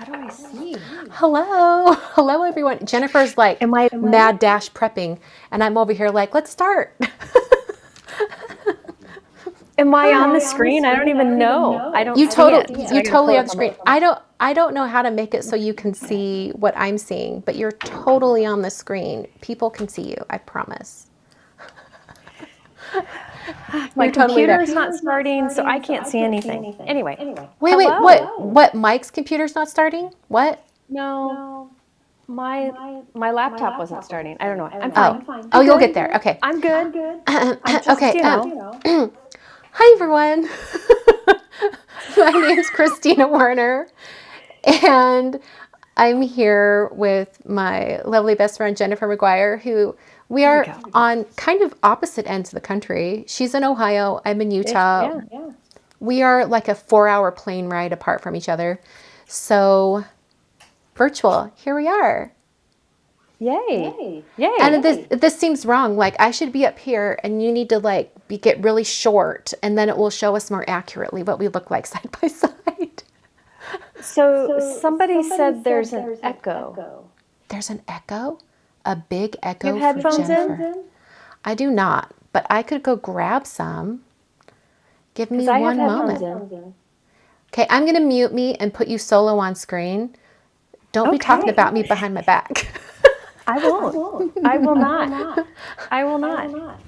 How do I see? Hello. Hello, everyone. Jennifer's like Am I mad dash prepping, and I'm over here like, let's start. Am I on the screen? I don't even know. I don't You see it. totally, So you I gotta pull totally it have the from screen. I don't know how to make it so you can see what I'm seeing, but you're totally on the screen. People can see you. I promise. My You're totally there. computer's not starting, so I can't see anything. Anyway, Wait. hello. What? Mike's computer's not starting? What? No, my laptop wasn't starting. I don't know. I'm Oh. fine. Oh, I'm you'll good. get there. Okay. I'm good. I'm just, Okay. you know. Hi, everyone. My name's Christina Warner, and I'm here with my lovely best friend, Jennifer McGuire, who we There we are go. on kind of opposite ends of the country. She's in Ohio. I'm in Utah. Yeah. We are like a 4-hour plane ride apart from each other. So virtual, here we are. Yay. And this seems wrong. Like I should be up here and you need to like get really short and then it will show us more accurately what we look like side by side. So somebody said there's an echo. There's an echo? A big echo You have for headphones Jennifer. in? I do not, but I could go grab some. Give me Because I have one headphones moment. in. Okay, I'm going to mute me and put you solo on screen. Don't be talking about me behind my back. I won't. I will not. I will not.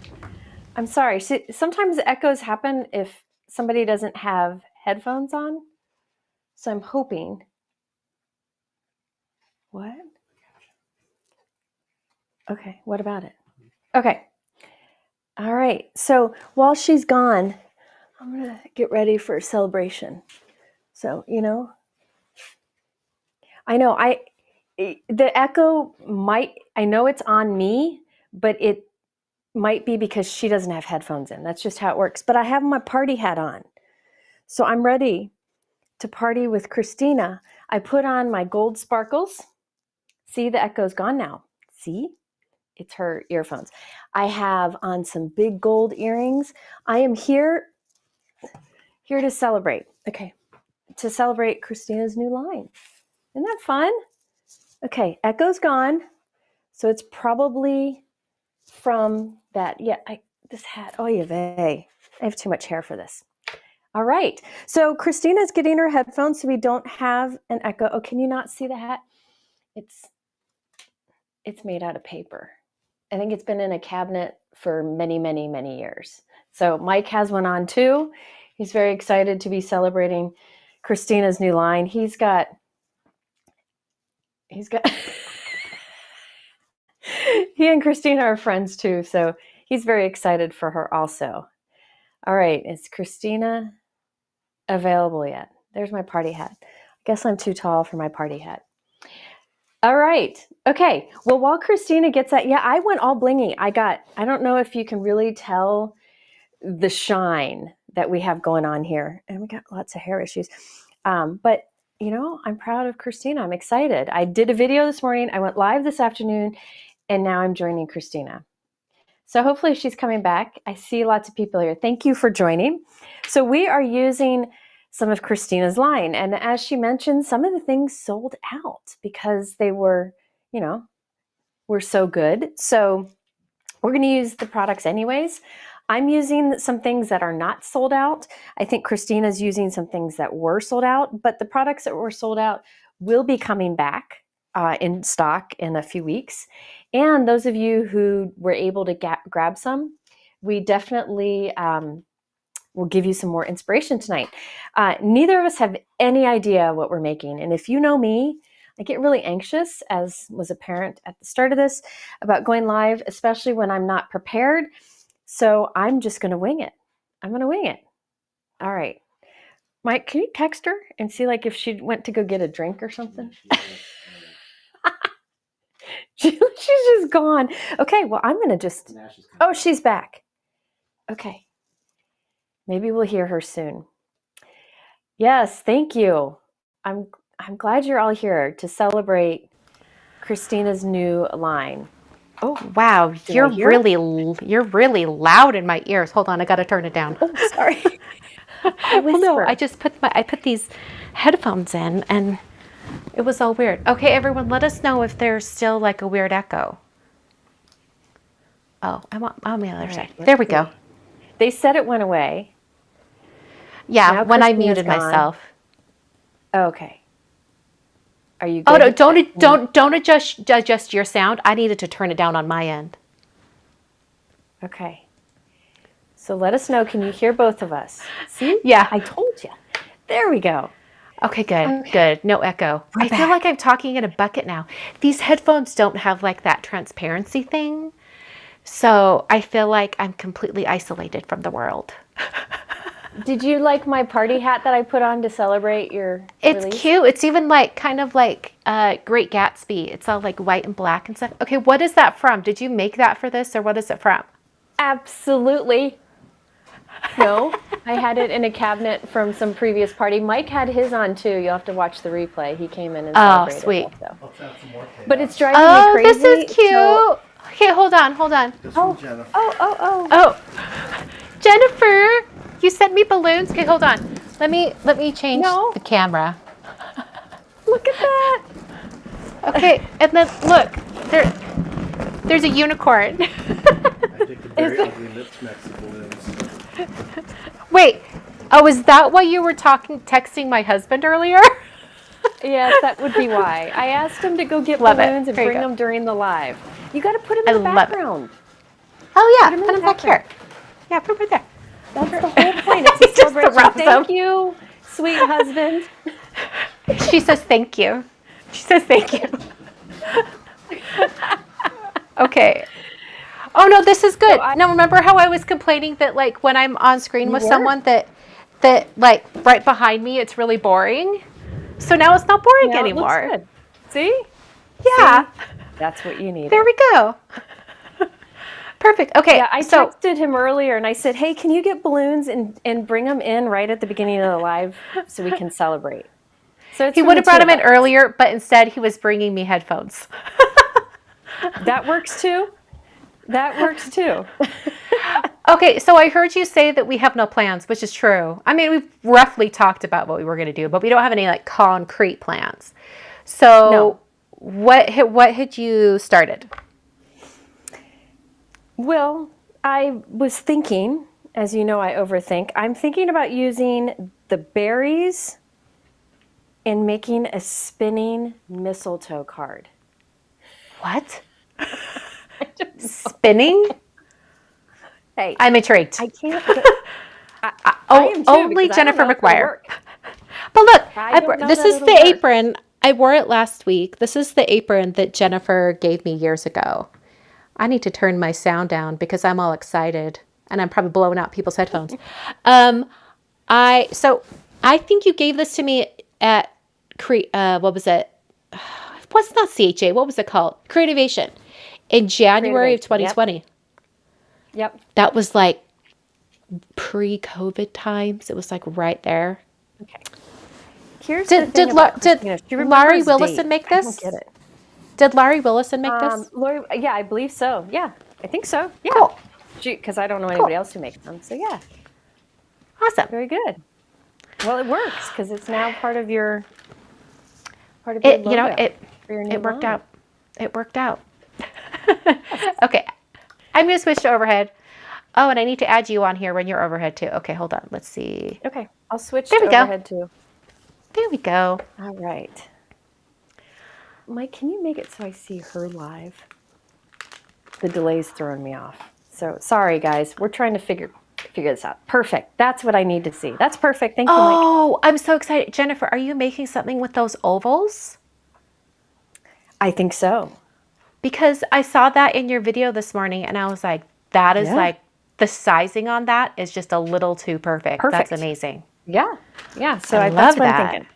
I'm sorry. Sometimes echoes happen if somebody doesn't have headphones on. So I'm hoping. What? Okay, what about it? Okay. All right. So while she's gone, I'm going to get ready for a celebration. So, I know the echo I know it's on me, but it might be because she doesn't have headphones in. That's just how it works. But I have my party hat on. So I'm ready to party with Christina. I put on my gold sparkles. See, the echo's gone now. See? It's her earphones. I have on some big gold earrings. I am here to celebrate. Okay. To celebrate Christina's new line. Isn't that fun? Okay, echo's gone. So it's probably from that. Yeah, this hat. Oh, I have too much hair for this. All right. So Christina's getting her headphones so we don't have an echo. Oh, can you not see the hat? It's made out of paper. I think it's been in a cabinet for many, many, many years. So Mike has one on too. He's very excited to be celebrating Christina's new line. He's got he and Christina are friends too, so he's very excited for her also. All right, is Christina available yet? There's my party hat. I guess I'm too tall for my party hat. All right. Okay. Well, while Christina gets that, I went all blingy. I don't know if you can really tell the shine that we have going on here. And we got lots of hair issues. But, I'm proud of Christina. I'm excited. I did a video this morning. I went live this afternoon, and now I'm joining Christina. So hopefully she's coming back. I see lots of people here. Thank you for joining. So we are using some of Christina's line. And as she mentioned, some of the things sold out because they were, were so good. So we're going to use the products anyways. I'm using some things that are not sold out. I think Christina's using some things that were sold out, but the products that were sold out will be coming back in stock in a few weeks. And those of you who were able to grab some, we definitely will give you some more inspiration tonight. Neither of us have any idea what we're making. And if you know me, I get really anxious, as was apparent at the start of this, about going live, especially when I'm not prepared. So I'm just going to wing it. I'm going to wing it. All right. Mike, can you text her and see if she went to go get a drink or something? She's just gone. Okay, well, I'm going to just... Oh, she's back. Okay. Maybe we'll hear her soon. Yes, thank you. I'm glad you're all here to celebrate Christina's new line. Oh, wow. You're really loud in my ears. Hold on, I got to turn it down. Oh, sorry. Well, no, I put these headphones in and It was all weird. Okay, everyone, let us know if there's still like a weird echo. Oh, I'm on the other side. let's There we go. see. They said it went away. Yeah, Now when I Christina's muted gone. myself. Okay. Are you Oh good? no, don't adjust your sound. I needed to turn it down on my end. Okay. So let us know. Can you hear both of us? See? Yeah. I told you. There we go. Okay, good, Okay. good. No echo. We're I feel back. like I'm talking in a bucket now. These headphones don't have like that transparency thing. So I feel like I'm completely isolated from the world. Did you like my party hat that I put on to celebrate your It's release? cute. It's even like kind of like Great Gatsby. It's all like white and black and stuff. Okay, what is that from? Did you make that for this or what is it from? Absolutely. No, I had it in a cabinet from some previous party. Mike had his on too. You'll have to watch the replay. He came in and Oh, celebrated sweet. also. Let's add some more chaos. But it's driving Oh, me crazy. this is cute. so- Okay, hold on. This from Jennifer. Oh. Oh, Jennifer, you sent me balloons. Okay, hold on. Let me change No. the camera. Look at that. Okay, and then look, there's a unicorn. I think the very ugly lips next to balloons. Wait, oh, is that why you were texting my husband earlier? Yes, that would be why. I asked him to go get Love it. balloons and There you bring go. them during the live. You got to put them I in the love it. background. Oh yeah, Put 'em in put the him back here. background. Yeah, put him right there. That's the whole point. It's a Just the celebration. rest of Thank them. you, sweet husband. She says thank you. She says thank you. Okay. Oh no, this is good. Now remember how I was complaining that like when I'm on screen with were. someone that like right behind me it's really boring. So now it's not boring Now it looks anymore. good. See? Yeah. That's what you need. There we go. Perfect. Okay. Yeah, I so texted him earlier and I said, hey, can you get balloons and bring them in right at the beginning of the live so we can celebrate? So it's he for would the have brought two him in of us. earlier, but instead he was bringing me headphones. That works too. That works too. Okay, so I heard you say that we have no plans, which is true. I mean, we've roughly talked about what we were going to do, but we don't have any like concrete plans. So No. what had you started? Well, I was thinking, as you know, I overthink. I'm thinking about using the berries and making a spinning mistletoe card. What? Spinning? Hey, I'm intrigued. I can't. I am too, Only because I don't Jennifer know if it'll McGuire. work. But look, I don't know this that is it'll the work. apron. I wore it last week. This is the apron that Jennifer gave me years ago. I need to turn my sound down because I'm all excited and I'm probably blowing out people's headphones. So I think you gave this to me at what was it? What's not CHA? What was it called? Creativation in January of Creativation, yep. 2020. Yep. That was like pre-COVID times. It was like right there. Okay. Here's the thing Did about Christina. She Larry remembers Willison dates. make I don't this? get it. Did Larry Willison make this? Lori, yeah, I believe so. Yeah, I think so. Yeah. Cool. Because I don't know anybody else who makes them. So yeah, Awesome. very good. Well, it works because it's now part of your logo It for your new it worked line. out. It worked out. Okay. I'm going to switch to overhead. Oh, and I need to add you on here when you're overhead too. Okay, hold on. Let's see. Okay, I'll switch There to we go. overhead too. There we go. All right. Mike, can you make it so I see her live? The delay's throwing me off. So sorry, guys. We're trying to figure this out. Perfect. That's what I need to see. That's perfect. Thank you, Mike. Oh, I'm so excited. Jennifer, are you making something with those ovals? I think so. Because I saw that in your video this morning and I was like, that is Yeah. like, the sizing on that is just a little too perfect. Perfect. That's amazing. Yeah. Yeah. So I that's love what that. I'm thinking.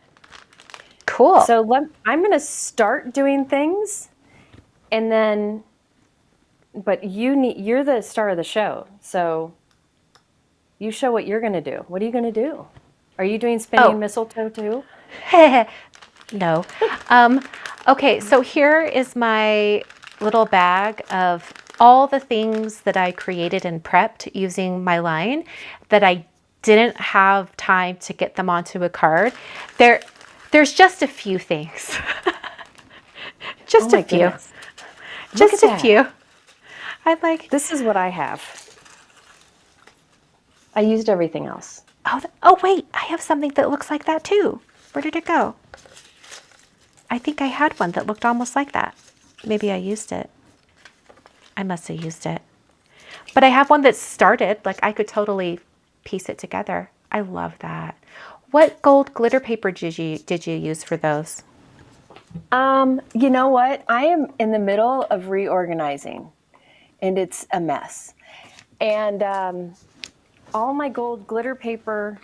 Cool. So I'm going to start doing things, and then, but you're the star of the show, so you show what you're going to do. What are you going to do? Are you doing spinning mistletoe too? No. Okay, so here is my little bag of all the things that I created and prepped using my line that I didn't have time to get them onto a card. There's just a few things. Just Oh a my few. goodness. Just Look at a that. few. I like. This is what I have. I used everything else. Oh, wait. I have something that looks like that too. Where did it go? I think I had one that looked almost like that. Maybe I used it. I must have used it. But I have one that started. Like I could totally piece it together. I love that. What gold glitter paper did you use for those? You know what? I am in the middle of reorganizing, and it's a mess. And all my glitter papers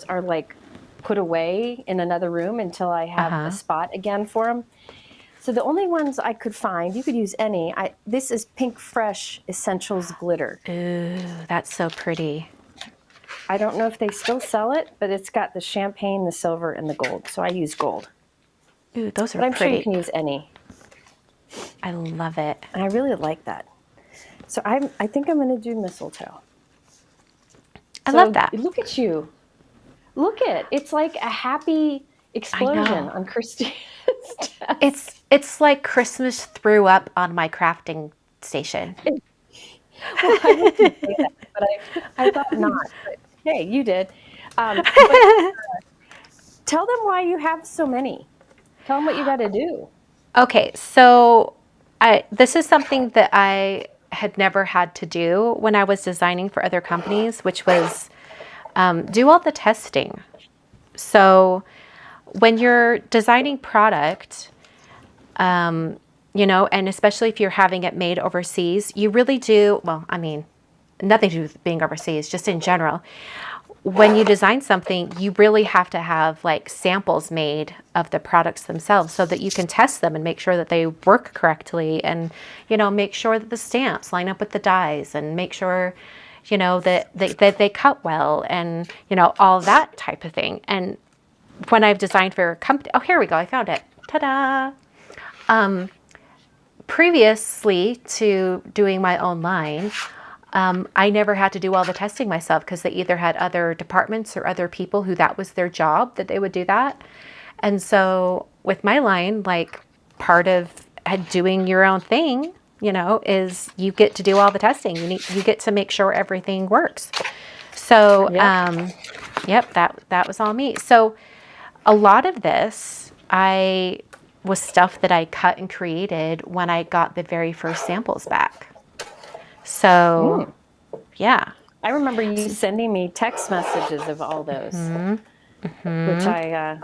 are like put away in another room until I have a spot again for them. So the only ones I could find, you could use any. This is Pink Fresh Essentials Glitter. Ooh, that's so pretty. I don't know if they still sell it, but it's got the champagne, the silver, and the gold. So I use gold. Ooh, those are But I'm sure you pretty. can use any. I love it. And I really like that. So I think I'm going to do mistletoe. I So love that. Look at you. It's like a happy explosion on Christina's desk. It's like Christmas threw up on my crafting station. Well, I wouldn't say that, but I thought not. But hey, you did. But tell them why you have so many. Tell them what you got to do. Okay, so this is something that I had never had to do when I was designing for other companies, which was do all the testing. So when you're designing product, and especially if you're having it made overseas, you really do, well, I mean, nothing to do with being overseas, just in general. When you design something, you really have to have like samples made of the products themselves so that you can test them and make sure that they work correctly and, make sure that the stamps line up with the dies and make sure, that they cut well and, all that type of thing. And when I've designed for a company, oh, here we go. I found it. Ta-da. Previously to doing my own line, I never had to do all the testing myself because they either had other departments or other people who that was their job that they would do that. And so with my line, like part of doing your own thing, is you get to do all the testing. You get to make sure everything works. So, Yep. that was all me. So a lot of this was stuff that I cut and created when I got the very first samples back. So, yeah. I remember you sending me text messages of all those, which I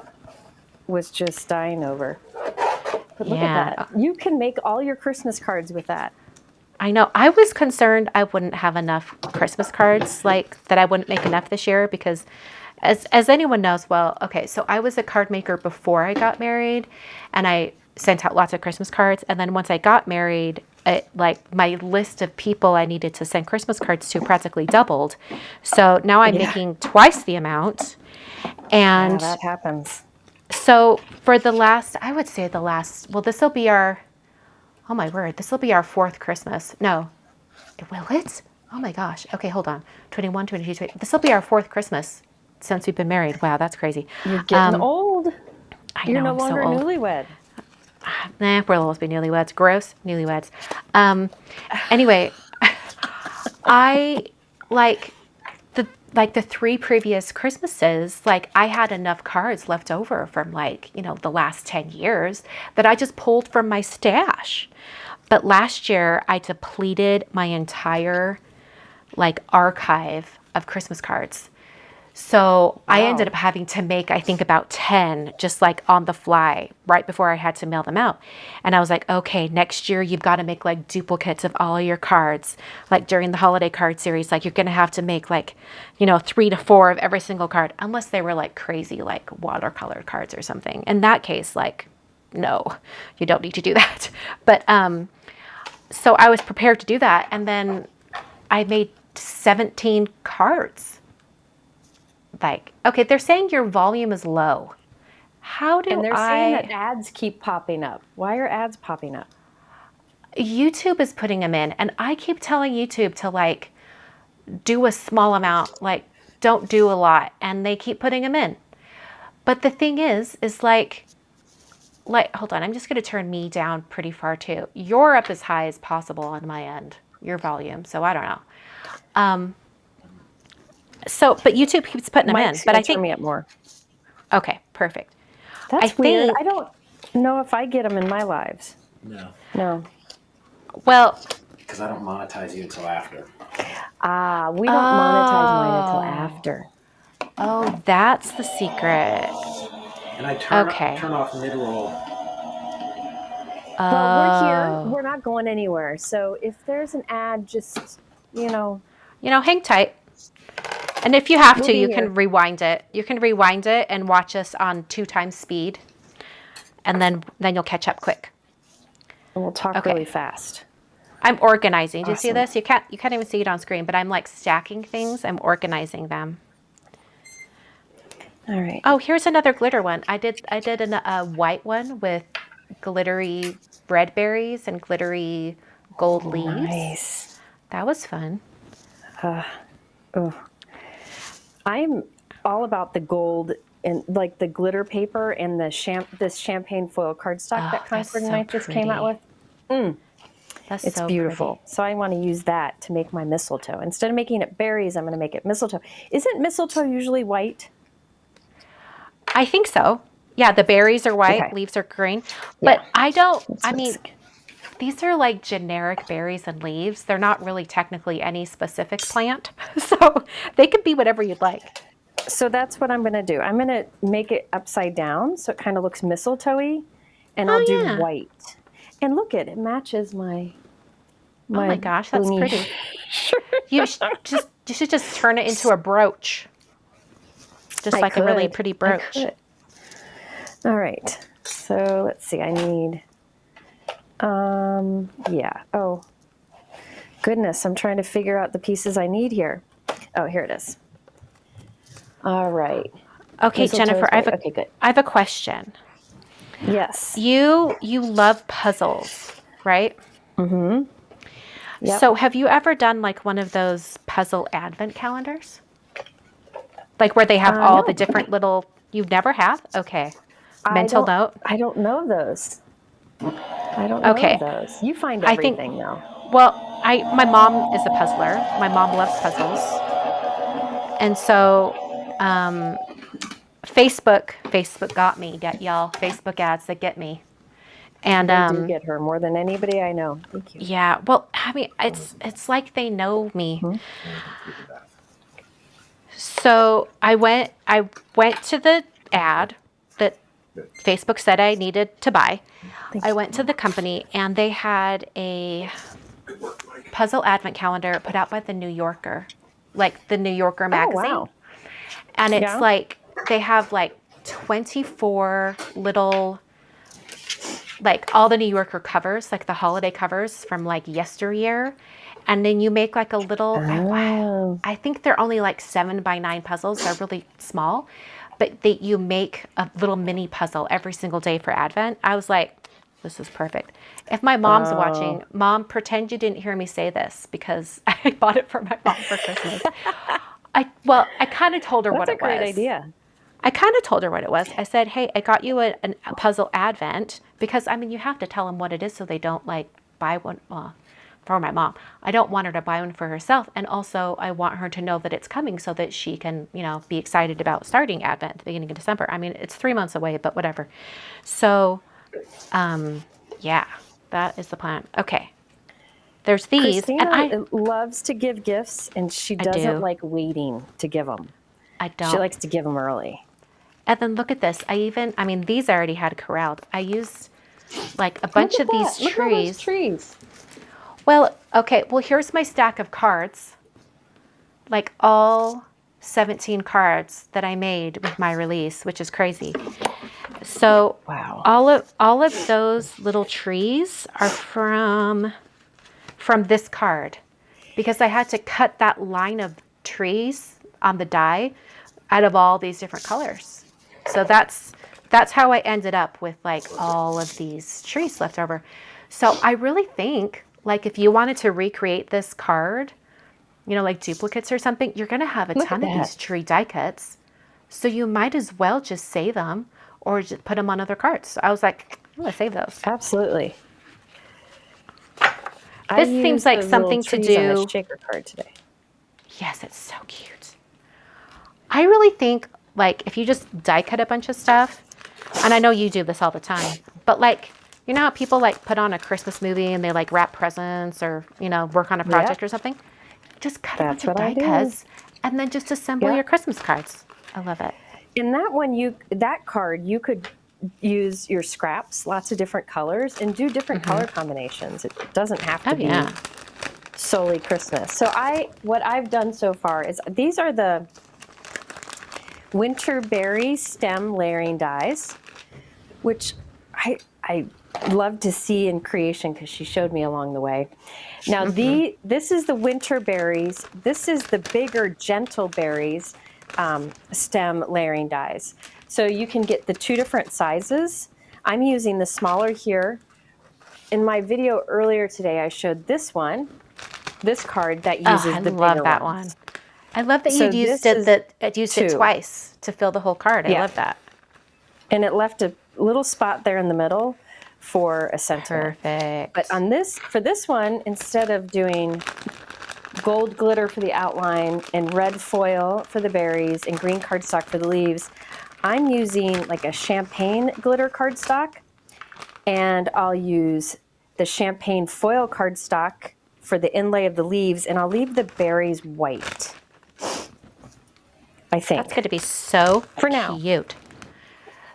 was just dying over. But look at that. You can make all your Christmas cards with that. I know. I was concerned I wouldn't have enough Christmas cards, like that I wouldn't make enough this year because as anyone knows, well, okay, so I was a card maker before I got married and I sent out lots of Christmas cards. And then once I got married, like my list of people I needed to send Christmas cards to practically doubled. So now I'm making twice the amount. And that happens. so for this will be our, oh my word, this will be our fourth Christmas. No, will it? Oh my gosh. Okay, hold on. 21, 22, 23. This will be our fourth Christmas since we've been married. Wow, that's crazy. You're getting old. You're no I'm so longer old. newlywed. Nah, we'll always be newlyweds. Gross, newlyweds. Anyway, I like the 3 previous Christmases, like I had enough cards left over from the last 10 years that I just pulled from my stash. But last year I depleted my entire archive of Christmas cards. So I ended up having to make, I think, about 10 just on the fly right before I had to mail them out. And I was like, okay, next year you've got to make duplicates of all your cards. During the holiday card series, you're going to have to make 3 to 4 of every single card, unless they were crazy, watercolor cards or something. In that case, no, you don't need to do that. But so I was prepared to do that. And then I made 17 cards. Okay, they're saying your volume is low. How do And they're saying that ads keep popping up. Why are ads popping up? YouTube is putting them in, and I keep telling YouTube to do a small amount, don't do a lot, and they keep putting them in. But the thing is like, hold on, I'm just going to turn me down pretty far too. You're up as high as possible on my end, your volume. So I don't know. But YouTube keeps putting them Mike's in. But gonna I think, turn me up more. okay, perfect. That's I weird. think- I don't know if I get them in my lives. No, No. Well, because I don't monetize you until after. We don't monetize mine until Oh. after. oh, that's the secret. And I turn Okay. off mid-roll. Well, we're here. Oh. We're not going anywhere. So if there's an ad, just, Hang tight. And if you have We'll to, be you here. can rewind it. You can rewind it and watch us on 2 times speed. And then you'll catch up quick. and we'll talk Okay. really fast. I'm organizing. Do you see Awesome. this? You can't even see it on screen, but I'm like stacking things. I'm organizing them. All right. Oh, here's another glitter one. I did a white one with glittery red berries and glittery gold leaves. Nice. That was fun. Oh. I'm all about the gold and like the glitter paper and the this champagne foil cardstock that that's Concord so Knife just came out pretty. with. That's It's so beautiful. pretty. So I want to use that to make my mistletoe. Instead of making it berries, I'm going to make it mistletoe. Isn't mistletoe usually white? I think so. Yeah, the berries are white, Okay. leaves are green. But Yeah. I don't, That's I what mean, it's- these are like generic berries and leaves. They're not really technically any specific plant. So they could be whatever you'd like. So that's what I'm going to do. I'm going to make it upside down so it kind of looks mistletoe-y, and I'll do yeah. white. And look it matches my Oh my gosh, that's blingy pretty. shirt. You should just turn it into a brooch. Just I like a really could. pretty I brooch. could. All right. So let's see. I need. Yeah. Oh, goodness. I'm trying to figure out the pieces I need here. Oh, here it is. All right. Okay, Mistletoe is Jennifer, white. Okay, good. I have a question. Yes. You love puzzles, right? Yep. So have you ever done like one of those puzzle advent calendars? Like where they have all No. the different little, you never have? Okay. Mental note. I don't know those. I don't know Okay. those. You find I think- everything though. Well, my mom is a puzzler. My mom loves puzzles. And so Facebook got me, y'all. Facebook ads that get me. And They do get her more than anybody I know. Thank you. yeah, well, I mean, it's like they know me. So I went to the ad that Facebook said I needed to buy. I went to the company and they had a puzzle advent calendar put out by the New Yorker, like the New Yorker magazine. Oh, wow. And it's Yeah. like they have like 24 little, like all the New Yorker covers, like the holiday covers from like yesteryear. And then you make like a little, Oh. I think they're only like 7x9 puzzles. They're really small, but you make a little mini puzzle every single day for Advent. I was like, this is perfect. If my mom's watching, Mom, pretend you didn't hear me say this because I bought it for my mom for Christmas. I kind of told her what That's a it was. great idea. I kind of told her what it was. I said, hey, I got you a puzzle advent because, I mean, you have to tell them what it is so they don't like buy one for my mom. I don't want her to buy one for herself. And also I want her to know that it's coming so that she can, be excited about starting Advent at the beginning of December. I mean, it's 3 months away, but whatever. So, yeah, that is the plan. Okay. There's these. Christina and I loves to give gifts, and she do. doesn't like waiting to give them. don't. She likes to give them early. And then look at this. These I already had corralled. I used like a bunch of these Look at all those trees. trees. Well, okay. Well, here's my stack of cards. Like all 17 cards that I made with my release, which is crazy. So Wow. all of those little trees are from this card because I had to cut that line of trees on the die out of all these different colors. So that's how I ended up with like all of these trees left over. So I really think like if you wanted to recreate this card, like duplicates or something, you're going to have a ton of these tree die cuts. So you might as well just save them or just put them on other cards. So I was like, I'm gonna save those. Absolutely. This seems like something to on do. this shaker card today. Yes, it's so cute. I really think like if you just die cut a bunch of stuff, and I know you do this all the time, but like, you know how people like put on a Christmas movie and they like wrap presents or, you know, work on a project or something? Just cut a bunch of die cuts and then just assemble your Christmas cards. I love it. In that one, that card, you could use your scraps, lots of different colors, and do different color combinations. It doesn't have to be solely Christmas. So what I've done so far is these are the Winter Berry stem layering dies, which I love to see in creation because she showed me along the way. Now this is the Winter Berries. This is the bigger Gentle Berries stem layering dies. So you can get the two different sizes. I'm using the smaller here. In my video earlier today, I showed this card that uses the bigger one. I love that one. I love that you used it twice to fill the whole card. I love that. And it left a little spot there in the middle for a center. Perfect. But for this one, instead of doing gold glitter for the outline and red foil for the berries and green cardstock for the leaves, I'm using like a champagne glitter cardstock, and I'll use the champagne foil cardstock for the inlay of the leaves, and I'll leave the berries white. I think. That's going to be so for now. Cute.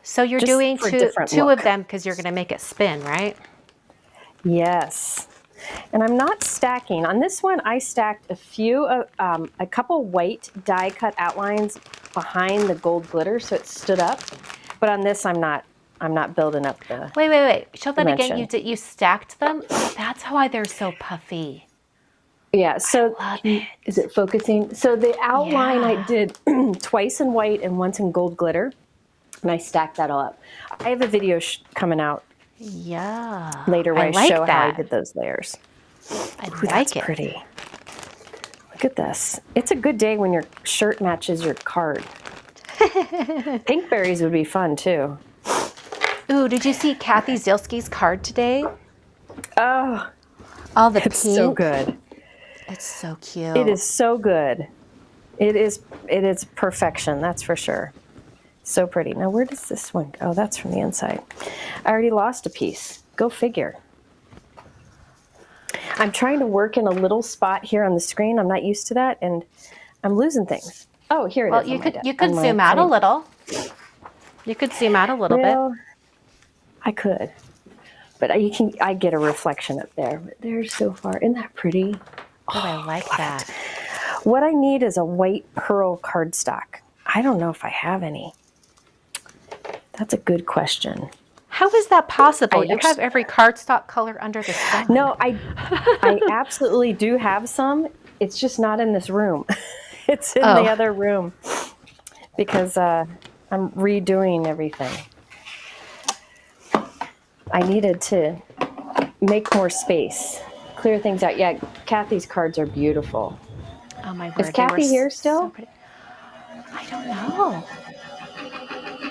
So you're doing two of them because you're going to make it spin, right? Yes. And I'm not stacking. On this one, I stacked a couple white die cut outlines behind the gold glitter, so it stood up. But on this, I'm not building up the. Wait. Show that again. You stacked them. Oh, that's why they're so puffy. Yeah. So is it focusing? So the outline I did twice in white and once in gold glitter, and I stacked that all up. I have a video coming out. Yeah. Later where I show how I did those layers. That's pretty. Look at this. It's a good day when your shirt matches your card. Pink berries would be fun too. Ooh, did you see Kathy Zielski's card today? Oh, all the pink. It's so good. It's so cute. It is so good. It is perfection, that's for sure. So pretty. Now, where does this one go? Oh, that's from the inside. I already lost a piece. Go figure. I'm trying to work in a little spot here on the screen. I'm not used to that, and I'm losing things. Oh, here it is. Well, you could zoom out a little. You could zoom out a little bit. I could, but I get a reflection up there. But they're so far. Isn't that pretty? Oh, I like that. What I need is a white pearl cardstock. I don't know if I have any. That's a good question. How is that possible? You have every cardstock color under the sun. No, I absolutely do have some. It's just not in this room. It's in the other room because I'm redoing everything. I needed to make more space, clear things out. Yeah, Kathy's cards are beautiful. Oh my word. Is Kathy here still? So I don't know.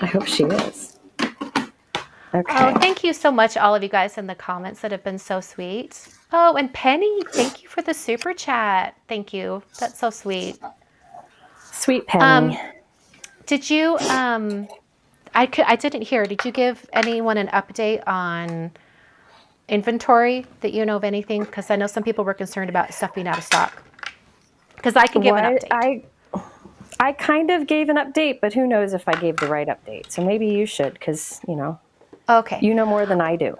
I hope she is. Okay. Oh, thank you so much, all of you guys in the comments that have been so sweet. Oh, and Penny, thank you for the super chat. Thank you. That's so sweet. Sweet Penny. Did you, I didn't hear, did you give anyone an update on inventory that you know of anything? Because I know some people were concerned about stuff being out of stock. Because I can give an update. I kind of gave an update, but who knows if I gave the right update. So maybe you should, because, okay. You know more than I do.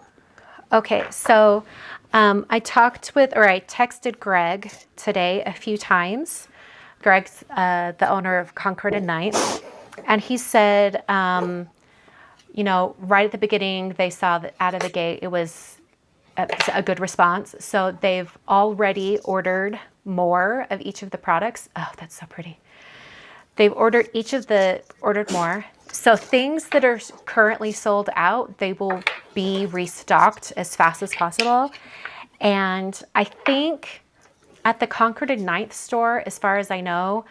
Okay, so I texted Greg today a few times. Greg's the owner of Concord and Ninth. And he said, right at the beginning, they saw that out of the gate, it was a good response. So they've already ordered more of each of the products. Oh, that's so pretty. They've ordered more. So things that are currently sold out, they will be restocked as fast as possible. And I think at the Concord and Ninth store, as far as I know,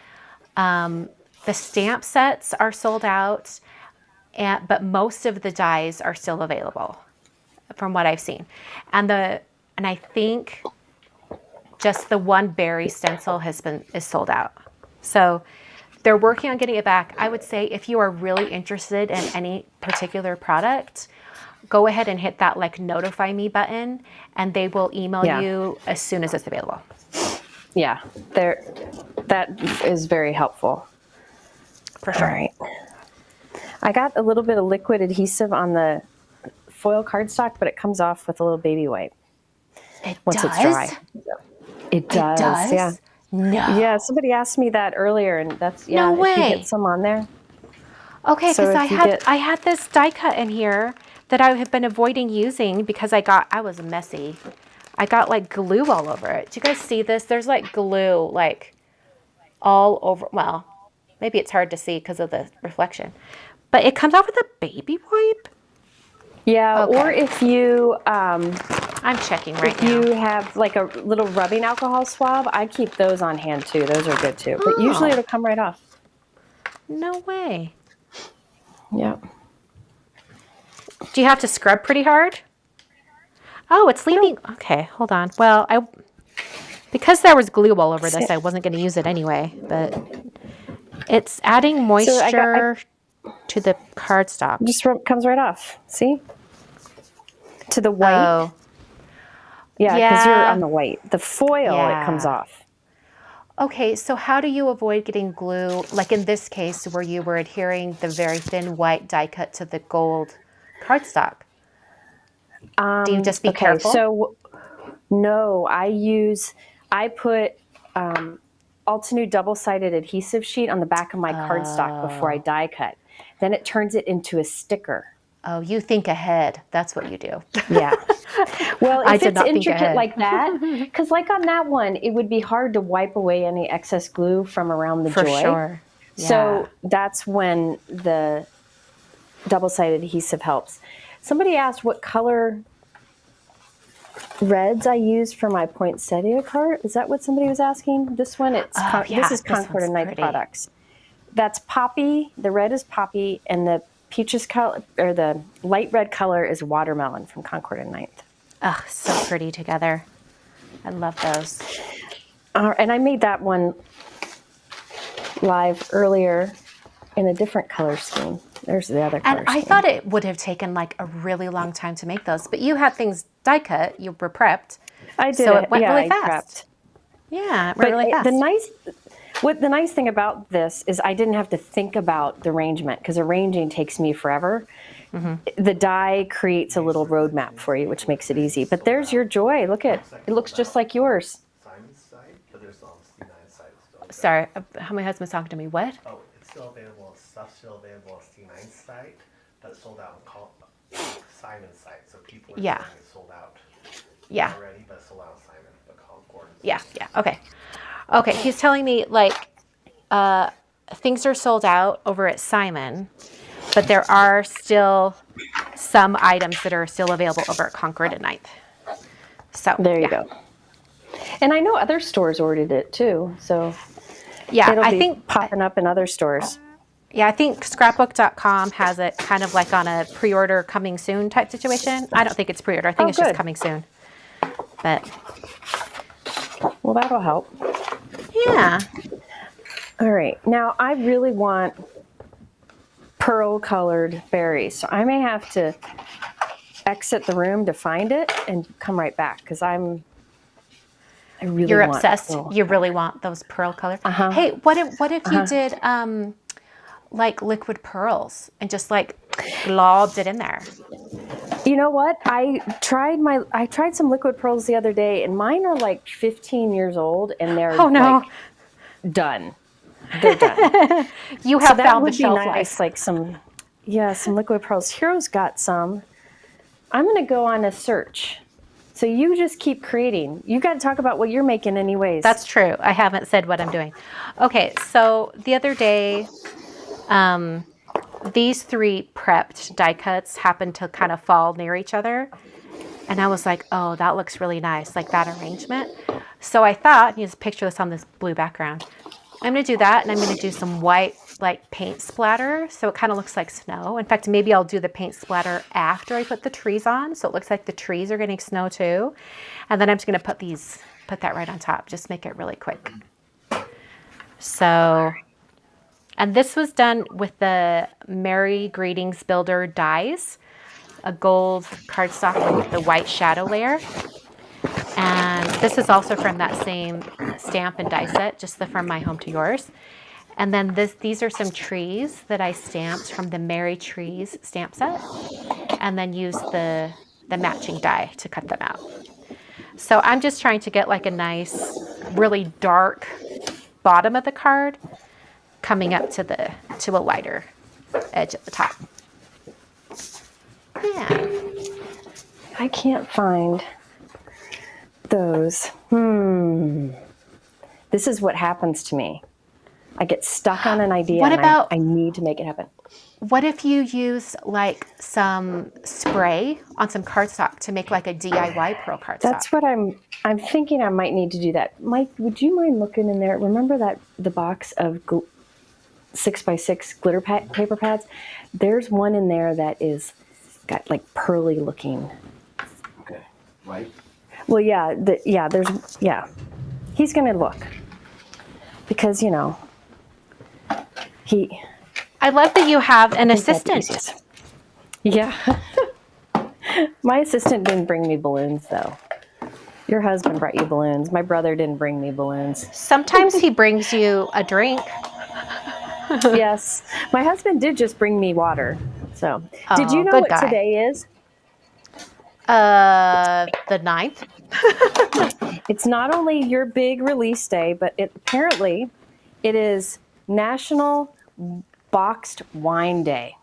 the stamp sets are sold out. but most of the dyes are still available from what I've seen. And I think just the one berry stencil is sold out. So they're working on getting it back. I would say if you are really interested in any particular product, go ahead and hit that like notify me button, and they will email you as soon as it's available. Yeah, that is very helpful. For sure. All right. I got a little bit of liquid adhesive on the foil cardstock, but it comes off with a little baby wipe once it's dry. It does. It does? Yeah. No. Yeah, somebody asked me that earlier, and that's No if way. you get some on there. Okay, So because if I had this die cut in here that I have been avoiding using because I was messy. I got like glue all over it. Do you guys see this? There's like glue like all over. Well, maybe it's hard to see because of the reflection, but it comes off with a baby wipe. Yeah, Okay. or if you I'm checking right if now. you have like a little rubbing alcohol swab, I keep those on hand too. Those are good too. But usually Oh. it'll come right off. No way. Yeah. Do you have to scrub pretty hard? Oh, it's leaving. Okay, hold on. Well, because there was glue all over this, I wasn't going to use it anyway, but it's adding moisture to the cardstock. Just comes right off. See? To the white. Oh, Yeah, because you're yeah. on the white. The foil, it comes Yeah. off. okay. So how do you avoid getting glue, like in this case where you were adhering the very thin white die cut to the gold cardstock? Do you just be careful? So, no, I put Altenew double-sided adhesive sheet on the back of my cardstock before I die cut. Then it turns it into a sticker. Oh, you think ahead. That's what you do. Yeah. Well, I if did it's not think intricate ahead. like that, because like on that one, it would be hard to wipe away any excess glue from around the For joy. sure. So that's when the double-sided adhesive helps. Somebody asked what color reds I use for my poinsettia card. Is that what somebody was asking? This one, this is Concord and Ninth pretty. Products. That's poppy. The red is poppy, and the peaches color, or the light red color, is watermelon from Concord and Ninth. Oh, so pretty together. I love those. And I made that one live earlier in a different color scheme. There's the other color And I scheme. thought it would have taken like a really long time to make those, but you had things die cut, you were prepped. I did. So it went yeah, really I fast. prepped. Yeah, it went But really fast. the nice thing about this is I didn't have to think about the arrangement, because arranging takes me forever. Mm-hmm. The die creates a little roadmap for you, which makes it easy. But there's your joy. Look at it, looks just like yours. Simon's site, but there's on the C9 site still. Sorry, how my husband's talking to me. What? Oh, it's still available. Stuff's still available on C9 site, but it's sold out on Simon's site. So people are Yeah. saying it's sold out Yeah. already, but it's sold out on Simon. But Concord. Yeah, okay. Okay, he's telling me like things are sold out over at Simon, but there are still some items that are still available over at Concord and Ninth. So There you go. And I know other stores ordered it too, so Yeah, it'll I be think popping up in other stores. I think scrapbook.com has it kind of like on a pre-order coming soon type situation. I don't think it's pre-order. I think it's just good. coming soon. But Well, that'll help. yeah. All right. Now, I really want pearl colored berries, so I may have to exit the room to find it and come right back, because I really You're want obsessed. pearl. You really want those pearl colors. Uh-huh. Hey, what if you did like liquid pearls and just like globbed it in there? You know what? I tried some liquid pearls the other day, and mine are like 15 years old, and they're Oh no. like done. They're done. You So have that found the would be shelf nice, life. like some liquid pearls. Hero's got some. I'm gonna go on a search. So you just keep creating. You got to talk about what you're making, anyways. That's true. I haven't said what I'm doing. Okay, so the other day, these three prepped die cuts happened to kind of fall near each other. And I was like, oh, that looks really nice, like that arrangement. So I thought, you just picture this on this blue background. I'm going to do that, and I'm going to do some white like paint splatter, so it kind of looks like snow. In fact, maybe I'll do the paint splatter after I put the trees on, so it looks like the trees are getting snow too. And then I'm just going to put that right on top, just make it really quick. So, and this was done with the Merry Greetings Builder dies, a gold cardstock with the white shadow layer. And this is also from that same stamp and die set, just the From My Home to Yours. And then these are some trees that I stamped from the Merry Trees stamp set, and then used the matching die to cut them out. So I'm just trying to get like a nice, really dark bottom of the card coming up to a lighter edge at the top. Yeah. I can't find those. This is what happens to me. I get stuck on an idea What and about- I need to make it happen. What if you use like some spray on some cardstock to make like a DIY pearl cardstock? That's what I'm thinking. I might need to do that. Mike, would you mind looking in there? Remember the box of 6x6 glitter paper pads? There's one in there that is got like pearly looking. Okay. Right? Well, yeah. He's gonna look because I love that you have an that's assistant. easiest. Yeah. My assistant didn't bring me balloons though. Your husband brought you balloons. My brother didn't bring me balloons. Sometimes he brings you a drink. Yes. My husband did just bring me water. So, did Oh, you know good what guy. today is? The 9th. It's not only your big release day, but apparently it is National Boxed Wine Day.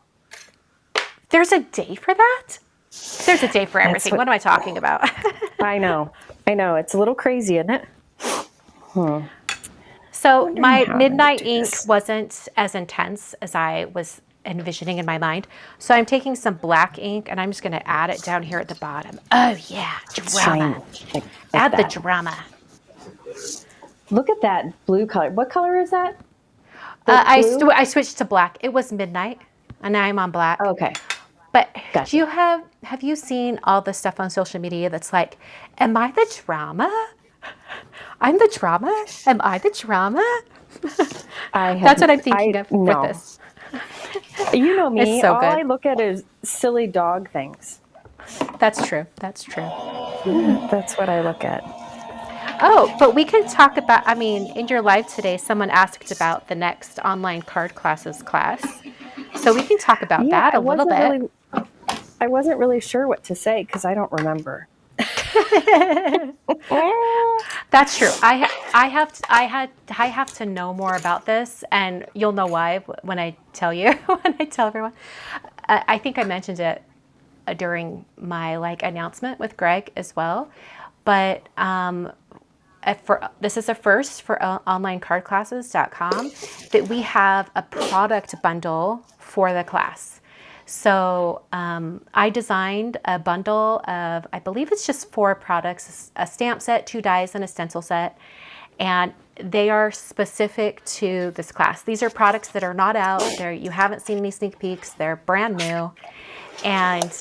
There's a day for that? There's a day for everything. what- What am I talking about? I know. It's a little crazy, isn't it? So my how I midnight would do ink this. wasn't as intense as I was envisioning in my mind. So I'm taking some black ink and I'm just going to add it down here at the bottom. Oh yeah, drama. Like Add that. the drama. Look at that blue color. What color is that? Blue? I switched to black. It was midnight and now I'm on black. Okay. But Gotcha. do you have you seen all the stuff on social media that's like, am I the drama? I'm the drama? Am I the drama? That's what I'm thinking of no. with this. You know me. It's so all good. I look at is silly dog things. That's true. That's true. That's what I look at. Oh, but we can talk about, I mean, in your live today, someone asked about the next online card classes class. So we can talk about that a little bit. I wasn't really sure what to say because I don't remember. That's true. I have to know more about this, and you'll know why when I tell you, when I tell everyone. I think I mentioned it during my announcement with Greg as well, but this is a first for onlinecardclasses.com that we have a product bundle for the class. So I designed a bundle of, I believe it's just 4 products, a stamp set, 2 dies, and a stencil set. And they are specific to this class. These are products that are not out there. You haven't seen any sneak peeks. They're brand new. And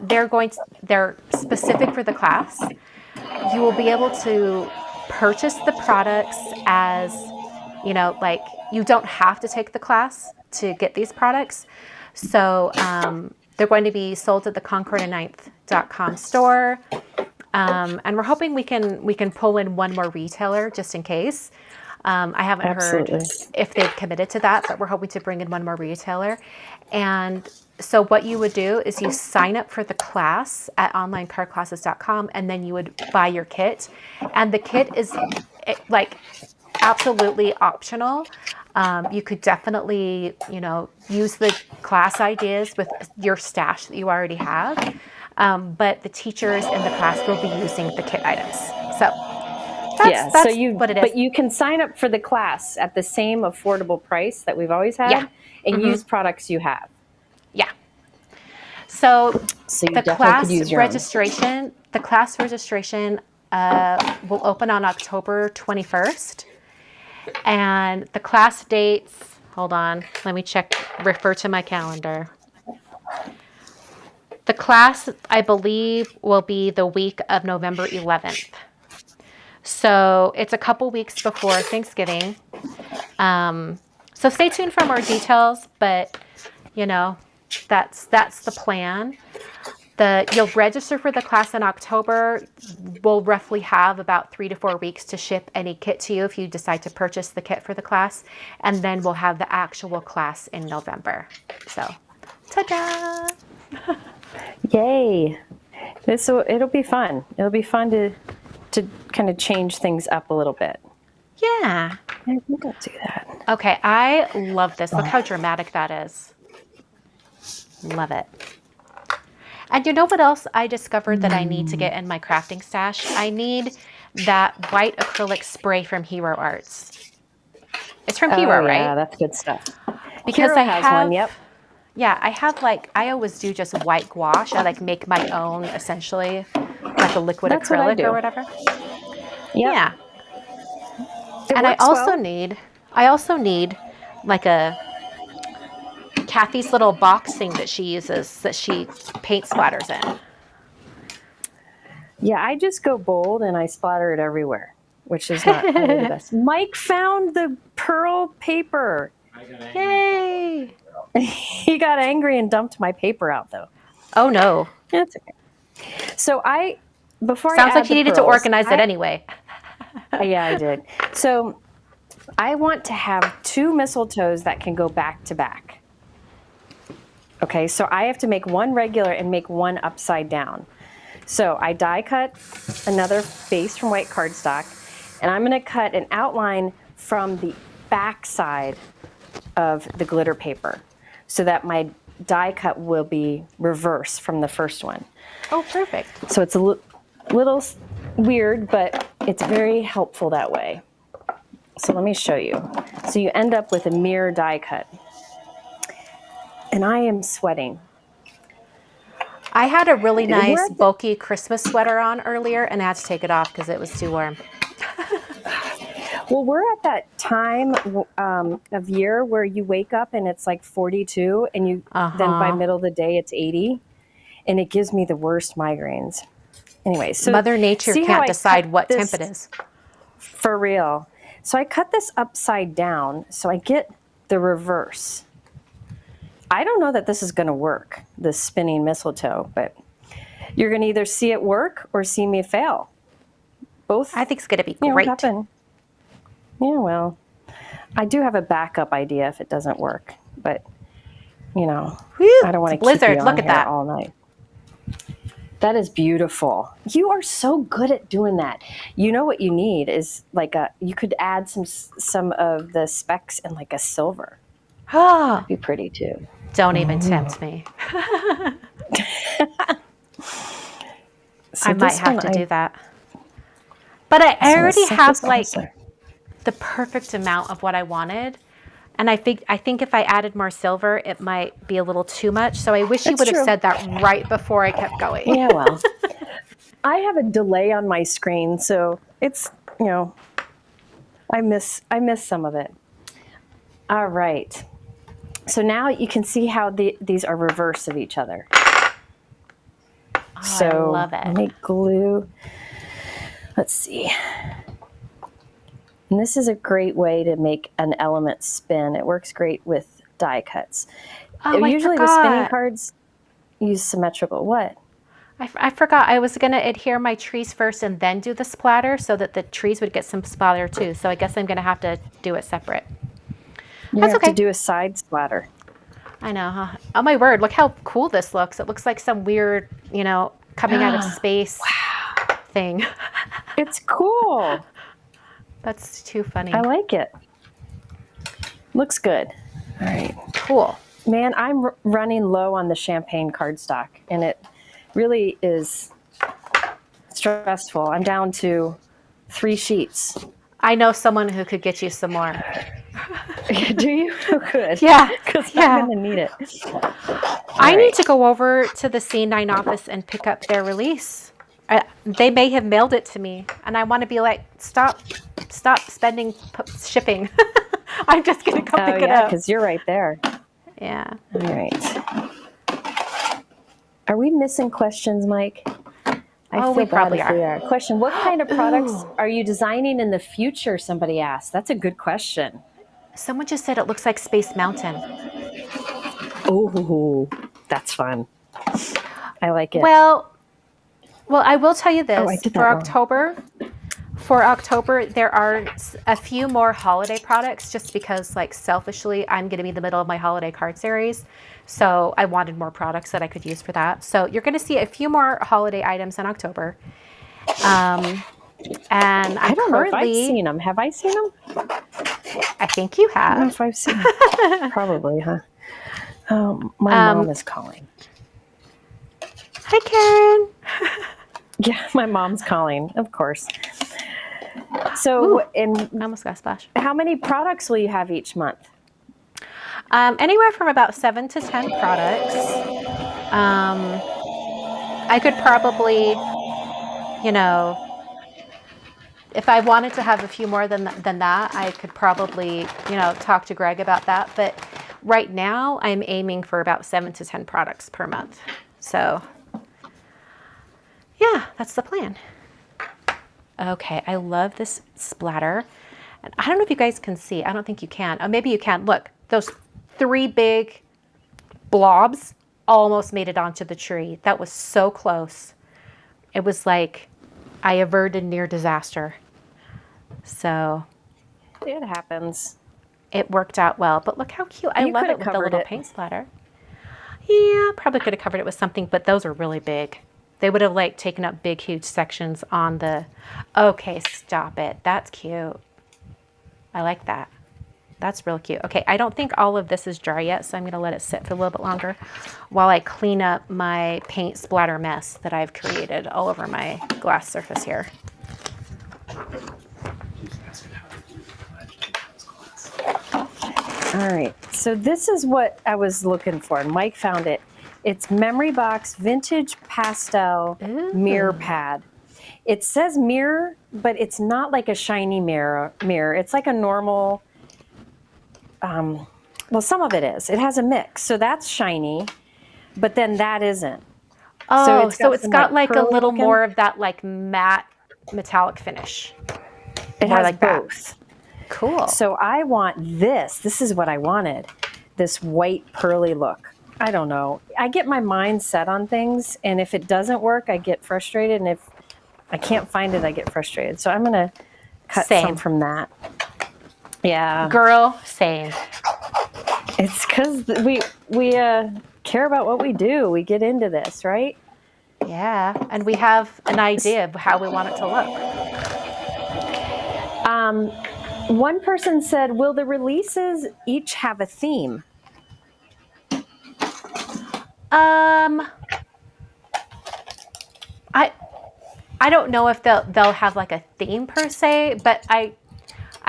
they're specific for the class. You will be able to purchase the products as, you don't have to take the class to get these products. So they're going to be sold at the concordand9th.com store. And we're hoping we can pull in one more retailer just in case. I haven't heard if they've committed to that, but we're hoping to bring in one more retailer. And so what you would do is you sign up for the class at onlinecardclasses.com, and then you would buy your kit. And the kit is absolutely optional. You could definitely, use the class ideas with your stash that you already have. But the teachers in the class will be using the kit items. So that's what it is. But you can sign up for the class at the same affordable price that we've always had and use products you have. Yeah. So you the definitely class could use your own. registration will open on October 21st. And the class dates, Hold on. Let me check, refer to my calendar. The class, I believe, will be the week of November 11th. So it's a couple weeks before Thanksgiving. So stay tuned for more details, but you know, that's the plan. You'll register for the class in October. We'll roughly have about 3 to 4 weeks to ship any kit to you if you decide to purchase the kit for the class. And then we'll have the actual class in November. So, ta-da! Yay! It'll be fun. It'll be fun to kind of change things up a little bit. Yeah. I think I'll do that. Okay, I love this. Look how dramatic that is. Love it. And you know what else I discovered that I need to get in my crafting stash? I need that white acrylic spray from Hero Arts. It's from Hero, right? Yeah, that's good stuff. Because Hero has one, yep. Yeah, I have I always do just white gouache. I make my own, essentially, like a liquid That's what I acrylic do. or whatever. Yep. Yeah. It And I works also need like a Kathy's little box thing that she uses, that she paint splatters in. Yeah, I just go bold and I splatter it everywhere, which is not really the best. Mike found the pearl paper. Yay! He got angry and dumped my paper out, though. Oh no. That's okay. So before Sounds I like you needed to organize it anyway. Yeah, I did. So I want to have 2 mistletoes that can go back to back. Okay, so I have to make one regular and make one upside down. So I die cut another base from white cardstock, and I'm going to cut an outline from the back side of the glitter paper so that my die cut will be reverse from the first one. Oh, perfect. So it's a little weird, but it's very helpful that way. So let me show you. So you end up with a mirror die cut. And I am sweating. I had a really nice We're at the- bulky Christmas sweater on earlier and I had to take it off because it was too warm. Well, we're at that time of year where you wake up and it's like 42 and then by middle of the day it's 80 and it gives me the worst migraines. Anyway, so Mother Nature see how can't I decide cut what this- temp it is. For real. So I cut this upside down so I get the reverse. I don't know that this is going to work, this spinning mistletoe, but you're going to either see it work or see me fail. Both, I think it's going to be you know, great. happen. Yeah, well, I do have a backup idea if it doesn't work, but you know, Whew, I don't want to it's a keep blizzard. you on Look at here that. all night. That is beautiful. You are so good at doing that. You know what you need is you could add some of the specks in like a silver. Ah, Be pretty too. don't even tempt me. So I might this have one to do that. But I So already let's set have this like closer. the perfect amount of what I wanted. And I think if I added more silver, it might be a little too much. So I wish you That's would have true. said that right before I kept going. Yeah, well, I have a delay on my screen, so it's, you know, I miss some of it. All right. So now you can see how these are reverse of each other. Oh, So I love it. let me glue. Let's see. And this is a great way to make an element spin. It works great with die cuts. Oh, I Usually the spinning forgot. cards use symmetrical. What? I forgot. I was going to adhere my trees first and then do the splatter so that the trees would get some splatter too. So I guess I'm going to have to do it separate. You That's have okay. to do a side splatter. I know, huh? Oh my word, look how cool this looks. It looks like some weird, coming out of space thing. It's cool. That's too funny. I like it. Looks good. All right. Cool. Man, I'm running low on the champagne cardstock, and it really is stressful. I'm down to 3 sheets. I know someone who could get you some more. Do you? Oh, good. Yeah. Because Yeah. I'm going to need it. I need to go over to the C9 office and pick up their release. They may have mailed it to me, and I want to be like, stop spending shipping. I'm just going to go Oh pick it yeah, up. because you're right there. Yeah. All right. Are we missing questions, Mike? I Oh, feel we bad probably if we are. are. Question: what kind of products Ooh. are you designing in the future? Somebody asked. That's a good question. Someone just said it looks like Space Mountain. Ooh, that's fun. I like it. Well, I will tell you Oh, I this. did that For wrong. October, there are a few more holiday products just because, like, selfishly, I'm going to be in the middle of my holiday card series. So I wanted more products that I could use for that. So you're going to see a few more holiday items in October. And I I'm don't know if I've currently, seen them. Have I seen them? I think you I don't know have. if I've seen them. Probably, huh? Oh, my mom is calling. Hi, Karen. Yeah, my mom's calling, of course. So, I almost got a splash. how many products will you have each month? Anywhere from about 7 to 10 products. I could probably, if I wanted to have a few more than that, I could probably, talk to Greg about that. But right now, I'm aiming for about 7 to 10 products per month. So, yeah, that's the plan. Okay, I love this splatter. And I don't know if you guys can see. I don't think you can. Oh, maybe you can. Look, those 3 big blobs almost made it onto the tree. That was so close. It was like I averted near disaster. So It happens. it worked out well. But look how cute. I You love could it have with the covered little it. paint splatter. Yeah, probably could have covered it with something, but those are really big. They would have like taken up big, huge sections on the... Okay, stop it. That's cute. I like that. That's real cute. Okay, I don't think all of this is dry yet, so I'm going to let it sit for a little bit longer while I clean up my paint splatter mess that I've created all over my glass surface here. All right. So this is what I was looking for, and Mike found it. It's Memory Box Vintage Pastel Mirror Pad. It says mirror, but it's not like a shiny mirror. It's like a normal... well, some of it is. It has a mix. So that's shiny, but then that isn't. Oh, so it's it's got like a pearly little looking. more of that like matte metallic finish. It More has like that. both. Cool. So I want this. This is what I wanted. This white pearly look. I don't know. I get my mind set on things, and if it doesn't work, I get frustrated, and if I can't find it, I get frustrated. So I'm going to cut Same. some from that. Yeah. Girl, same. It's because we care about what we do. We get into this, right? Yeah, and we have an idea of how we want it to look. One person said, will the releases each have a theme? I don't know if they'll have like a theme per se, but I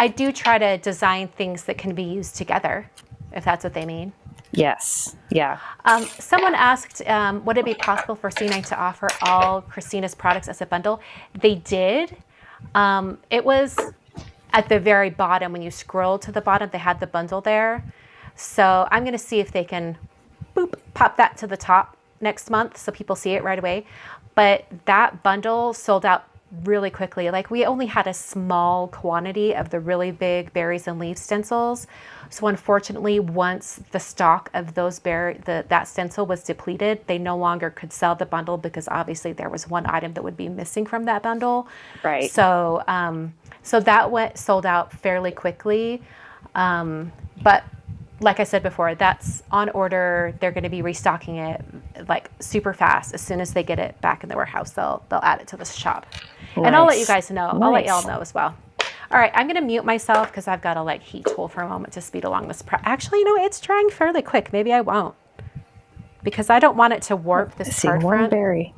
do try to design things that can be used together, if that's what they mean. Yes. Yeah. Someone asked, would it be possible for C9 to offer all Christina's products as a bundle? They did. It was at the very bottom. When you scroll to the bottom, they had the bundle there. So I'm going to see if they can pop that to the top next month so people see it right away. But that bundle sold out really quickly. Like, we only had a small quantity of the really big berries and leaves stencils. So unfortunately, once the stock of those that stencil was depleted, they no longer could sell the bundle because obviously there was one item that would be missing from that bundle. Right. So so that sold out fairly quickly. But like I said before, that's on order. They're going to be restocking it like super fast. As soon as they get it back in the warehouse, they'll add it to the shop. Nice. And I'll let you guys know. Nice. I'll let y'all know as well. All right, I'm going to mute myself because I've got to like heat tool for a moment to speed along this. Actually, it's drying fairly quick. Maybe I won't, because I don't want it to warp this card one front. berry.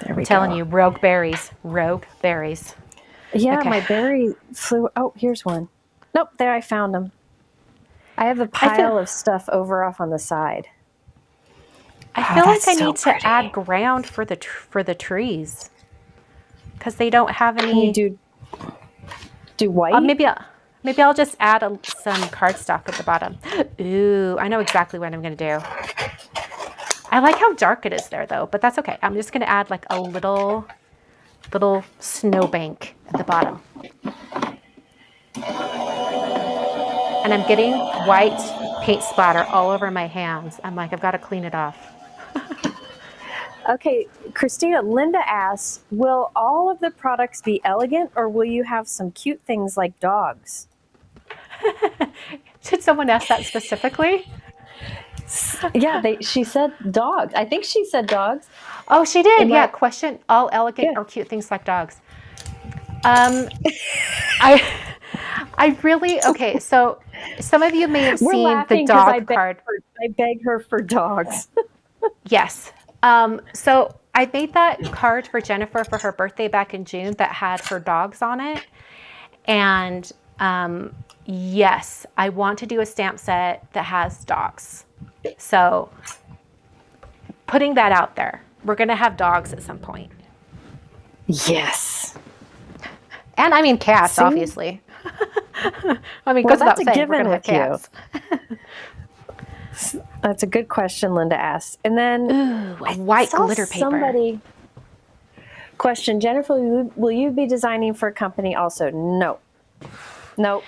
There we I'm telling go. you, rogue berries. Yeah, Okay. my berry flew. Oh, here's one. Nope, there, I found them. I have a pile of stuff over off on the side. I feel like I so need pretty. to add ground for the trees because they don't have any. Can you Do white? Maybe I'll just add some cardstock at the bottom. Ooh, I know exactly what I'm going to do. I like how dark it is there though, but that's okay. I'm just going to add like a little snowbank at the bottom. And I'm getting white paint splatter all over my hands. I'm like, I've got to clean it off. Okay, Christina, Linda asks, will all of the products be elegant or will you have some cute things like dogs? Did someone ask that specifically? Yeah, she said dogs. I think she said dogs. Oh, she did. Yeah. Right. Question: all elegant Yeah. or cute things like dogs? I really okay. So some of you may have We're seen laughing the 'cause dog card. I begged her for dogs. Yes. So I made that card for Jennifer for her birthday back in June that had her dogs on it, and yes, I want to do a stamp set that has dogs. So putting that out there, we're gonna have dogs at some point. Yes. And I mean cats, See? obviously. I mean, Well, goes without that's a saying, we're given gonna have with you. cats. That's a good question Linda asked. And then Ooh, a white saw glitter paper. somebody question, Jennifer, will you be designing for a company also? No. Nope.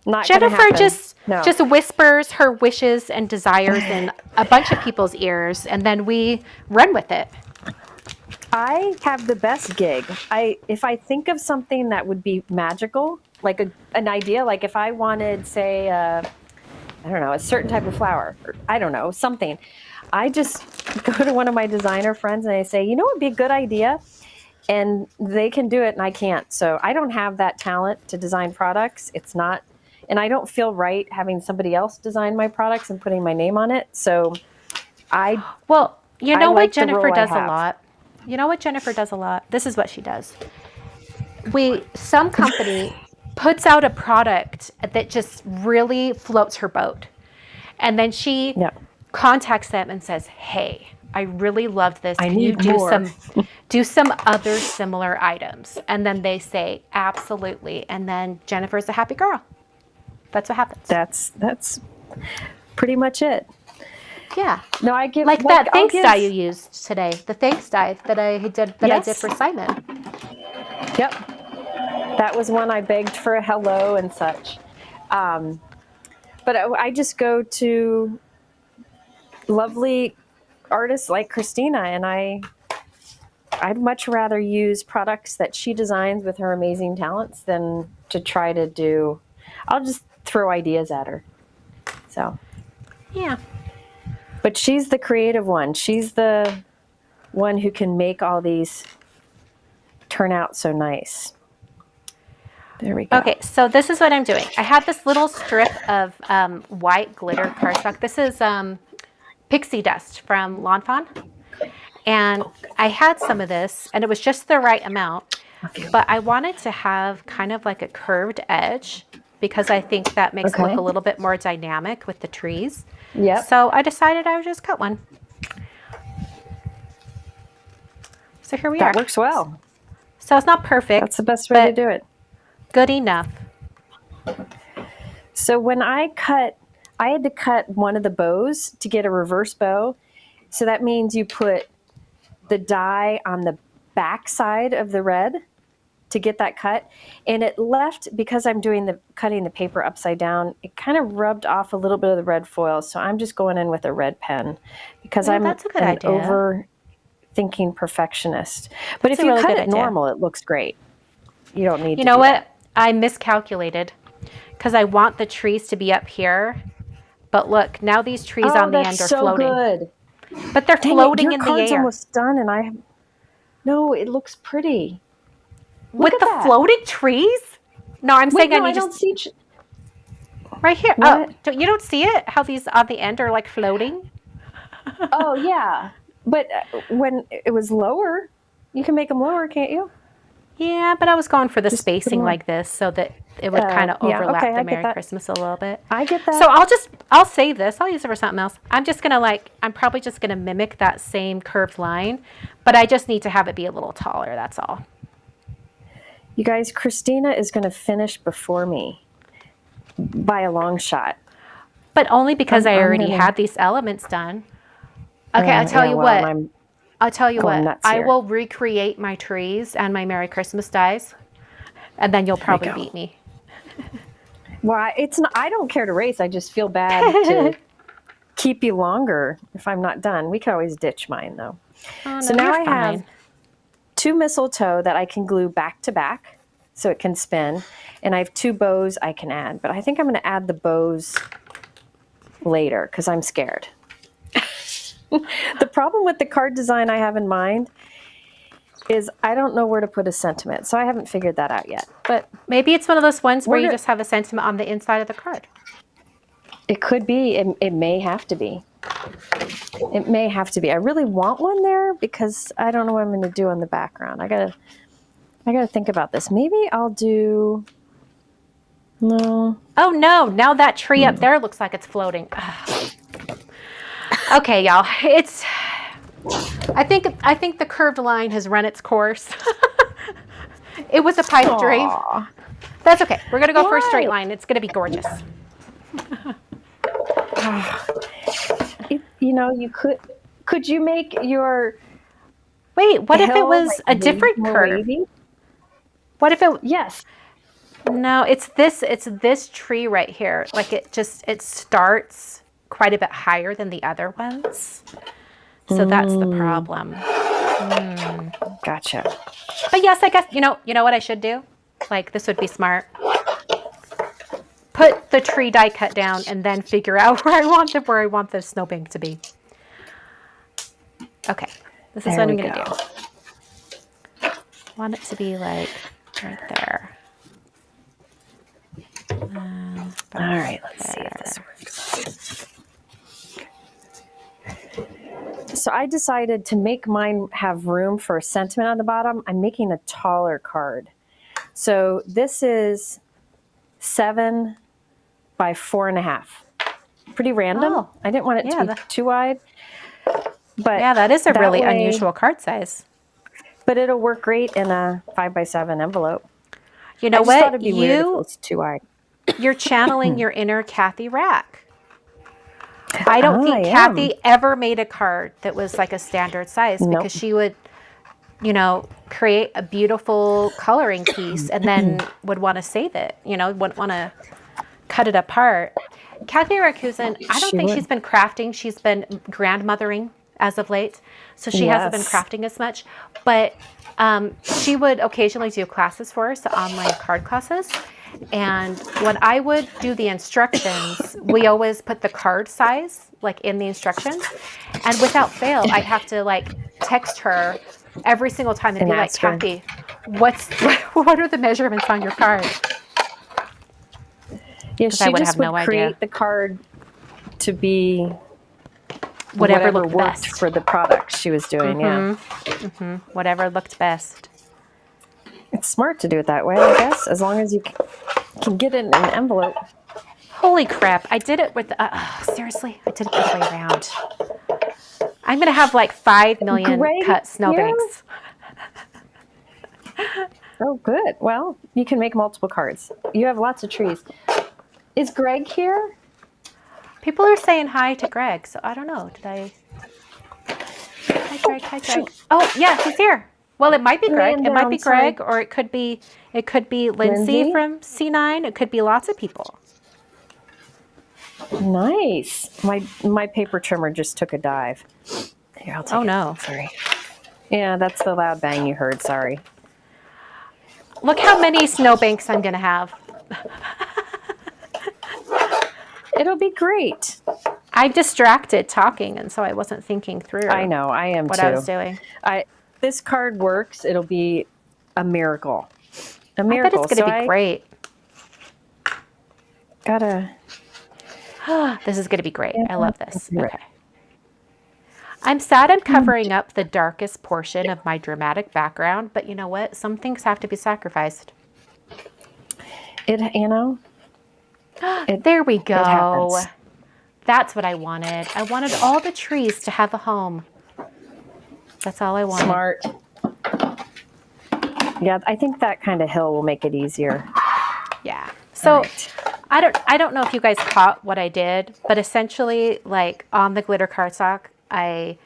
Not gonna Jennifer happen. just No. whispers her wishes and desires in a bunch of people's ears, and then we run with it. I have the best gig. If I think of something that would be magical, like an idea, like if I wanted, say, I don't know, a certain type of flower, or I don't know, something. I just go to one of my designer friends and I say, you know what would be a good idea? And they can do it and I can't. So I don't have that talent to design products. It's not, and I don't feel right having somebody else design my products and putting my name on it. So Well, you I know like what the Jennifer role I does a have. lot? You know what Jennifer does a lot? This is what she does. Some company puts out a product that just really floats her boat. And then she Yeah. contacts them and says, "Hey, I really loved this. I Can you need do more." some other similar items?" And then they say, "Absolutely." And then Jennifer's a happy girl. That's what happens. That's pretty much it. Yeah. No, I give Like that I'll thanks give- die you used today. The thanks die that I did Yes. for Simon. Yep. That was one I begged for a hello and such. But I just go to lovely artists like Christina, and I'd much rather use products that she designs with her amazing talents than to try to do. I'll just throw ideas at her. So, Yeah. but she's the creative one. She's the one who can make all these turn out so nice. There we go. Okay, so this is what I'm doing. I have this little strip of white glitter cardstock. This is pixie dust from Lawn Fawn. And I had some of this, and it was just the right amount. But I wanted to have kind of like a curved edge because I think that makes it look Okay. a little bit more dynamic with the trees. Yep. So I decided I would just cut one. So here we are. That works well. So it's not perfect. That's the best way to but do it. good enough. So when I had to cut one of the bows to get a reverse bow. So that means you put the die on the back side of the red to get that cut. And it left, because I'm cutting the paper upside down, it kind of rubbed off a little bit of the red foil. So I'm just going in with a red pen because Oh, I'm that's a good an idea. overthinking perfectionist. But That's if a you really cut good it idea. normal, it looks great. You don't need to You know do what? that. I miscalculated because I want the trees to be up here. But look, now these trees on the end that's are so floating. good. But they're Dang it, floating your in the card's air. almost done, and no, it looks pretty. With at the that. floating trees? No, I'm Wait, saying no, I I need don't to see. right here. What? Oh, you don't see it? How these on the end are like floating? Oh yeah, but when it was lower, you can make them lower, can't you? Yeah, but I was going for the Just put 'em spacing on. like this so that it would kind of yeah, overlap okay, I the get Merry that. Christmas a little bit. I get that. So I'll save this. I'll use it for something else. I'm probably just gonna mimic that same curved line, but I just need to have it be a little taller. That's all. You guys, Christina is going to finish before me by a long shot. But only because I I'm already gonna- had these elements done. Okay, I'll tell Yeah, you well, what. I'm I'll tell you going what. nuts I here. will recreate my trees and my Merry Christmas dies, and then you'll probably go. beat me. Well, it's not, I don't care to race. I just feel bad to keep you longer if I'm not done. We could always ditch mine though. Oh, no, So now you're I have fine. 2 mistletoe that I can glue back to back so it can spin. And I have 2 bows I can add. But I think I'm going to add the bows later because I'm scared. The problem with the card design I have in mind is I don't know where to put a sentiment. So I haven't figured that out yet. But Maybe it's one of those ones where you We're- just have a sentiment on the inside of the card. it could be. It may have to be. It may have to be. I really want one there because I don't know what I'm going to do on the background. I gotta think about this. Maybe I'll do. No. Oh no, now that tree up there looks like it's floating. Okay, y'all. I think the curved line has run its course. It was a pipe dream. Aw. That's okay. We're gonna go for a straight Why? line. It's gonna be gorgeous. You know, you could you make your Wait, what if it hill, was like, a different more curve? wavy? What if it Yes. No, it's this tree right here. Like it starts quite a bit higher than the other ones. So that's the problem. Gotcha. But yes, I guess you know what I should do? Like this would be smart. Put the tree die cut down and then figure out where I want the snowbank to be. Okay. This is There what I'm we gonna go. do. I want it to be like right there. All right, let's see if this works. So I decided to make mine have room for a sentiment on the bottom. I'm making a taller card. So this is 7 by 4.5. Pretty random. Oh, I didn't want it yeah, to be too wide. But Yeah, that is a really way- unusual card size. But it'll work great in a 5 by 7 envelope. You I know just thought what? it'd be weird if it was too wide. You're channeling your inner Kathy Rack. I don't think I Kathy ever made a card that was like a standard size Nope. because she would, create a beautiful coloring piece and then would want to save it, wouldn't want to cut it apart. Kathy Rakusen, I don't She think would. she's been crafting. She's been grandmothering as of late. So she hasn't been Yes. crafting as much. But she would occasionally do classes for us, the online card classes. And when I would do the instructions, we always put the card size like in the instructions. And without fail, I'd have to like text her every single time and And be like, ask her. Kathy, what are the measurements on your card? Yeah, I she would just have no would idea. create the card to be Whatever whatever looked worked best. for the product she was doing. Yeah, Whatever looked best. it's smart to do it that way, I guess, as long as you can get it in an envelope. Holy crap. I did it with, seriously, I did it the other way around. I'm going to have like 5 million Great. cut snowbanks. Oh, good. Well, you can make multiple cards. You have lots of trees. Is Greg here? People are saying hi to Greg, so I don't know. Did I? Hi, Greg. Hi, Greg. Oh, yeah, he's here. Well, it might be Greg. Ran It might down, be sorry. Greg, or it could be Lindsay Lindsay? from C9. It could be lots of people. Nice. My paper trimmer just took a dive. Here, I'll take Oh, it. no. Sorry. Yeah, that's the loud bang you heard. Sorry. Look how many snowbanks I'm going to have. It'll be great. I distracted talking, and so I wasn't thinking through. I know. I am what too. I was doing. This card works. It'll be a miracle. A I bet miracle. it's going to be great. Gotta. This is going to be great. I love this. Right. Okay. I'm sad I'm covering up the darkest portion of my dramatic background, but you know what? Some things have to be sacrificed. There we go. happens. That's what I wanted. I wanted all the trees to have a home. That's all I wanted. Smart. Yeah, I think that kind of hill will make it easier. Yeah. So right. I don't know if you guys caught what I did, but essentially, like on the glitter cardstock, I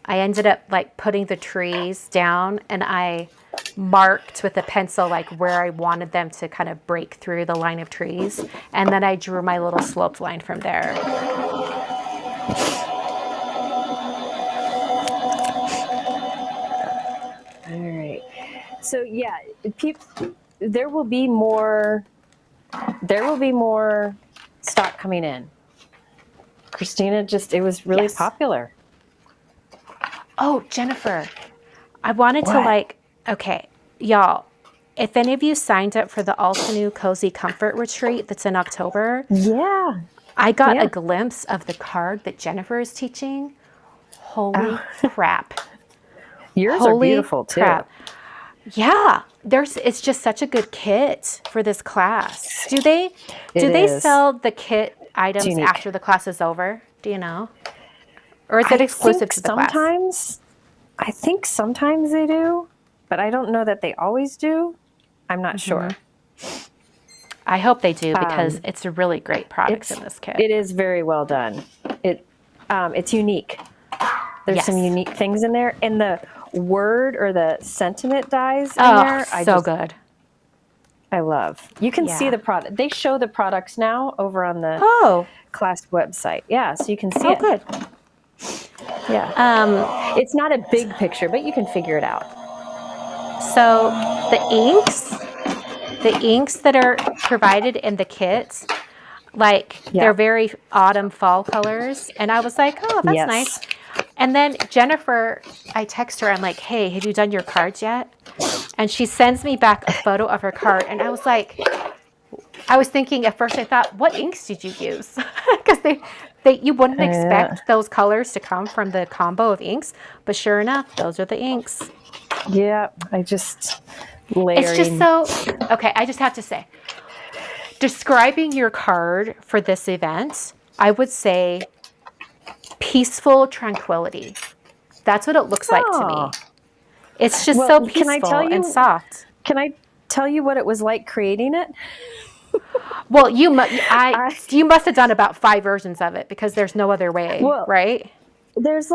ended up like putting the trees down, and I marked with a pencil like where I wanted them to kind of break through the line of trees, and then I drew my little sloped line from there. All right. So yeah, there will be more. There will be more stock coming in. Christina, it was really Yes. popular. Oh, Jennifer, I wanted to What? okay, y'all, if any of you signed up for the Altenew Cozy Comfort Retreat that's in October, Yeah. I got Yeah. a glimpse of the card that Jennifer is teaching. Holy crap. Yours are Holy beautiful too. crap. Yeah, it's just such a good kit for this class. Do they is. sell the kit items unique. after the class is over? Do you know? Or is it I exclusive think to the class? I think sometimes they do, but I don't know that they always do. I'm not sure. I hope they do, because it's a really great product in this kit. It is very well done. It's unique. There's some Yes. unique things in there, and the word or the sentiment dies in Oh, there. so good. I love. You can see Yeah. the product. They show the products now over on the Oh, class website. Yeah, so you can see it. good. Yeah. It's not a big picture, but you can figure it out. So the inks that are provided in the kit, like they're very autumn fall colors. And I was like, oh, that's nice. And then Jennifer, I text her, I'm like, hey, have you done your cards yet? And she sends me back a photo of her card. And I was like, I was thinking at first, I thought, what inks did you use? Because you wouldn't expect those colors to come from the combo of inks. But sure enough, those are the inks. Yeah, I just layering. It's just so, okay, I just have to say, describing your card for this event, I would say peaceful tranquility. That's what it looks like to me. It's just so peaceful and soft. Can I tell you what it was like creating it? Well, you must have done about 5 versions of it, because there's no other way, right? There's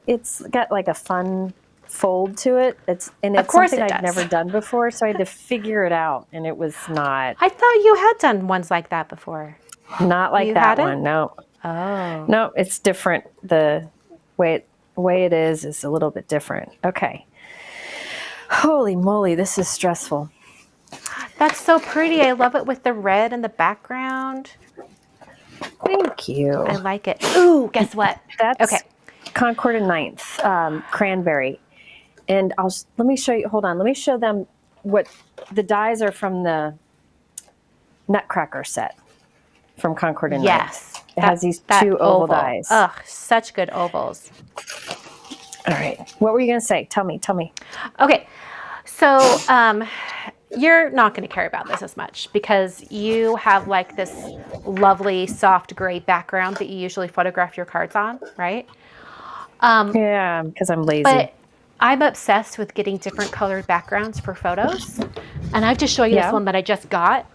it's got like a fun fold to it. It's of course something it I'd does. never done before, so I had to figure it out, and it was not. I thought you had done ones like that before. Not like that one, no. Oh. No, it's different. The way it is a little bit different. Okay. Holy moly, this is stressful. That's so pretty. I love it with the red in the background. Thank you. I like it. Ooh, guess what? That's okay. Concord and Ninth, cranberry. And let me show you, hold on. Let me show them what the dies are from the Nutcracker set from Concord and Ninth. It has these 2 oval dies. Ugh, such good ovals. All right. What were you going to say? Tell me. Okay. So, you're not going to care about this as much, because you have like this lovely soft gray background that you usually photograph your cards on, right? Yeah, because I'm lazy. But I'm obsessed with getting different colored backgrounds for photos. And I have to show you this one that I just got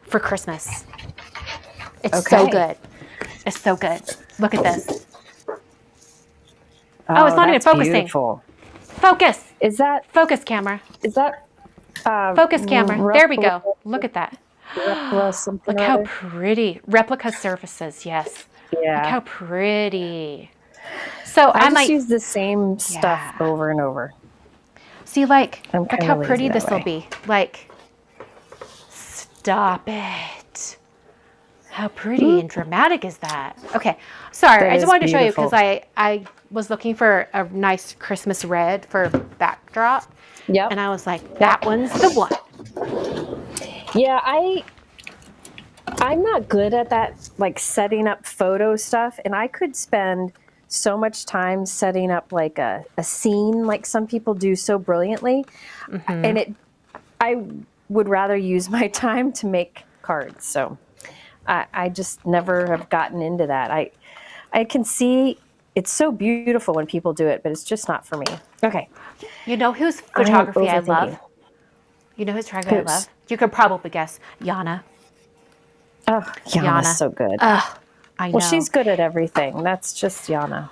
for Christmas. It's so good. It's so good. Look at this. Oh, it's not even focusing. Beautiful. Focus. Is that focus camera? Is that focus camera? There we go. Look at that. Look how pretty. Replica surfaces, yes. Yeah. Look how pretty. So I might use the same stuff over and over. See, look kinda how pretty lazy this that will way. be. Like, stop it. How pretty and dramatic is that? Okay, sorry. That I just is wanted to show you, beautiful. because I was looking for a nice Christmas red for backdrop. Yep. And I was like, that one's the one. Yeah, I'm not good at that, like setting up photo stuff, and I could spend so much time setting up like a scene, like some people do so brilliantly, and I would rather use my time to make cards. So I just never have gotten into that. I can see it's so beautiful when people do it, but it's just not for me. Okay. You know whose photography I love? overthinking. You know whose triangle I Whose? love? You could probably guess. Yana. Oh, Yana's Yana. so good. Ugh, I know. Well, she's good at everything. That's just Yana.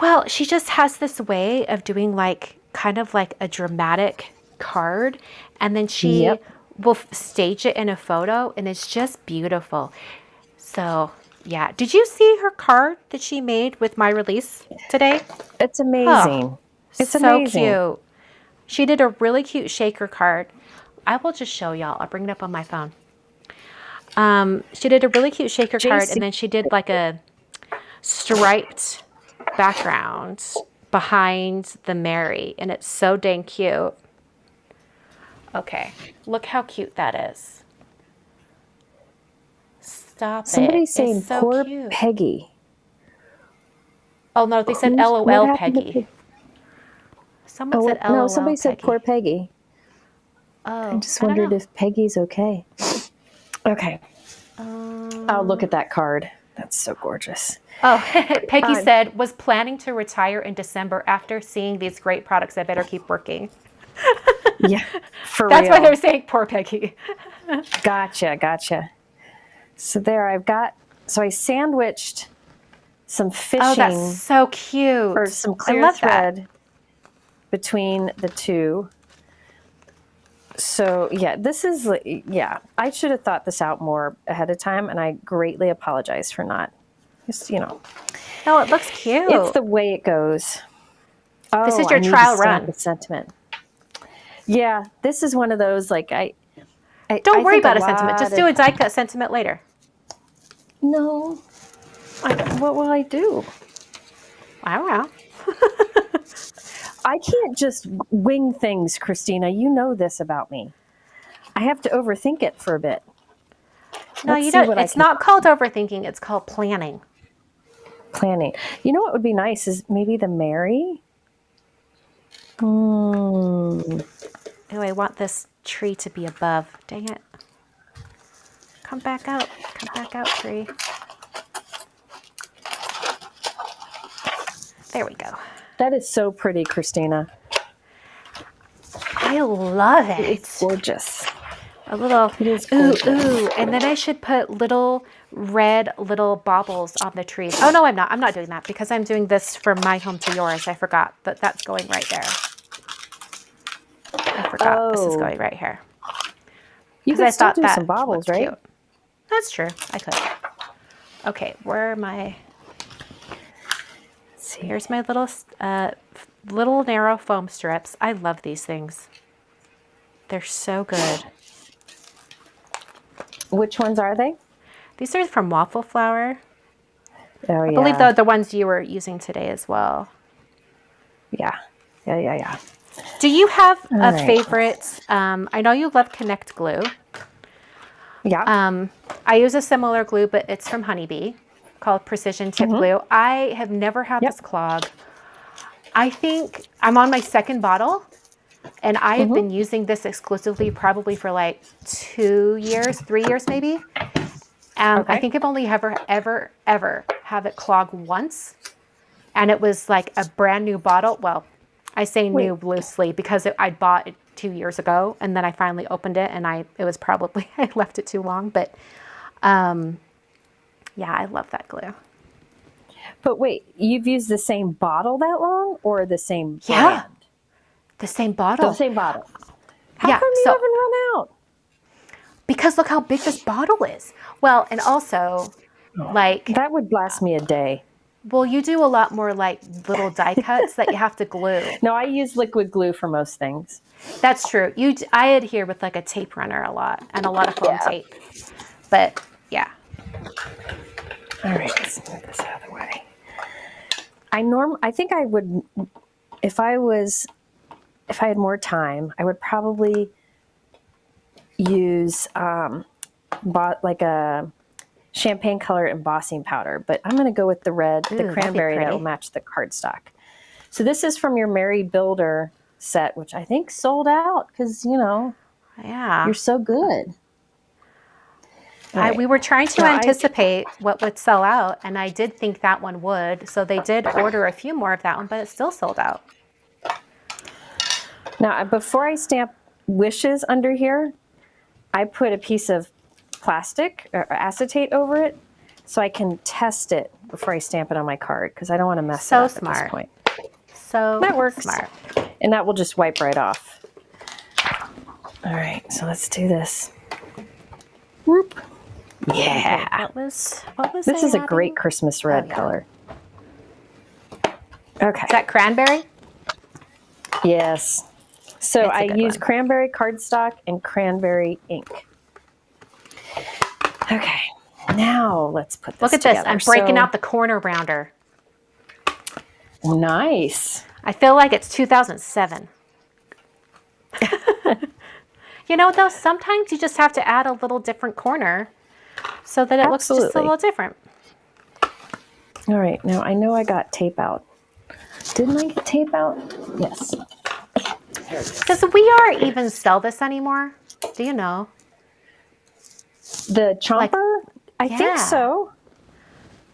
Well, she just has this way of doing like kind of like a dramatic card, and then she Yep. will stage it in a photo, and it's just beautiful. So, yeah. Did you see her card that she made with my release today? It's amazing. It's so amazing. cute. She did a really cute shaker card. I will just show y'all. I'll bring it up on my phone. She did a really cute shaker card, JC and then she did like a striped background behind the Mary, and it's so dang cute. Okay, look how cute that is. Stop Somebody's it. saying It's so poor cute. Peggy. Oh no, they said What LOL happened to Peggy. Someone Oh, said LOL no, somebody Peggy. said poor Peggy. Oh, I just don't wondered know. if Peggy's okay. Okay. Oh, look at that card. That's so gorgeous. Oh, Peggy Um, said, was planning to retire in December after seeing these great products. I better keep working. Yeah, for That's why real. they're saying poor Peggy. Gotcha. So there I sandwiched some fishing Oh, that's so cute. or some I clear love that. thread between the two. So yeah, I should have thought this out more ahead of time, and I greatly apologize for not. Just, No, it looks cute. it's the way it goes. Oh, This is I your need to trial stamp run. the sentiment. Yeah, this is one of those like Don't worry think about a sentiment. Just do a die cut sentiment later. No. What will I do? I don't know. I can't just wing things, Christina. You know this about me. I have to overthink it for a bit. No, Let's you see don't. what I It's can not called overthinking. It's called planning. planning. You know what would be nice is maybe the Mary. Oh, I want this tree to be above. Dang it. Come back out. Come back out, tree. There we go. That is so pretty, Christina. I love it. It's gorgeous. A little, It is ooh, gorgeous. ooh. And then I should put little red little baubles on the trees. Oh, no, I'm not. I'm not doing that because I'm doing this from my home to yours. I forgot that that's going right there. I forgot this is Oh. going right here. You 'Cause can I still thought do that some baubles, looked right? cute. That's true. I could. Okay, where are my... Let's see. Here's my little narrow foam strips. I love these things. They're so good. Which ones are they? These are from Waffle Flower. Oh, I believe they're the ones you were using today as well. Yeah. Do you have a right. favorite? I know you love Connect glue. Yeah. I use a similar glue, but it's from Honeybee called Precision Tip Glue. I have never had this clog. I think I'm on my second bottle, and I have been using this exclusively probably for like 2 years, 3 years maybe. I think I've only ever have it clog once, and it was like a brand new bottle. Well, I say new loosely because I bought it 2 years ago, and then I finally opened it, and it was probably I left it too long. But yeah, I love that glue. But wait, you've used the same bottle that long, or the same Yeah. brand? The same bottle. The same bottle. How Yeah, come you so- haven't run out? Because look how big this bottle is. Well, and also, like, That would last me a day. well, you do a lot more like little die cuts that you have to glue. No, I use liquid glue for most things. That's true. I adhere with like a tape runner a lot and a lot of foam tape. But yeah. All right, let's move this out of the way. I think I would, if I had more time, I would probably use like a champagne color embossing powder, but I'm going to go with the red, Ooh, the that'd be cranberry that will pretty. match the cardstock. So this is from your Mary Builder set, which I think sold out because, Yeah. you're so good. We were trying to No, anticipate what would sell out, and I did think that one would. So they did order a few more of that one, but it still sold out. Now, before I stamp wishes under here, I put a piece of plastic or acetate over it so I can test it before I stamp it on my card because I don't want to mess it So up at smart. this point. So That works. smart. And that will just wipe right off. All right, so let's do this. Whoop. Yeah. What was This I is a adding? great Christmas red yeah. color. Okay. Is that cranberry? Yes. So It's a I good use one. cranberry cardstock and cranberry ink. Okay. Now let's put this Look at together. this. I'm breaking So- out the corner rounder. Nice. I feel like it's 2007. You know, though, sometimes you just have to add a little different corner so that it looks just a Absolutely. little different. All right. Now I know I got tape out. Didn't I get tape out? Yes. Does VR even sell this anymore? Do you know? The chomper? I think yeah. so.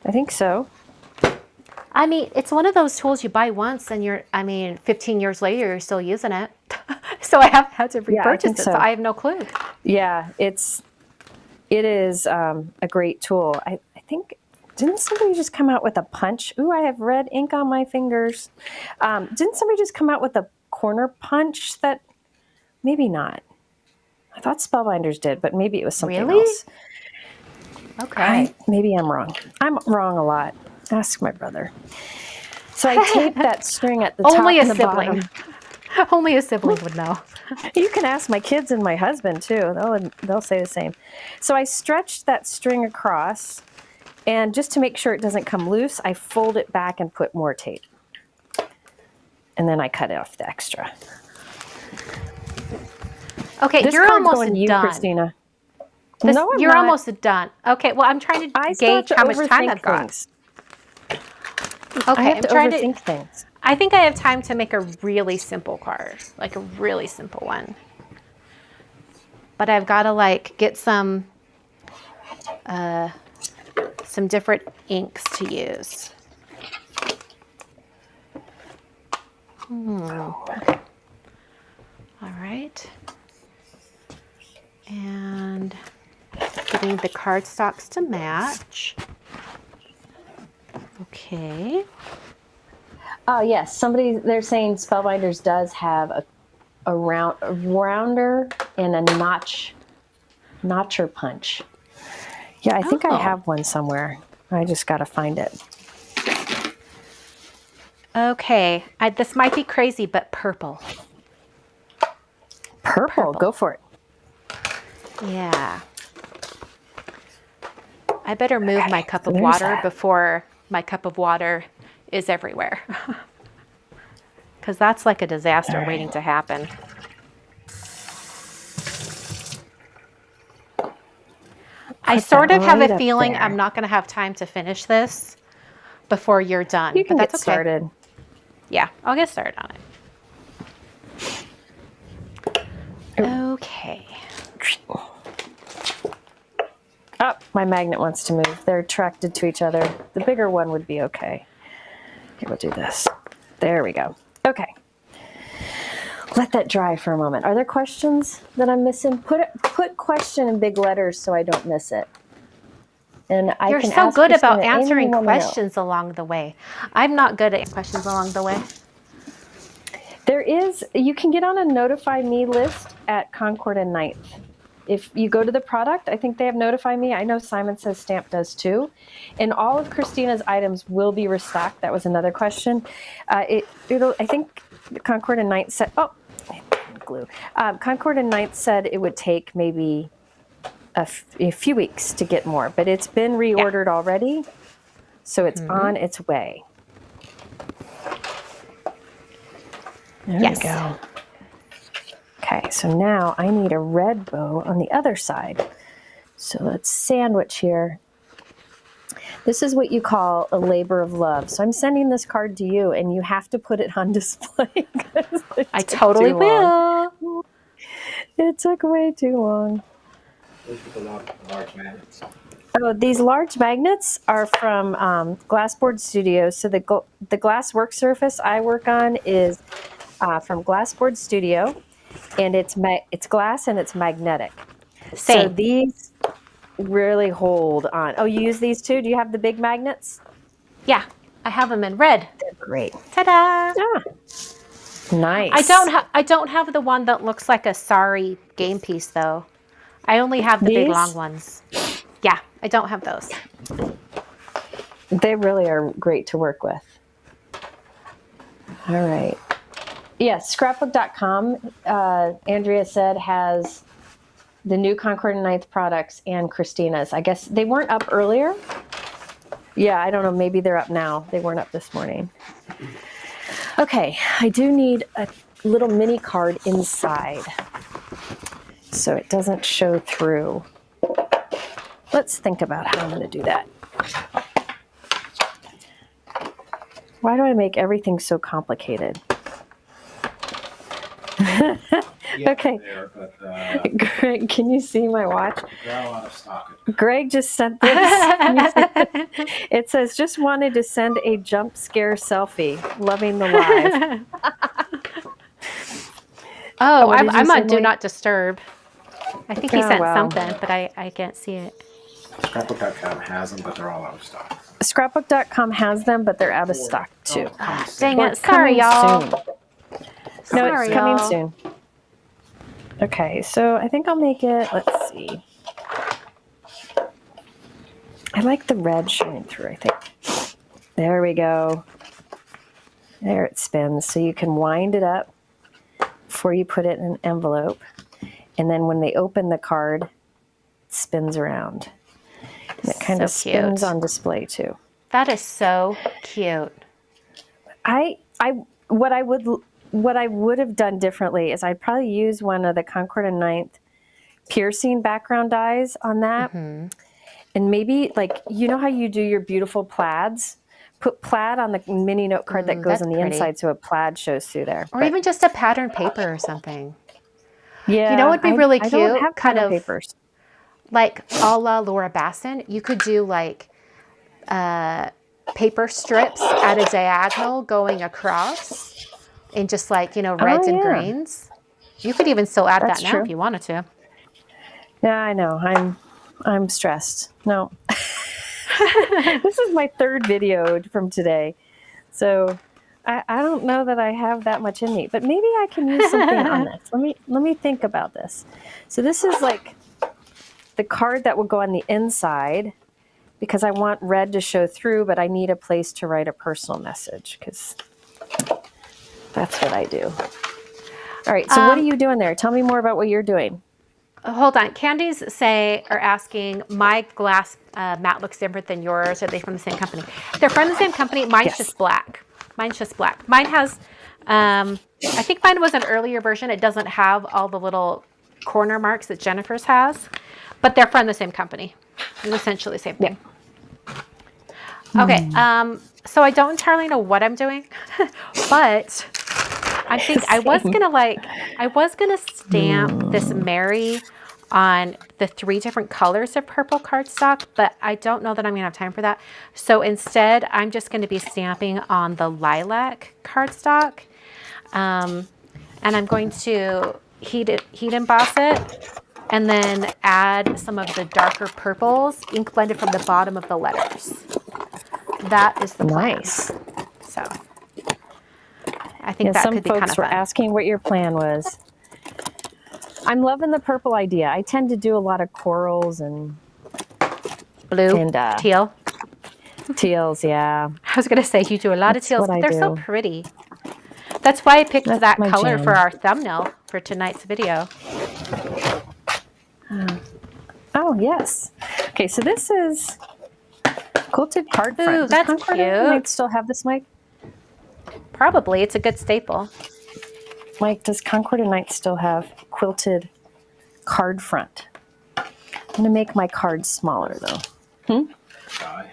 I think so. I mean, it's one of those tools you buy once and 15 years later, you're still using it. So I haven't had to Yeah, I repurchase think it, so. so I have no clue. Yeah, it is a great tool. I think, didn't somebody just come out with a punch? Ooh, I have red ink on my fingers. Didn't somebody just come out with a corner punch that, maybe not. I thought Spellbinders did, but maybe it was something Really? else. Okay. Maybe I'm wrong. I'm wrong a lot. Ask my brother. So I taped that string at the top Only a and the sibling. bottom. Only a sibling would know. You can ask my kids and my husband too. They'll say the same. So I stretched that string across, and just to make sure it doesn't come loose, I fold it back and put more tape. And then I cut off the extra. Okay, This you're card's almost going to you, done. Christina. This- No, I'm you're not. almost done. Okay, well, I'm trying I to still have gauge to how much time overthink I've got. things. Okay, I have I'm to trying overthink to. things. I think I have time to make a really simple card, like a really simple one. But I've got to get some different inks to use. Okay. All right. And getting the cardstocks to match. Okay. Oh yes, they're saying Spellbinders does have a rounder and a notcher punch. Yeah, I think I Oh. have one somewhere. I just got to find it. Okay. This might be crazy, but purple. Purple, go for it. Yeah. I better move my cup of there's water that. before my cup of water is everywhere. Because that's like a disaster waiting to happen. I Put sort that of have right a up feeling there. I'm not going to have time to finish this before you're done. You can but get that's okay. started. Yeah, I'll get started on it. Okay. Oh, my magnet wants to move. They're attracted to each other. The bigger one would be okay. Okay, we'll do this. There we go. Okay. Let that dry for a moment. Are there questions that I'm missing? Put question in big letters so I don't miss it. And I You're can so ask good about Christina anything answering you wanna know. questions along the way. I'm not good at questions along the way. You can get on a notify me list at Concord and Ninth. If you go to the product, I think they have notify me. I know Simon Says Stamp does too. And all of Christina's items will be restocked. That was another question. I think Concord and Ninth said, glue. Concord and Ninth said it would take maybe a few weeks to get more, but it's been reordered already. So it's on its way. There Yes. we go. Okay, so now I need a red bow on the other side. So let's sandwich here. This is what you call a labor of love. So I'm sending this card to you, and you have to put it on display. 'cause it I took totally too long. will. It took way too long. Those are the large magnets. Oh, these large magnets are from Glassboard Studios. So the glass work surface I work on is from Glassboard Studio. and it's glass and it's magnetic. So Same. these really hold on. Oh, you use these too? Do you have the big magnets? Yeah, I have them in red. They're great. Ta-da! Ah, nice. I don't have the one that looks like a Sorry game piece though. I only have the big These? long ones. Yeah, I don't have those. They really are great to work with. All right. Yes, scrapbook.com, Andrea said, has the new Concord and Ninth products and Christina's. I guess they weren't up earlier. Yeah, I don't know. Maybe they're up now. They weren't up this morning. Okay, I do need a little mini card inside so it doesn't show through. Let's think about how I'm going to do that. Why do I make everything so complicated? Yeah, Okay. there, but Greg, can you see my watch? they're all out of stock. Greg just sent this. Can you see it? It says, just wanted to send a jump scare selfie. Loving the live. Oh, what did you I'm on send Do me? Not Disturb. I think he Oh, sent wow. something, but I can't see it. Scrapbook.com has them, but they're all out of stock. Scrapbook.com has them, but they're out of stock too. Dang Or it. Sorry, y'all. coming soon. No, Sorry, it's coming y'all. soon. Okay, so I think I'll make it, let's see. I like the red showing through, I think. There we go. There it spins. So you can wind it up before you put it in an envelope. And then when they open the card, it spins around. And it kind So of spins cute. on display too. That is so cute. What I would have done differently is I'd probably use one of the Concord and Ninth piercing background dies on that. And maybe, like, you know how you do your beautiful plaids? Put plaid on the mini note card that goes that's on the pretty. inside so a plaid shows through there. Or But, even just a pattern paper or something. yeah, You know what would be really I don't cute? have Kind pattern of papers. like a la Laura Basson. You could do like paper strips at a diagonal going across in just like, reds and yeah. greens. You could even still add That's that now true. if you wanted to. Yeah, I know. I'm stressed. No. This is my third video from today. So I don't know that I have that much in me, but maybe I can use something on this. Let me think about this. So this is like the card that will go on the inside because I want red to show through, but I need a place to write a personal message because that's what I do. All right. So what are you doing there? Tell me more about what you're doing. Hold on. Candies are asking, my glass mat looks different than yours. Are they from the same company? They're from the same company. Mine's Yes. just black. Mine has, I think mine was an earlier version. It doesn't have all the little corner marks that Jennifer's has, but they're from the same company. It's essentially the same thing. Okay. So I don't entirely know what I'm doing, but I think I was gonna stamp this Mary on the 3 different colors of purple cardstock, but I don't know that I'm gonna have time for that. So instead, I'm just gonna be stamping on the lilac cardstock, and I'm going to heat emboss it, and then add some of the darker purples, ink blended from the bottom of the letters. That is the plan. Nice. So I think Yeah, that some could be kind folks of were fun. asking what your plan was. I'm loving the purple idea. I tend to do a lot of corals and Blue, and, teal. teals. Yeah, I was going to say you do a lot That's of teals, what but I they're so do. pretty. That's why I picked That's that my color jam. for our thumbnail for tonight's video. Oh, yes. Okay, so this is quilted card front. Ooh, Does that's Concord cute. Mike still have this, Mike? Probably. It's a good staple. Mike, does Concord and Knight still have quilted card front? I'm going to make my cards smaller, though. Die.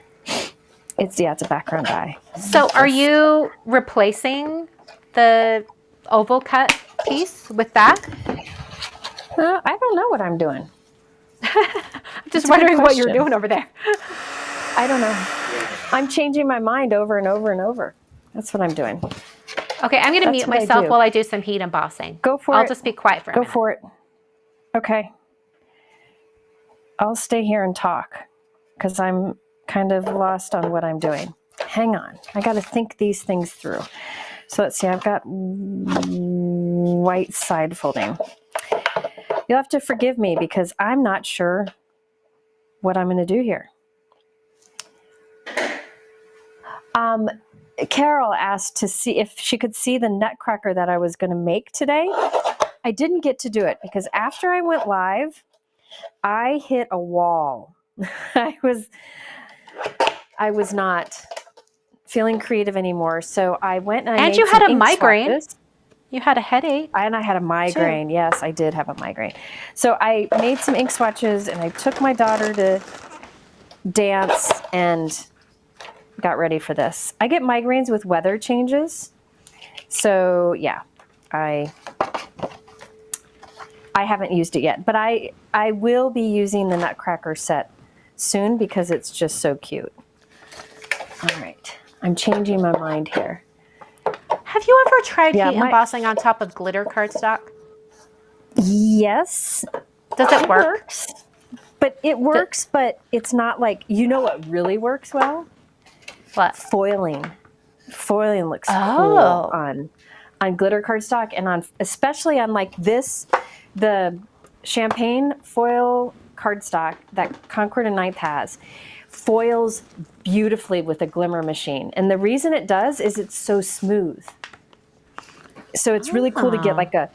It's a background die. So are you replacing the oval cut piece with that? I don't know what I'm doing. I'm just a good wondering what you're question. doing over there. I don't know. I'm changing my mind over and over and over. That's what I'm doing. Okay, I'm going to That's mute what I myself do. while I do some heat embossing. Go for I'll it. just be quiet for a Go minute. for it. Okay. I'll stay here and talk because I'm kind of lost on what I'm doing. Hang on. I got to think these things through. So let's see. I've got white side folding. You'll have to forgive me because I'm not sure what I'm going to do here. Carol asked to see if she could see the nutcracker that I was going to make today. I didn't get to do it because after I went live, I hit a wall. I was not feeling creative anymore, so I went and I And made you had some a ink migraine. swatches. You had a headache. And I had a migraine. Yes, I did have a migraine. So I made some ink swatches and I took my daughter to dance and got ready for this. I get migraines with weather changes. So yeah, I haven't used it yet, but I will be using the Nutcracker set soon because it's just so cute. All right, I'm changing my mind here. Have you ever tried Yeah, heat embossing on top of glitter cardstock? Yes, Does it work? works. But it works, but it's not like, you know what really works well? What? Foiling. Foiling looks Oh. cool on glitter cardstock and on, especially on like this, the champagne foil cardstock that Concord and Ninth has foils beautifully with a glimmer machine. And the reason it does is it's so smooth. So it's really cool to get like a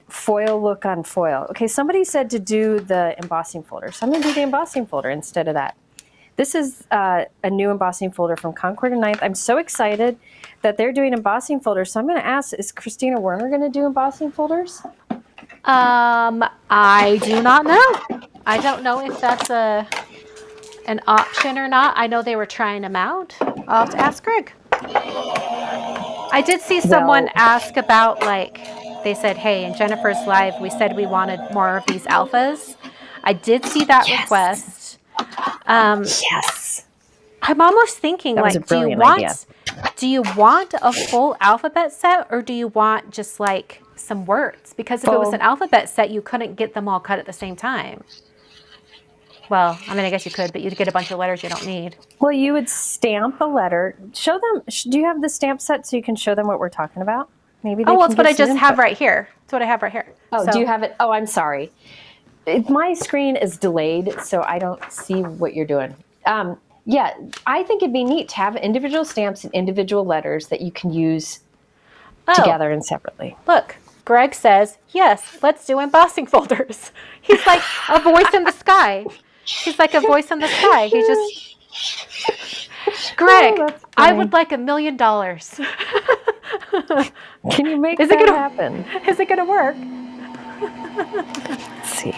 foil look on foil. Okay, somebody said to do the embossing folder. So I'm going to do the embossing folder instead of that. This is a new embossing folder from Concord and Ninth. I'm so excited that they're doing embossing folders. So I'm going to ask, is Christina Werner going to do embossing folders? I do not know. I don't know if that's an option or not. I know they were trying them out. I'll have to ask Greg. I did see someone ask about, like, they said, hey, in Jennifer's live, we said we wanted more of these alphas. I did see that request. Yes. I'm almost thinking, That was like, a brilliant idea. do you want a full alphabet set or do you want just like some words? Because if it was an alphabet set, you couldn't get them all cut at the same time. Well, I mean, I guess you could, but you'd get a bunch of letters you don't need. Well, you would stamp a letter. Show them. Do you have the stamp set so you can show them what we're talking about? Maybe they Oh, well, can it's what give I some just have input. right here. It's what I have right here. Oh, So- do you have it? Oh, I'm sorry. My screen is delayed, so I don't see what you're doing. Yeah, I think it'd be neat to have individual stamps and individual letters that you can use together and separately. Look, Greg says, yes, let's do embossing folders. He's like a voice in the sky. He's like a voice in the sky. He just, Greg, that's I funny. would like $1 million. Can you make Is that it gonna- happen? Is it going to work? Let's see.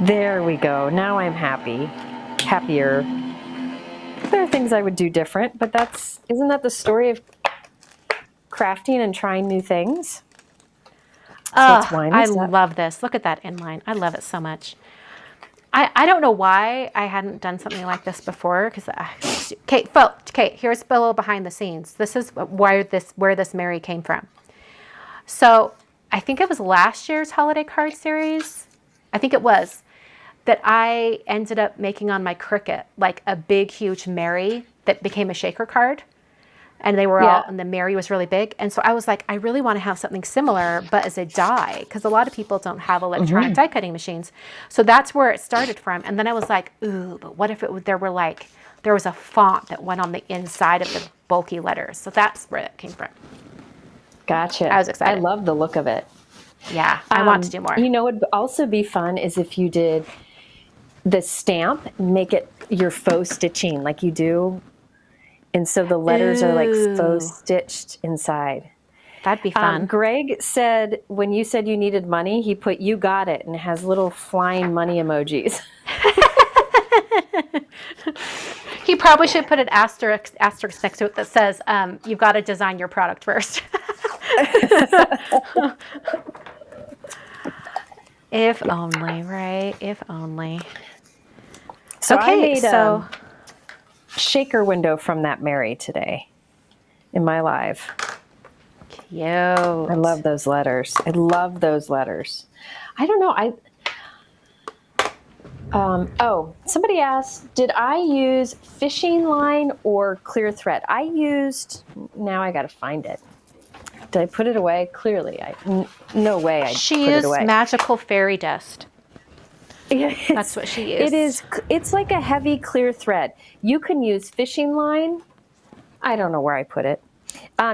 There we go. Now I'm happier. There are things I would do different, but isn't that the story of crafting and trying new things? That's what wine I is. love this. Look at that inline. I love it so much. I don't know why I hadn't done something like this before. Because Kate, here's a little behind the scenes. This is where this Mary came from. So I think it was last year's holiday card series. I think it was that I ended up making on my Cricut like a big, huge Mary that became a shaker card. And they were all, and the Mary was really big. And so I was like, I really want to have something similar, but as a die, because a lot of people don't have electronic die cutting machines. So that's where it started from. And then I was like, ooh, but what if there was a font that went on the inside of the bulky letters? So that's where that came from. Gotcha. I was excited. I love the look of it. Yeah, I want to do more. You know what would also be fun is if you did the stamp, make it your faux stitching like you do. And so the letters are like faux stitched inside. That'd be fun. Greg said, when you said you needed money, he put, you got it, and it has little flying money emojis. He probably should put an asterisk next to it that says, you've got to design your product first. If only, right? If only. So I made so shaker window from that Mary today in my live. Cute. I love those letters. I love those letters. I don't know. Somebody asked, did I use fishing line or clear thread? Now I got to find it. Did I put it away? Clearly, no way I She put it used away. magical fairy dust. Yeah, That's what she used. It's like a heavy clear thread. You can use fishing line. I don't know where I put it.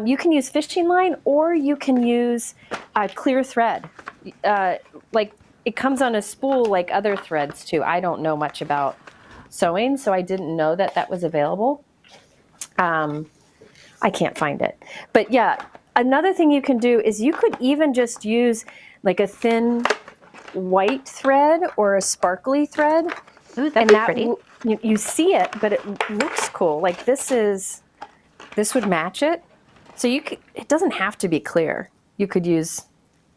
You can use fishing line, or you can use clear thread. Like it comes on a spool like other threads too. I don't know much about sewing, so I didn't know that was available. I can't find it. But yeah, another thing you can do is you could even just use like a thin white thread or a sparkly thread. Ooh, that'd be pretty. You see it, but it looks cool. Like this would match it. So it doesn't have to be clear. You could use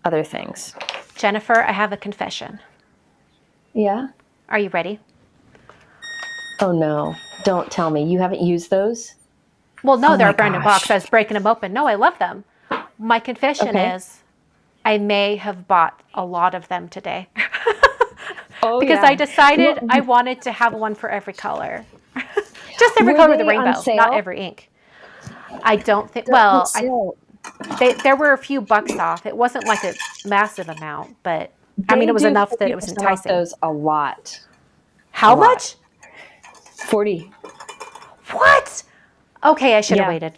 other things. Jennifer, I have a confession. Yeah? Are you ready? Oh no, don't tell me. You haven't used those? Well, no, Oh they're my a brand new gosh. box. I was breaking them open. No, I love them. My confession Okay. is I may have bought a lot of them today. Oh, Because yeah. I decided Well, I wanted to have one for every color. Just every Were color of the they on rainbow, sale? not every ink. I don't think, there were a few bucks off. It wasn't like a massive amount, but I mean, it was enough that it was 40% off enticing. those a lot. How a lot. much? 40. What? Okay, I should have Yeah. waited.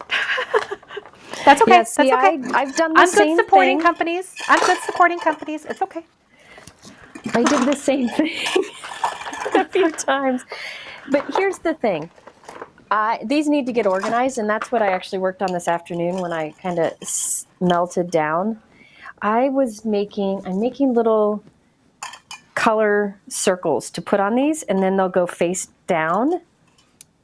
That's okay. Yeah, see, That's okay. I've done the I'm same good supporting thing. companies. I'm good supporting companies. It's okay. I did the same thing a few times. But here's the thing. These need to get organized, and that's what I actually worked on this afternoon when I kind of melted down. I'm making little color circles to put on these, and then they'll go face down,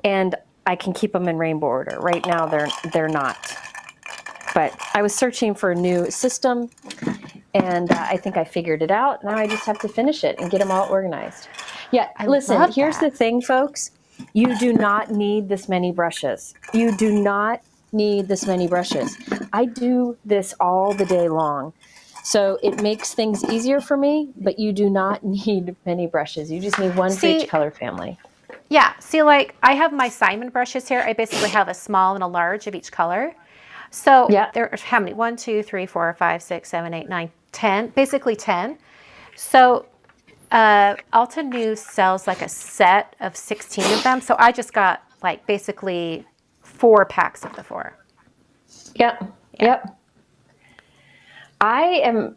and I can keep them in rainbow order. Right now, they're not. But I was searching for a new system, and I think I figured it out. Now I just have to finish it and get them all organized. Yeah, listen, love here's that. the thing, folks. You do not need this many brushes. You do not need this many brushes. I do this all the day long. So it makes things easier for me, but you do not need many brushes. You just need one for See- each color family. Yeah. See, like I have my Simon brushes here. I basically have a small and a large of each color. So Yeah. there's how many? 1, 2, 3, 4, 5, 6, 7, 8, 9, 10. Basically 10. So Alta News sells like a set of 16 of them. So I just got like basically 4 packs of the 4. Yep. Yep. I am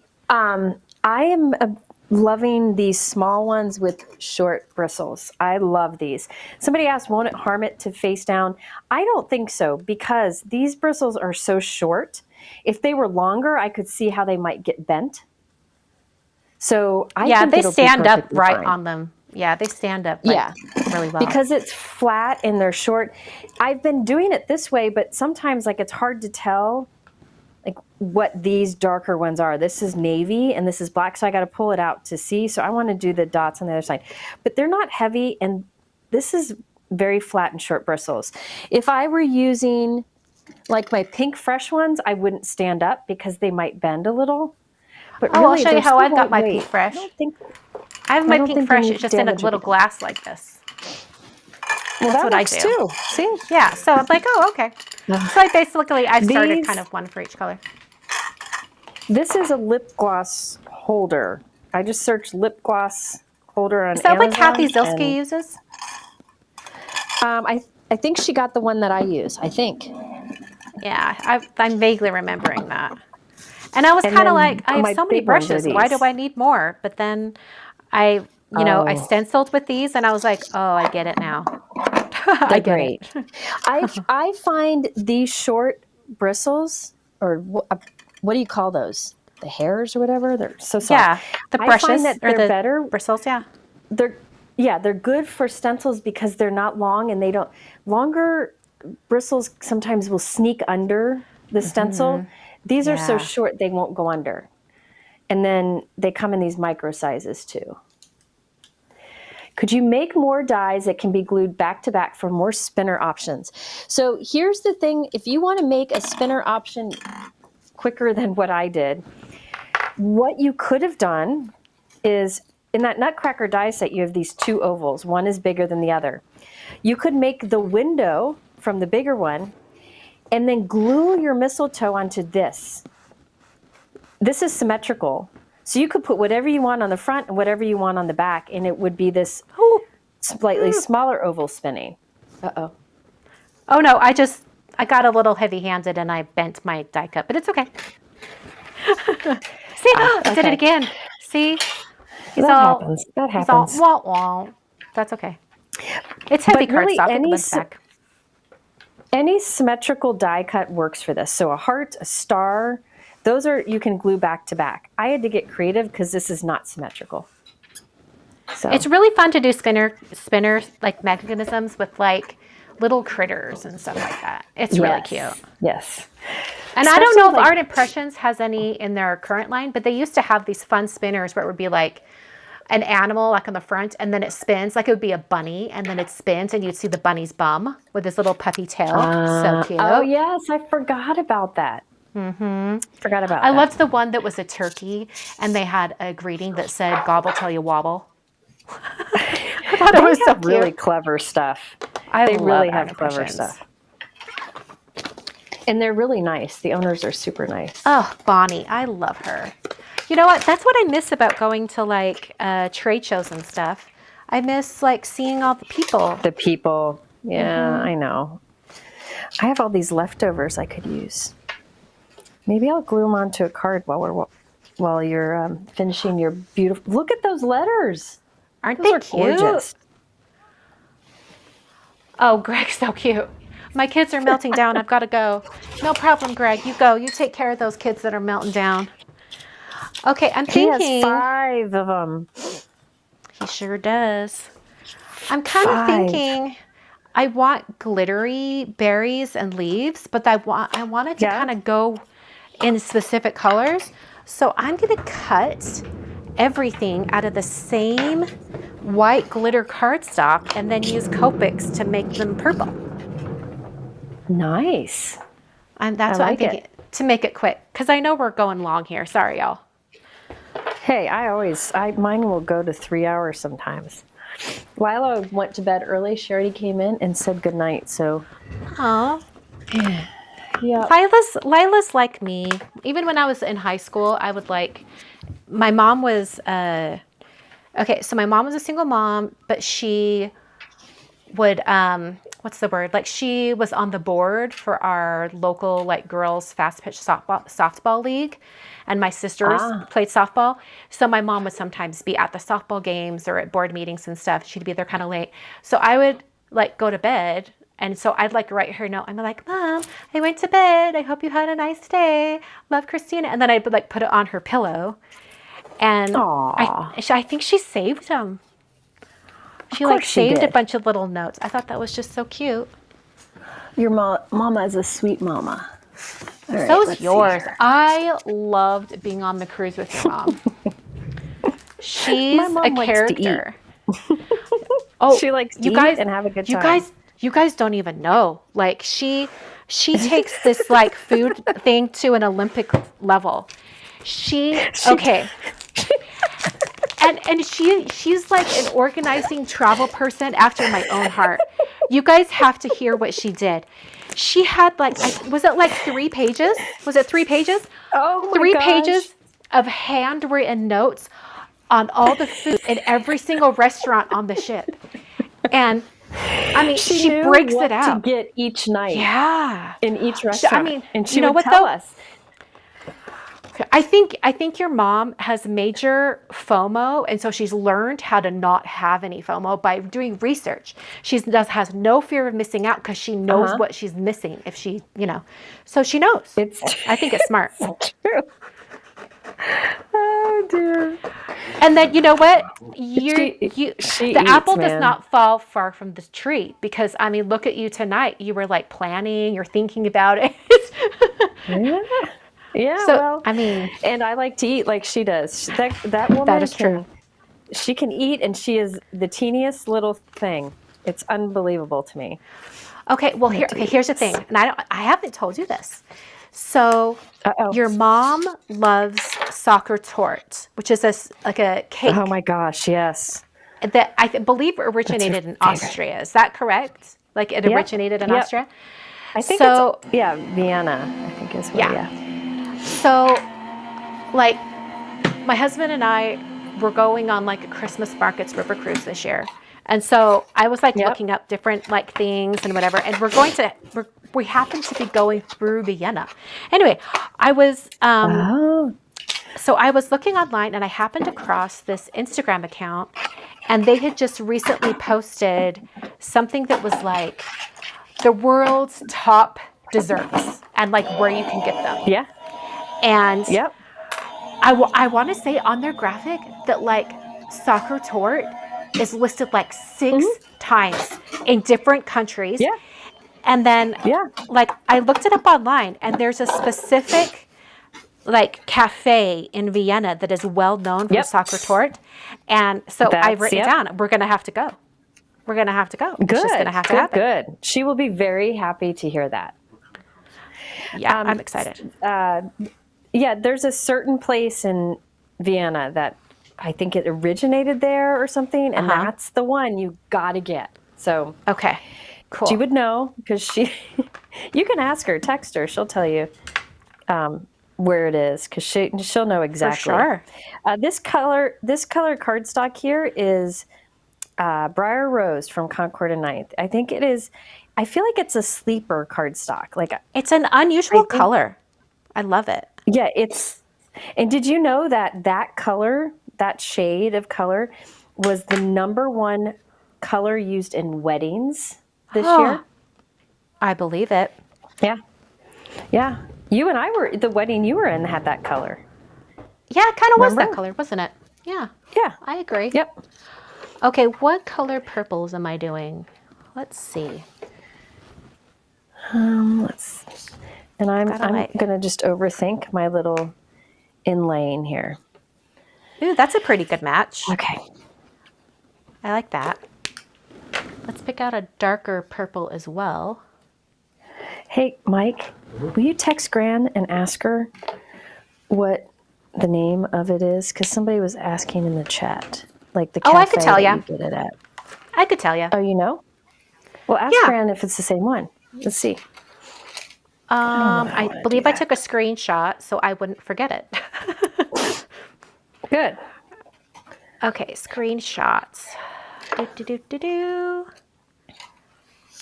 loving these small ones with short bristles. I love these. Somebody asked, won't it harm it to face down? I don't think so, because these bristles are so short. If they were longer, I could see how they might get bent. So I Yeah, think they it'll be stand up perfectly right fine. on them. Yeah, they stand up really well. Because it's flat and they're short. I've been doing it this way, but sometimes like it's hard to tell like what these darker ones are. This is navy and this is black, so I got to pull it out to see. So I want to do the dots on the other side. But they're not heavy, and this is very flat and short bristles. If I were using like my pink fresh ones, I wouldn't stand up because they might bend a little. But Oh, I'll really, show you they're how still I've got my lightweight. Pink Fresh. I don't think, I have I my don't Pink think Fresh. any It's just in a damage would little be done. glass like this. well, That's that what I works do. too. See? Yeah, so I'm like, oh, okay. So I basically, I started These- kind of one for each color. This is a lip gloss holder. I just searched lip gloss holder on Is that what Amazon. Kathy Zilski and, uses? I think she got the one that I use. I think. Yeah, I'm vaguely remembering that. And I was And kind of then like, I my have so many big ones are brushes. Why do these. I need more? But then I Oh. stenciled with these, and I was like, oh, I get it now. I They're get great. it. I find these short bristles, or what do you call those? The hairs or whatever. They're so soft. Yeah, the I brushes find that or they're the better. bristles. Yeah. They're good for stencils because they're not long and they don't. Longer bristles sometimes will sneak under the stencil. These are so Yeah. short they won't go under. And then they come in these micro sizes too. Could you make more dies that can be glued back to back for more spinner options? So here's the thing. If you want to make a spinner option, quicker than what I did. What you could have done is, in that Nutcracker die set, you have these two ovals. One is bigger than the other. You could make the window from the bigger one and then glue your mistletoe onto this. This is symmetrical. So you could put whatever you want on the front and whatever you want on the back, and it would be this slightly smaller oval spinning. Uh-oh. Oh no, I got a little heavy-handed and I bent my die cut, but it's okay. See, I did it again. See? That happens. He's all, wah. That's okay. It's heavy But really, cardstock. It goes back. any symmetrical die cut works for this. So a heart, a star, those are, you can glue back to back. I had to get creative because this is not symmetrical. So It's really fun to do spinner like mechanisms with like little critters and stuff like that. It's really cute. Yes. And I don't know if Especially, like- Art Impressions has any in their current line, but they used to have these fun spinners where it would be like an animal like on the front, and then it spins, like it would be a bunny, and then it spins and you'd see the bunny's bum with his little puffy tail. So cute. Oh yes, I forgot about that. Forgot about I that. loved the one that was a turkey and they had a greeting that said gobble till you wobble. I thought it was so have really cute. clever stuff. I They really love have Art clever Impressions. stuff. And they're really nice. The owners are super nice. Oh, Bonnie, I love her. You know what? That's what I miss about going to like trade shows and stuff. I miss like seeing all the people. The people. Yeah, I know. I have all these leftovers I could use. Maybe I'll glue them onto a card while you're finishing your beautiful. Look at those letters. Aren't Those they are cute? gorgeous. Oh, Greg's so cute. My kids are melting down. I've got to go. No problem, Greg. You go. You take care of those kids that are melting down. Okay, I'm He has thinking. 5 of them. He sure does. I'm kind of 5. thinking I want glittery berries and leaves, but I want it to Yeah. kind of go in specific colors. So I'm going to cut everything out of the same white glitter cardstock and then use Copics to make them purple. Nice. That's I what like I'm thinking to make it quick because I know we're going long here. Sorry, y'all. Hey, mine will go to 3 hours sometimes. Lila went to bed early. She already came in and said goodnight. So, Aw. yeah. Lila's like me. Even when I was in high school, I would like. My mom was okay. So my mom was a single mom, but she would what's the word? Like she was on the board for our local like girls fast pitch softball league, and my sisters played softball. So my mom would sometimes be at the softball games or at board meetings and stuff. She'd be there kind of late. So I would like go to bed. And so I'd like write her a note. I'm like, Mom, I went to bed. I hope you had a nice day. Love, Christina. And then I'd like put it on her pillow. And I think she saved them. She like saved a bunch of little notes. I thought that was just so cute. Your mama is a sweet mama. All right, So let's is see yours. here. I loved being on the cruise with your mom. She's My mom a likes to eat. character. Oh, She likes to eat and have a good time. You guys don't even know. Like she takes this like food thing to an Olympic level. Okay. And she's like an organizing travel person after my own heart. You guys have to hear what she did. She had like, was it like 3 pages? Was it 3 pages? Oh my 3 gosh. pages of handwritten notes on all the food in every single restaurant on the ship. And I mean, she knew breaks what it out. to get each night. Yeah. In each restaurant. And she you know would what tell though? us. I think your mom has major FOMO, and so she's learned how to not have any FOMO by doing research. She has no fear of missing out because she knows what she's missing if she, so she knows. I think it's smart. True. Oh dear. And then you know what? She The eats, apple does man. not fall far from the tree because I mean, look at you tonight. You were like planning, you're thinking about it. Yeah. Yeah. So, well, I mean, and I like to eat like she does. That woman that is true. She can eat, and she is the teeniest little thing. It's unbelievable to me. Okay, well here's the thing, and I haven't told you this. So Uh-oh. your mom loves soccer tort, which is like a cake Oh my gosh, yes. that I believe originated in favorite. Austria. Is that correct? Like it Yep, originated in yep. Austria? I think So, it's, yeah, Vienna, I think is where, yeah. So, like, my husband and I were going on like a Christmas markets river cruise this year. And so I was like Yep. looking up different like things and whatever. And we happened to be going through Vienna. Anyway, I was, Oh, so I was looking online and I happened across this Instagram account and they had just recently posted something that was like the world's top desserts and like where you can get them. yeah, And yep. I want to say on their graphic that like soccer tort is listed like 6 times in different countries. Yeah, And then yeah. like I looked it up online and there's a specific like cafe in Vienna that is well known for Yep. soccer tort. And so I've That's- written yep. it down. We're going to have to go. We're going to have to go. It's just going to have to good, happen. good. She will be very happy to hear that. Yeah, I'm excited. Yeah, there's a certain place in Vienna that I think it originated there or something, and that's the one you got to get. So Okay, cool. she would know because she, you can ask her, text her, she'll tell you where it is because she'll know exactly. For sure. This color cardstock here is Briar Rose from Concord and Ninth. I think it is. I feel like it's a sleeper cardstock. Like, It's an unusual color. I love it. yeah, it's. And did you know that color, that shade of color, was the #1 color used in weddings this year? I believe it. Yeah, yeah. You and I the wedding you were in had that color. Yeah, it kind of was that Remember? color, wasn't it? Yeah, Yeah. I agree. Yep. Okay, what color purples am I doing? Let's see. And I'm like- gonna just overthink my little inlaying here. Ooh, that's a pretty good match. Okay. I like that. Let's pick out a darker purple as well. Hey, Mike, will you text Gran and ask her what the name of it is? Because somebody was asking in the chat, like the cafe I could tell that ya. you get it at. I could tell you. Oh, you know? Well, ask Yeah. Gran if it's the same one. Let's see. I believe I took a screenshot so I wouldn't forget it. Good. Okay, screenshots.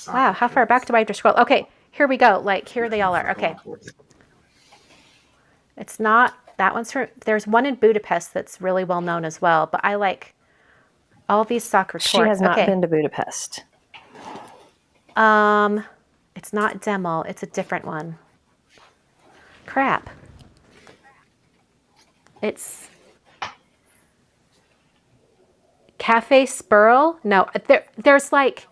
Wow, how far back do I have to scroll? Okay, here we go. Like, here they all are. Okay. It's not, that one's from, there's one in Budapest that's really well known as well, but I like all these soccer torts. She has not Okay. been to Budapest. It's not Demel, it's a different one. Crap. It's Cafe Spurl? No, there's like,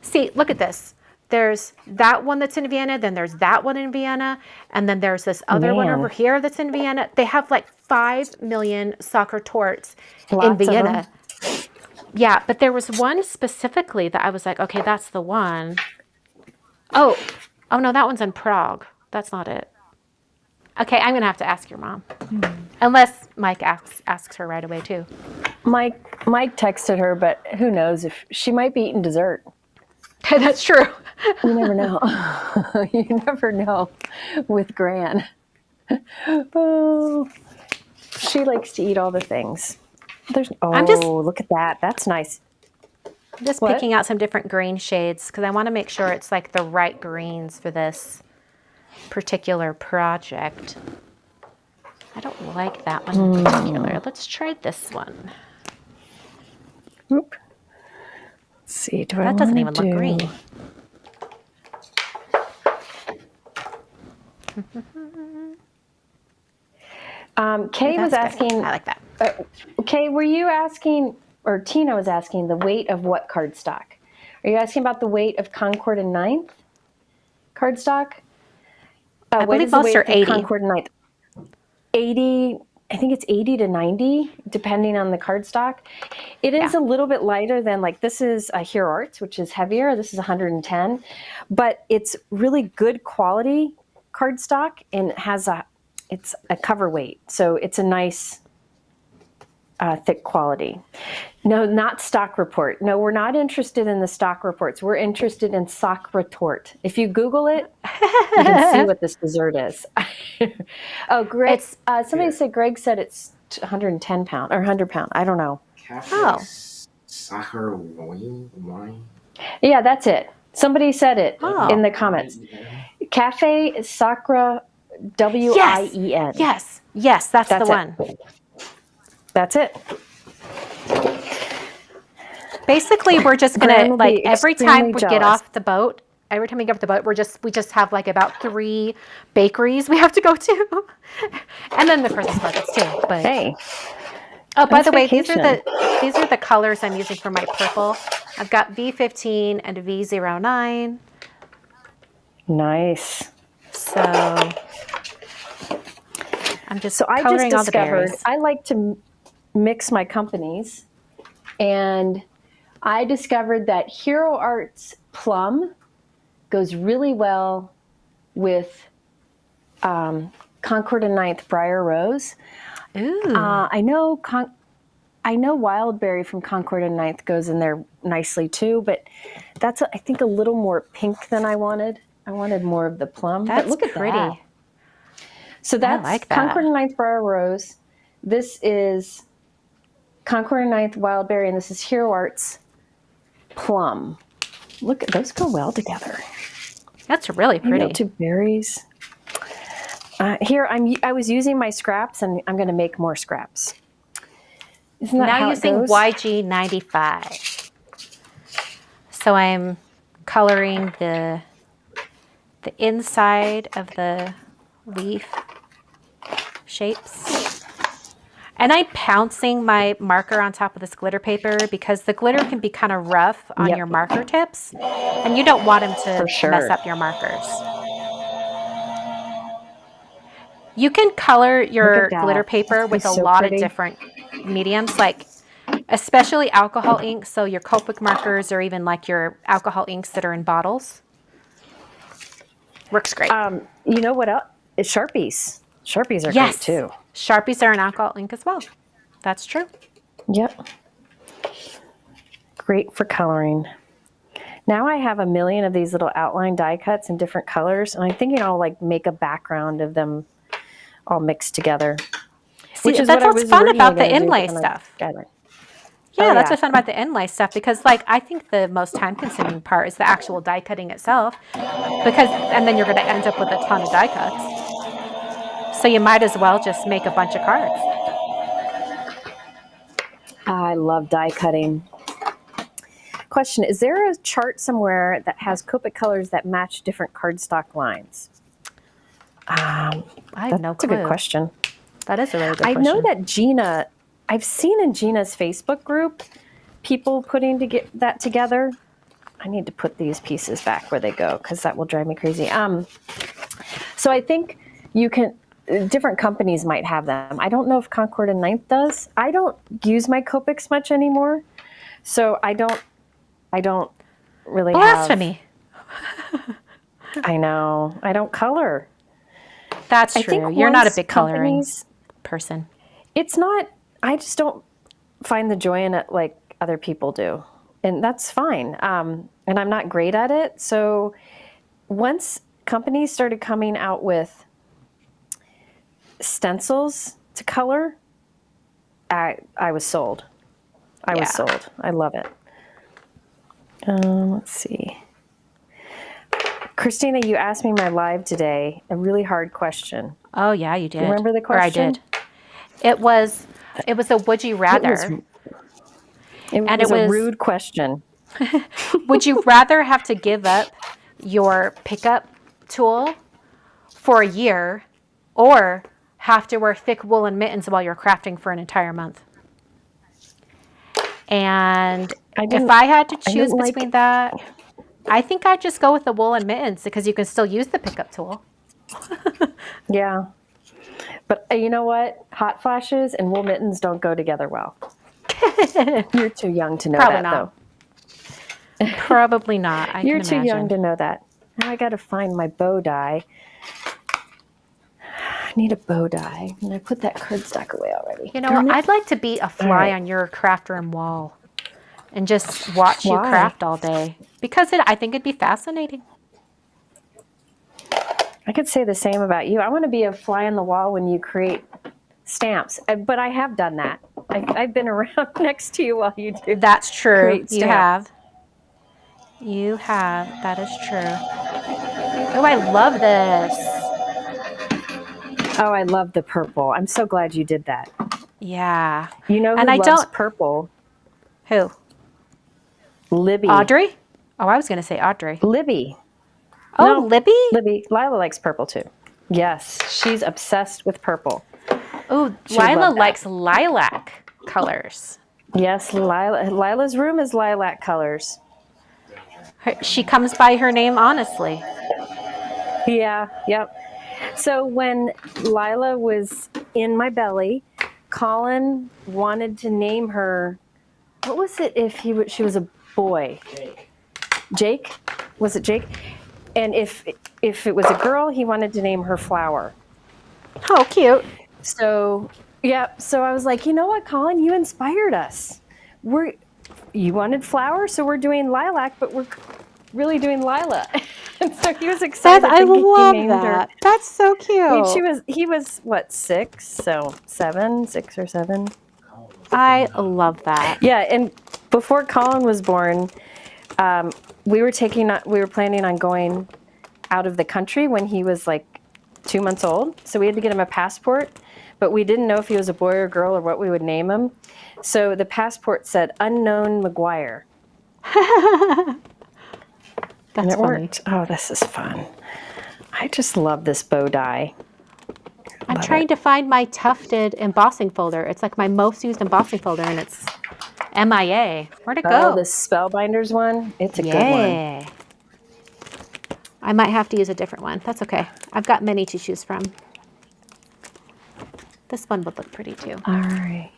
see, look at this. There's that one that's in Vienna, then there's that one in Vienna, and then there's this other one Man. over here that's in Vienna. They have like 5 million soccer torts Lots in of Vienna. Yeah, but there was one specifically that I was like, okay, that's the one. Oh no, that one's in Prague. That's not it. Okay, I'm gonna have to ask your mom, unless Mike asks her right away too. Mike texted her, but who knows if she might be eating dessert. That's true. You never know. You never know with Gran. Oh, she likes to eat all the things. Look at that. That's nice. I'm just What? picking out some different green shades because I want to make sure it's like the right greens for this particular project. I don't like that one in particular. Let's try this one. Oop. Let's see. Do I That doesn't wanna even look green. Kay was That's good. asking. I like that. Kay, were you asking, or Tina was asking, the weight of what cardstock? Are you asking about the weight of Concord and Ninth cardstock? I what believe is the most weight are of 80. Concord and Ninth? 80. I think it's 80 to 90, depending on the cardstock. It is a little bit lighter than, like, this is Hero Arts, which is heavier. This is 110, but it's really good quality cardstock and it's a cover weight. So it's a nice thick quality. No, not stock report. No, we're not interested in the stock reports. We're interested in sock retort. If you Google it, you can see what this dessert is. Oh, Greg, somebody said Greg said it's 110 pound or 100 pound. I don't know. Oh. Soccer wine. Yeah, that's it. Somebody said it Oh. in the comments. Cafe Sacra WIEN. Yes, that's the it. one. That's it. Basically, we're just Brian gonna will like be every time extremely we get jealous. off the boat. Every time we get off the boat, we just have like about 3 bakeries we have to go to, and then the Christmas markets too. But Hey, oh, by nice the way, vacation. these are the colors I'm using for my purple. I've got V15 and V09. nice. So I'm just So I just coloring all the discovered berries. I like to mix my companies, and I discovered that Hero Arts Plum goes really well with Concord and Ninth Briar Rose. Ooh, I know Wildberry from Concord and Ninth goes in there nicely too, but that's I think a little more pink than I wanted. I wanted more of the plum. that's but look at pretty. that. So that's like that. Concord and Ninth Briar Rose. This is Concord and Ninth Wildberry, and this is Hero Arts Plum. Look, those go well together. That's really Maybe pretty. 2 berries. Here, I was using my scraps, and I'm going to make more scraps. Isn't that Now how using it goes? YG95. So I'm coloring the inside of the leaf shapes. And I'm pouncing my marker on top of this glitter paper because the glitter can be kind of rough on Yep. your marker tips, and you don't want them to For sure. mess up your markers. You can color your Look at that. glitter paper with a It's so lot pretty. of different mediums, like especially alcohol ink, so your Copic markers or even like your alcohol inks that are in bottles. Works great. You know what else? It's Sharpies. Sharpies are Yes. great too. Sharpies are an alcohol ink as well. That's true. Yep. Great for coloring. Now I have a million of these little outline die cuts in different colors, and I'm thinking I'll like make a background of them all mixed together. See, Which is that's what I what's was fun originally about the gonna do, inlay but then I stuff. got it. Yeah, Oh, that's yeah. what's fun about the inlay stuff because, like, I think the most time-consuming part is the actual die cutting itself, and then you're going to end up with a ton of die cuts. So you might as well just make a bunch of cards. I love die cutting. Question: is there a chart somewhere that has Copic colors that match different cardstock lines? I have no That's a clue. good question. That is a really good I question. know that Gina, I've seen in Gina's Facebook group people putting that together. I need to put these pieces back where they go because that will drive me crazy. So I think you can, different companies might have them. I don't know if Concord and Ninth does. I don't use my Copics much anymore, so I don't really Blasphemy. I know. I don't color. That's I think true. You're not a once big coloring companies- person. It's not, I just don't find the joy in it like other people do. And that's fine. And I'm not great at it. So once companies started coming out with stencils to color, I was sold. I was Yeah. sold. I love it. Let's see. Christina, you asked me in my live today a really hard question. Oh yeah, you did. remember the Or I question? did. It was a would you rather. It And was it a was- rude question. Would you rather have to give up your pickup tool for a year or have to wear thick woolen mittens while you're crafting for an entire month? And if I had to choose didn't like- between that, I think I'd just go with the woolen mittens because you can still use the pickup tool. Yeah. But you know what? Hot flashes and wool mittens don't go together well. You're too young to know Probably that, not. Probably not. I though. You're can too imagine. young to know that. Now I got to find my bow die. need a bow die. And I put that cardstock away already. You know, Darn it. I'd like to be a fly right. on your craft room wall and just watch you Why? craft all day because I think it'd be fascinating. I could say the same about you. I want to be a fly on the wall when you create stamps, but I have done that. I've been around next to you while you do. That's true. Create You stamps. have. You have. That is true. Oh, I love this. Oh, I love the purple. I'm so glad you did that. Yeah. You know who And I loves don't- purple? Who? Libby. Audrey? Oh, I was going to say Audrey. Libby. Oh, No, Libby? Libby. Lila likes purple too. Yes, she's obsessed with purple. Oh, She would Lila love that. likes lilac colors. Yes, Lila's room is lilac colors. She comes by her name honestly. Yeah, yep. So when Lila was in my belly, Colin wanted to name her. What was it if she was a boy? Jake. Was it Jake? And if it was a girl, he wanted to name her Flower. Oh, cute. So yeah, so I was like, you know what, Colin, you inspired us. You wanted Flower, so we're doing lilac, but we're really doing Lila. And so he was excited. I thinking he love named her. that. That's so cute. I mean, he was what, 6? So 6 or 7. I love that. Yeah, and before Colin was born, we were planning on going out of the country when he was like 2 months old. So we had to get him a passport, but we didn't know if he was a boy or girl or what we would name him. So the passport said Unknown McGuire. That's And it funny. worked. Oh, this is fun. I just love this bow die. I'm trying to find my tufted embossing folder. It's like my most used embossing folder, and it's MIA. Where'd it go? Oh, the Spellbinders one. It's a good one. Yeah. I might have to use a different one. That's okay. I've got many to choose from. This one would look pretty too. All right.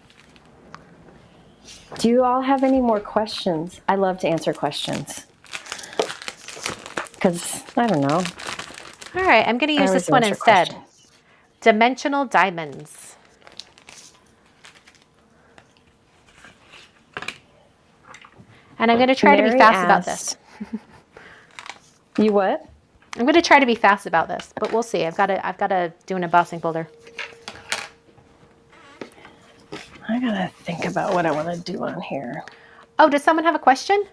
Do you all have any more questions? I love to answer questions. Because, I don't know. All right, I'm going to use always this one answer instead. questions. Dimensional diamonds. And I'm going to try to be Mary fast about this. asked- You what? I'm going to try to be fast about this, but we'll see. I've got to do an embossing folder. I gotta think about what I want to do on here. Oh, does someone have a question?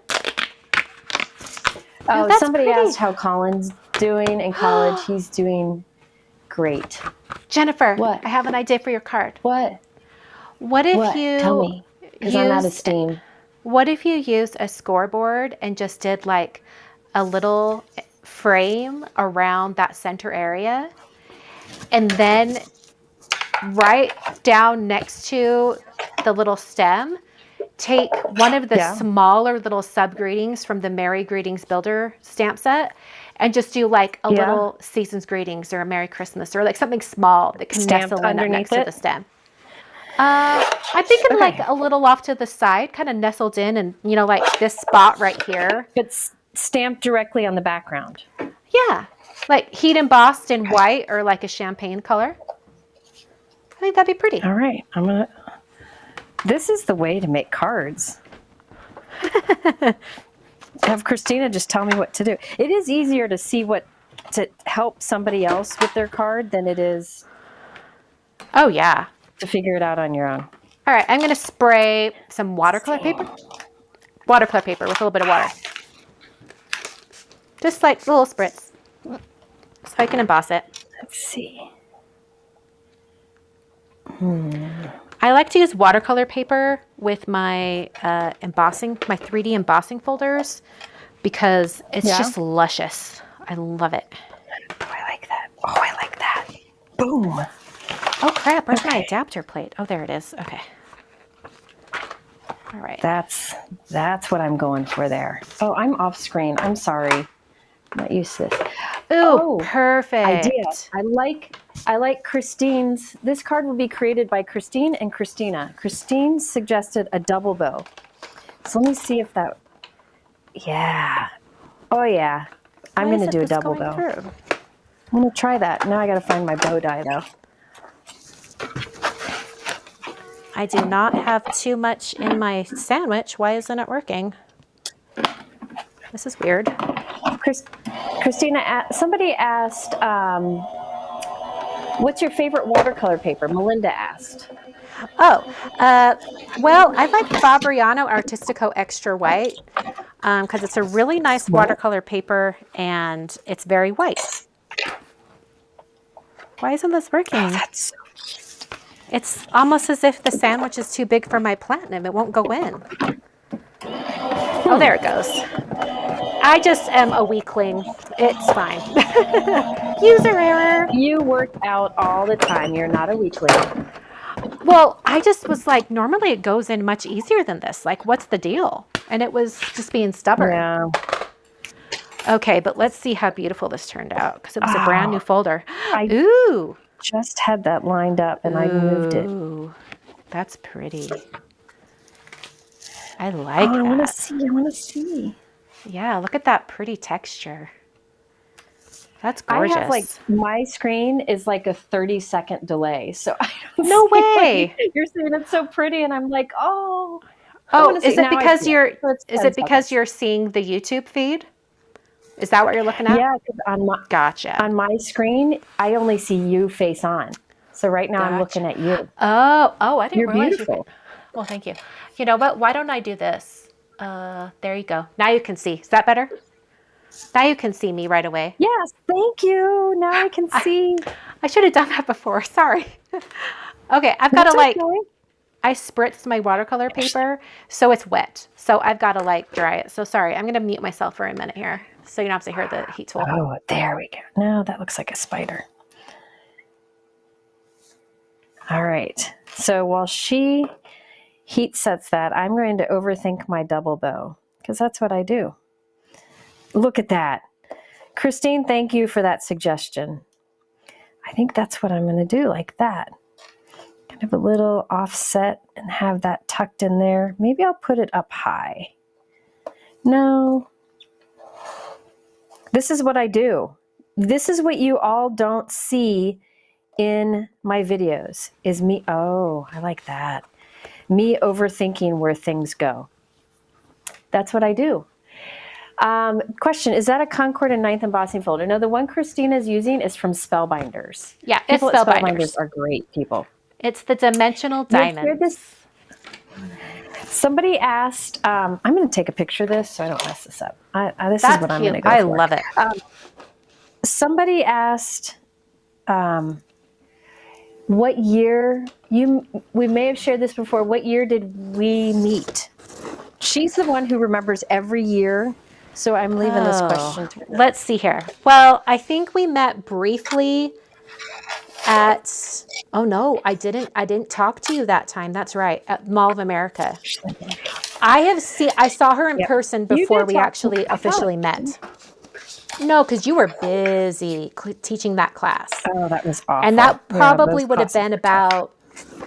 Oh, that's somebody pretty. asked how Colin's doing in college. He's doing great. Jennifer, What? I have an idea for your card. What? What if What? you Tell me. Because I'm out of used- steam. What if you used a scoreboard and just did like a little frame around that center area, and then right down next to the little stem, take one of the Yeah. smaller little sub greetings from the Merry Greetings Builder stamp set and just do like a Yeah. little Season's Greetings or a Merry Christmas or like something small that can Stamped nestle in up underneath next to it? the stem. I'm thinking Okay. like a little off to the side, kind of nestled in, and you know, like this spot right here. It's stamped directly on the background. Yeah, like heat embossed in white or like a champagne color. I think that'd be pretty. All right. This is the way to make cards. Have Christina just tell me what to do. It is easier to see what to help somebody else with their card than it is Oh yeah. to figure it out on your own. All right, I'm gonna spray some watercolor paper. Watercolor paper with a little bit of water. Just like little spritz. So I can emboss it. Let's see. I like to use watercolor paper with my embossing, my 3D embossing folders, because it's Yeah? just luscious. I love it. Oh, I like that. Oh, I like that. Boom. Oh crap, where's my adapter plate? Oh, there it is. Okay. All right. That's what I'm going for there. Oh, I'm off screen. I'm sorry. I'm not used to this. Ooh, Oh, perfect. Idea. I like Christine's. This card will be created by Christine and Christina. Christine suggested a double bow. So let me see if that. Yeah. Oh yeah. I'm Why going to isn't do a this double going bow. through? I'm going to try that. Now I got to find my bow die though. I do not have too much in my sandwich. Why isn't it working? This is weird. Christina, somebody asked, what's your favorite watercolor paper? Melinda asked. Oh, well, I like Fabriano Artistico Extra White because it's a really nice watercolor paper and it's very white. Why isn't this working? It's almost as if the sandwich is too big for my platinum. It won't go in. Oh, there it goes. I just am a weakling. It's fine. User error. You work out all the time. You're not a weakling. Well, I just was like, normally it goes in much easier than this. Like, what's the deal? And it was just being stubborn. Yeah. Okay, but let's see how beautiful this turned out because it was a brand new folder. I Ooh. just had that lined up and I moved it. Ooh, that's pretty. I like that. I want to see. I want to see. Yeah, look at that pretty texture. That's gorgeous. I have like my screen is like a 30-second delay, so I don't No see way. what you're saying it's so pretty, and I'm like, oh. Oh, is it Now I because see you're? So it's Is 10 it because seconds. you're seeing the YouTube feed? Is that what you're looking at? Yeah, 'cause Gotcha. on my screen, I only see you face on. So right now I'm looking at you. Oh, I didn't You're realize you beautiful. Well, thank you. You know what? Why don't I do this? There you go. Now you can see. Is that better? Now you can see me right away. Yes, thank you. Now I can see. I should have done that before. Sorry. Okay, I've got to That's like, okay. I spritzed my watercolor paper, so it's wet. So I've got to like dry it. So sorry, I'm going to mute myself for a minute here so you don't have to hear the heat tool. Oh, there we go. Now that looks like a spider. All right. So while she heat sets that, I'm going to overthink my double bow because that's what I do. Look at that. Christine, thank you for that suggestion. I think that's what I'm going to do, like that. Kind of a little offset and have that tucked in there. Maybe I'll put it up high. No. This is what I do. This is what you all don't see in my videos, is me. Oh, I like that. Me overthinking where things go. That's what I do. Question, is that a Concord and Ninth embossing folder? No, the one Christina's using is from Spellbinders. Yeah, it's People at Spellbinders. are great people. It's the Dimensional You'll hear Diamonds. this- Somebody asked, I'm going to take a picture of this so I don't mess this up. This That's is what I'm cute. going to go I for. love it. Somebody asked, what year, we may have shared this before, what year did we meet? She's the one who remembers every year, so I'm leaving this question to her. Let's see here. Well, I think we met briefly at, oh no, I didn't talk to you that time. That's right. At Mall of America. I saw her in Yep. person You before did we talk to actually me. I thought- officially met. No, because you were busy teaching that class. Oh, that was awful. And that Yeah, probably those would have classes been were tough.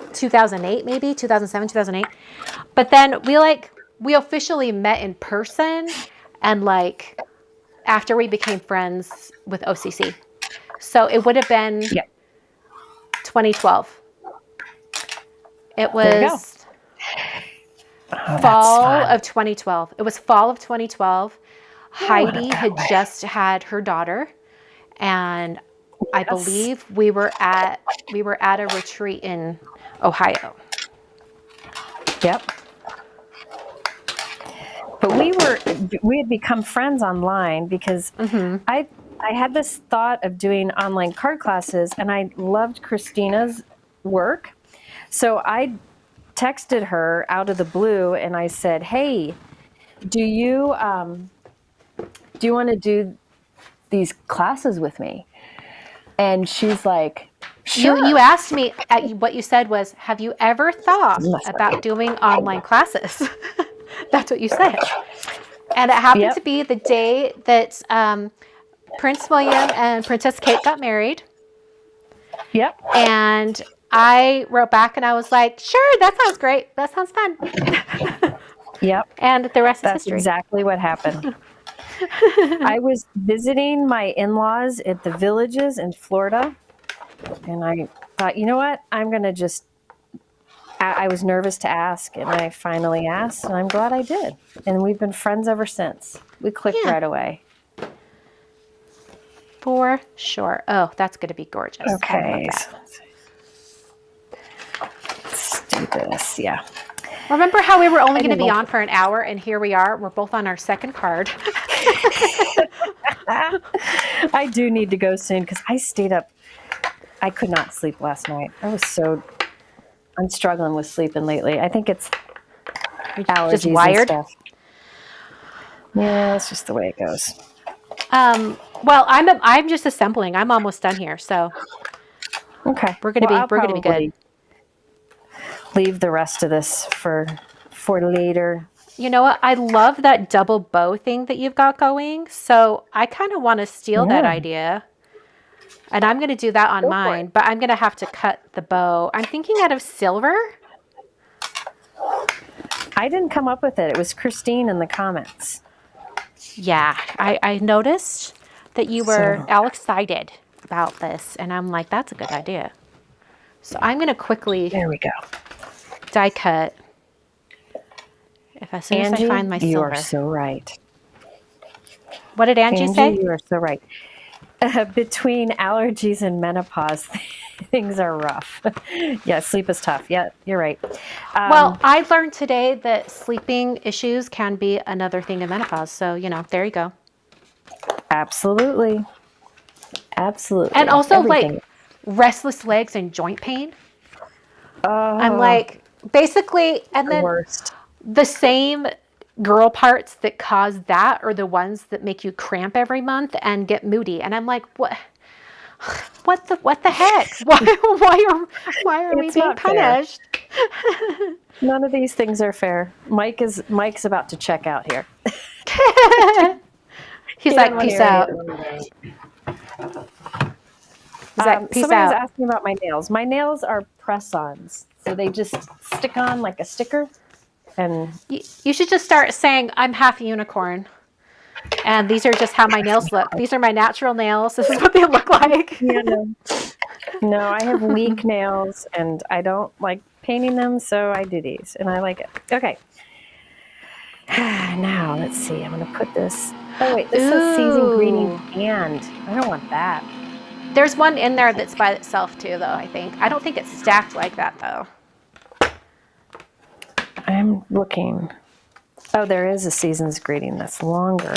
about 2008, maybe 2007, 2008. But then we officially met in person and like after we became friends with OCC. So it would have been Yeah. 2012. It There you go. was Oh, that's fall fun. of 2012. It was fall of 2012. Heidi had just had her daughter, and I Yes. believe we were at a retreat in Ohio. Yep. But we had become friends online because I had this thought of doing online card classes, and I loved Christina's work. So I texted her out of the blue and I said, "Hey, do you want to do these classes with me?" And she's like, "Sure." You asked me, what you said was, have you ever thought That's about doing online classes? That's what you said. And it happened Yep. to be the day that Prince William and Princess Kate got married. Yep. And I wrote back and I was like, sure, that sounds great. That sounds fun. Yep. And the rest is That's history. exactly what happened. I was visiting my in-laws at the Villages in Florida, and I thought, you know what? I'm going to just I was nervous to ask, and I finally asked, and I'm glad I did. And we've been friends ever since. We clicked Yeah. right away. For sure. Oh, that's going to be gorgeous. I love Okay. that. Let's do this. Yeah. Remember how we were only going to didn't be like on for an hour, and here we are. We're both on our second card. I do need to go soon because I stayed up. I could not sleep last night. I'm struggling with sleeping lately. I think it's allergies Just and wired. stuff. Yeah, it's just the way it goes. Well, I'm just assembling. I'm almost done here, so Okay. we're gonna I'll be good. probably leave the rest of this for later. You know what? I love that double bow thing that you've got going. So I kind of want to steal that Yeah. idea. And I'm going to do that on Go for mine, it. but I'm going to have to cut the bow. I'm thinking out of silver. I didn't come up with it. It was Christine in the comments. Yeah, I noticed that you were So- all excited about this. And I'm like, that's a good idea. So I'm going to quickly There we go. die cut. As soon as I find my you silver. are so right. What did Angie say? You are so right. Between allergies and menopause, things are rough. Yeah, sleep is tough. Yeah, you're right. Well, I learned today that sleeping issues can be another thing in menopause. So, there you go. Absolutely. Absolutely. And also, Everything. like, restless legs and joint pain. Oh, I'm like, basically, and the then worst. the same girl parts that cause that are the ones that make you cramp every month and get moody. And I'm like, what the heck? Why are we It's being not fair. punished? None of these things are fair. Mike's about to check out here. He's He like, doesn't wanna peace hear out. anything. He's like, peace Somebody was out. asking about my nails. My nails are press-ons, so they just stick on like a sticker. And You should just start saying, I'm half unicorn. And these are just how my nails look. These are my natural nails. This is what they look like. yeah, no, I have weak nails, and I don't like painting them, so I do these, and I like it. Okay. Now let's see. I'm gonna put this. Oh wait, this says season greeting, and I don't want that. There's one in there that's by itself too, though, I think. I don't think it's stacked like that, though. I'm looking. Oh, there is a season's greeting that's longer.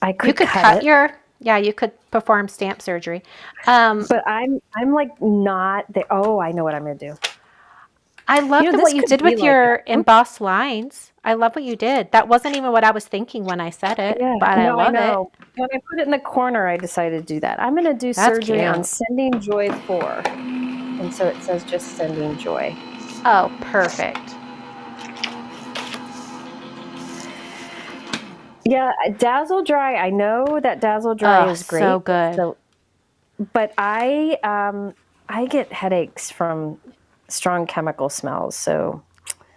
I could You could cut it, you could perform stamp surgery. but I'm like not the. Oh, I know what I'm gonna do. I love this what you could did be with like your a- embossed lines. I love what you did. That wasn't even what I was thinking when I said it, but I no, love I know. When I put it in the corner, I decided to do that. I'm gonna do That's surgery on cute. Sending Joy 4, and so it says just Sending Joy. it. Oh, perfect. Yeah, Dazzle Dry. I know that Dazzle Dry Oh, is great. so good. But I get headaches from strong chemical smells. So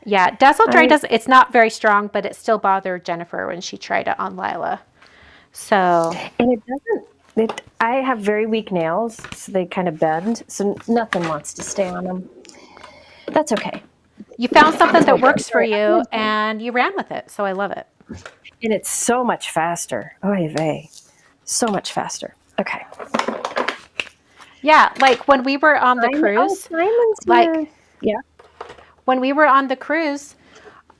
Yeah, Dazzle Dry it's not very strong, but it still bothered Jennifer when she tried it on Lila. So, and it doesn't. I have very weak nails, so they kind of bend. So nothing wants to stay on them. That's okay. you found something that works for you and you ran with it. So I love it. And it's so much faster. Oy vey. So much faster. Okay. Yeah, like when we were on the cruise, Simon's like- here. Yeah. when we were on the cruise,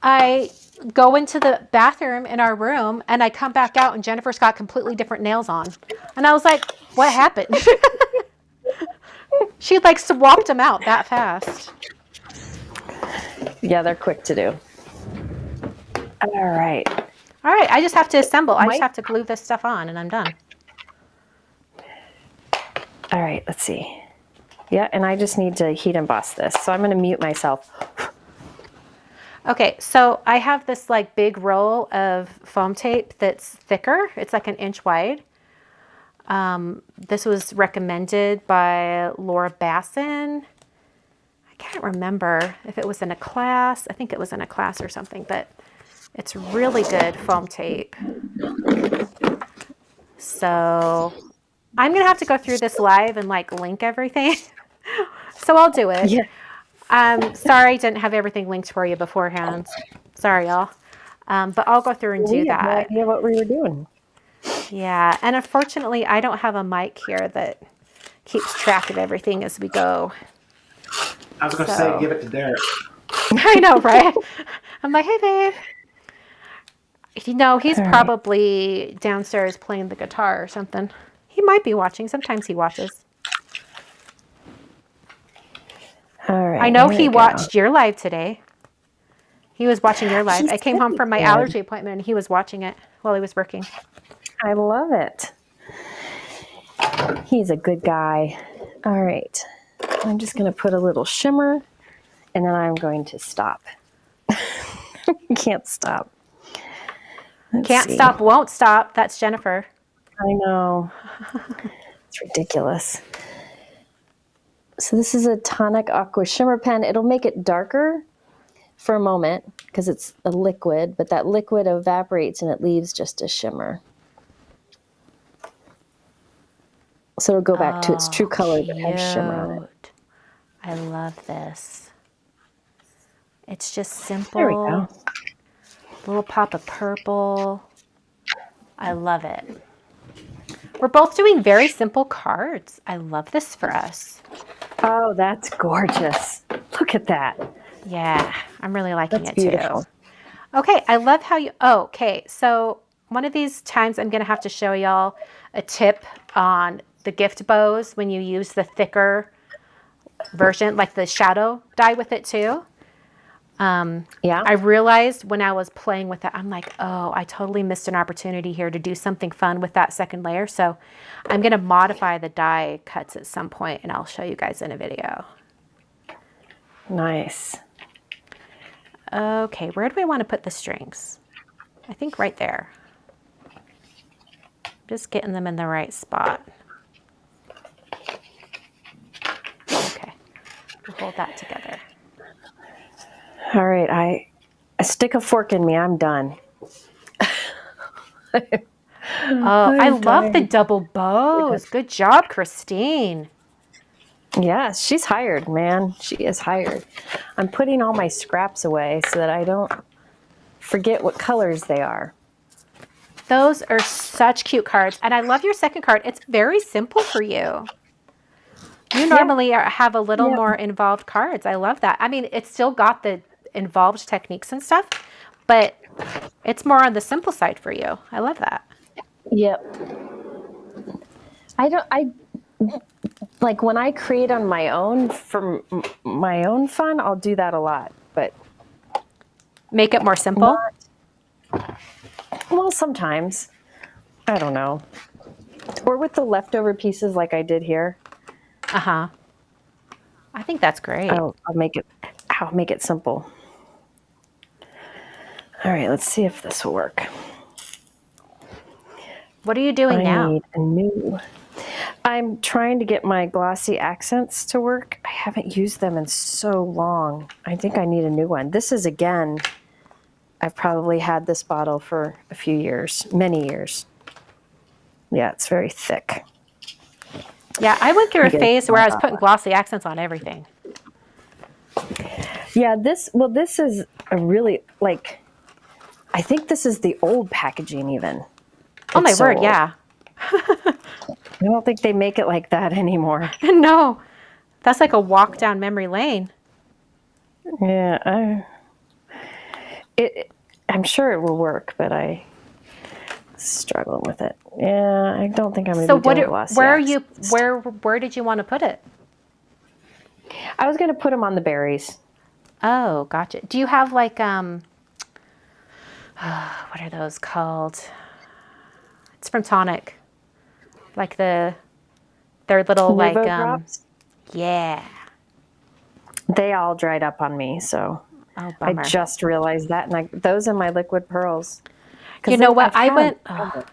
I go into the bathroom in our room and I come back out and Jennifer's got completely different nails on. And I was like, what happened? She like swapped them out that fast. Yeah, they're quick to do. All right. All right, I just have to assemble. I just Mike? have to glue this stuff on and I'm done. All right, let's see. Yeah, and I just need to heat emboss this. So I'm going to mute myself. Okay, so I have this like big roll of foam tape that's thicker. It's like an inch wide. This was recommended by Laura Basson. I can't remember if it was in a class. I think it was in a class or something, but it's really good foam tape. So I'm going to have to go through this live and like link everything. So I'll do it. Yeah. Sorry I didn't have everything linked for you beforehand. Sorry, y'all. But I'll go through and do We had no that. idea what we were doing. Yeah, and unfortunately, I don't have a mic here that keeps track of everything as we go. I was gonna So- say, give it to Derek. I know, right? I'm like, hey, babe. You know, he's All right. probably downstairs playing the guitar or something. He might be watching. Sometimes he watches. All right. I know here he we go. watched your live today. He was watching your live. He's I came home from my good. allergy appointment and he was watching it while he was working. I love it. He's a good guy. All right. I'm just going to put a little shimmer and then I'm going to stop. Can't stop. Let's Can't see. stop, won't stop. That's Jennifer. I know. It's ridiculous. So this is a Tonic Aqua Shimmer Pen. It'll make it darker for a moment because it's a liquid, but that liquid evaporates and it leaves just a shimmer. So it'll go back to its true color but have shimmer on it. Cute. I love this. It's just simple. There we go. Little pop of purple. I love it. We're both doing very simple cards. I love this for us. Oh, that's gorgeous. Look at that. Yeah, I'm really liking That's it beautiful. too. Okay, I love how you, oh, okay. So one of these times I'm gonna have to show y'all a tip on the gift bows when you use the thicker version, like the shadow die with it too. Yeah. I realized when I was playing with it, I'm like, oh, I totally missed an opportunity here to do something fun with that second layer. So I'm going to modify the die cuts at some point and I'll show you guys in a video. Nice. Okay, where do we want to put the strings? I think right there. Just getting them in the right spot. Okay, we'll hold that together. All right. I stick a fork in me. I'm done. Oh, I love the double bows. Good job, Christine. Yes, she's hired, man. She is hired. I'm putting all my scraps away so that I don't forget what colors they are. Those are such cute cards. And I love your second card. It's very simple for you. You normally have a little more involved cards. I love that. I mean, it's still got the involved techniques and stuff, but it's more on the simple side for you. I love that. Yep. I like when I create on my own for my own fun, I'll do that a lot, but Make it more simple. well, sometimes, I don't know. Or with the leftover pieces like I did here, Uh-huh. I think that's great. I'll make it simple. All right, let's see if this will work. What are you doing I now? need a new. I'm trying to get my glossy accents to work. I haven't used them in so long. I think I need a new one. This is, again, I've probably had this bottle for a few years, many years. Yeah, it's very thick. Yeah, I went through a get a phase where I was small putting glossy accents on everything. Yeah, this is a really, like, I think this is the old packaging even. Oh my It's so word, old. yeah. I don't think they make it like that anymore. No, that's like a walk down memory lane. Yeah, I'm sure it will work, but I struggle with it. Yeah, I don't think I'm going to So be doing glossy where are you? accents. Where did you want to put it? I was going to put them on the berries. Oh, gotcha. Do you have like what are those called? It's from Tonic. Like their little like Nuvo drops. yeah. They all dried up on me, so Oh, I bummer. just realized that, and those are my liquid pearls. 'Cause You know what? I've I had went other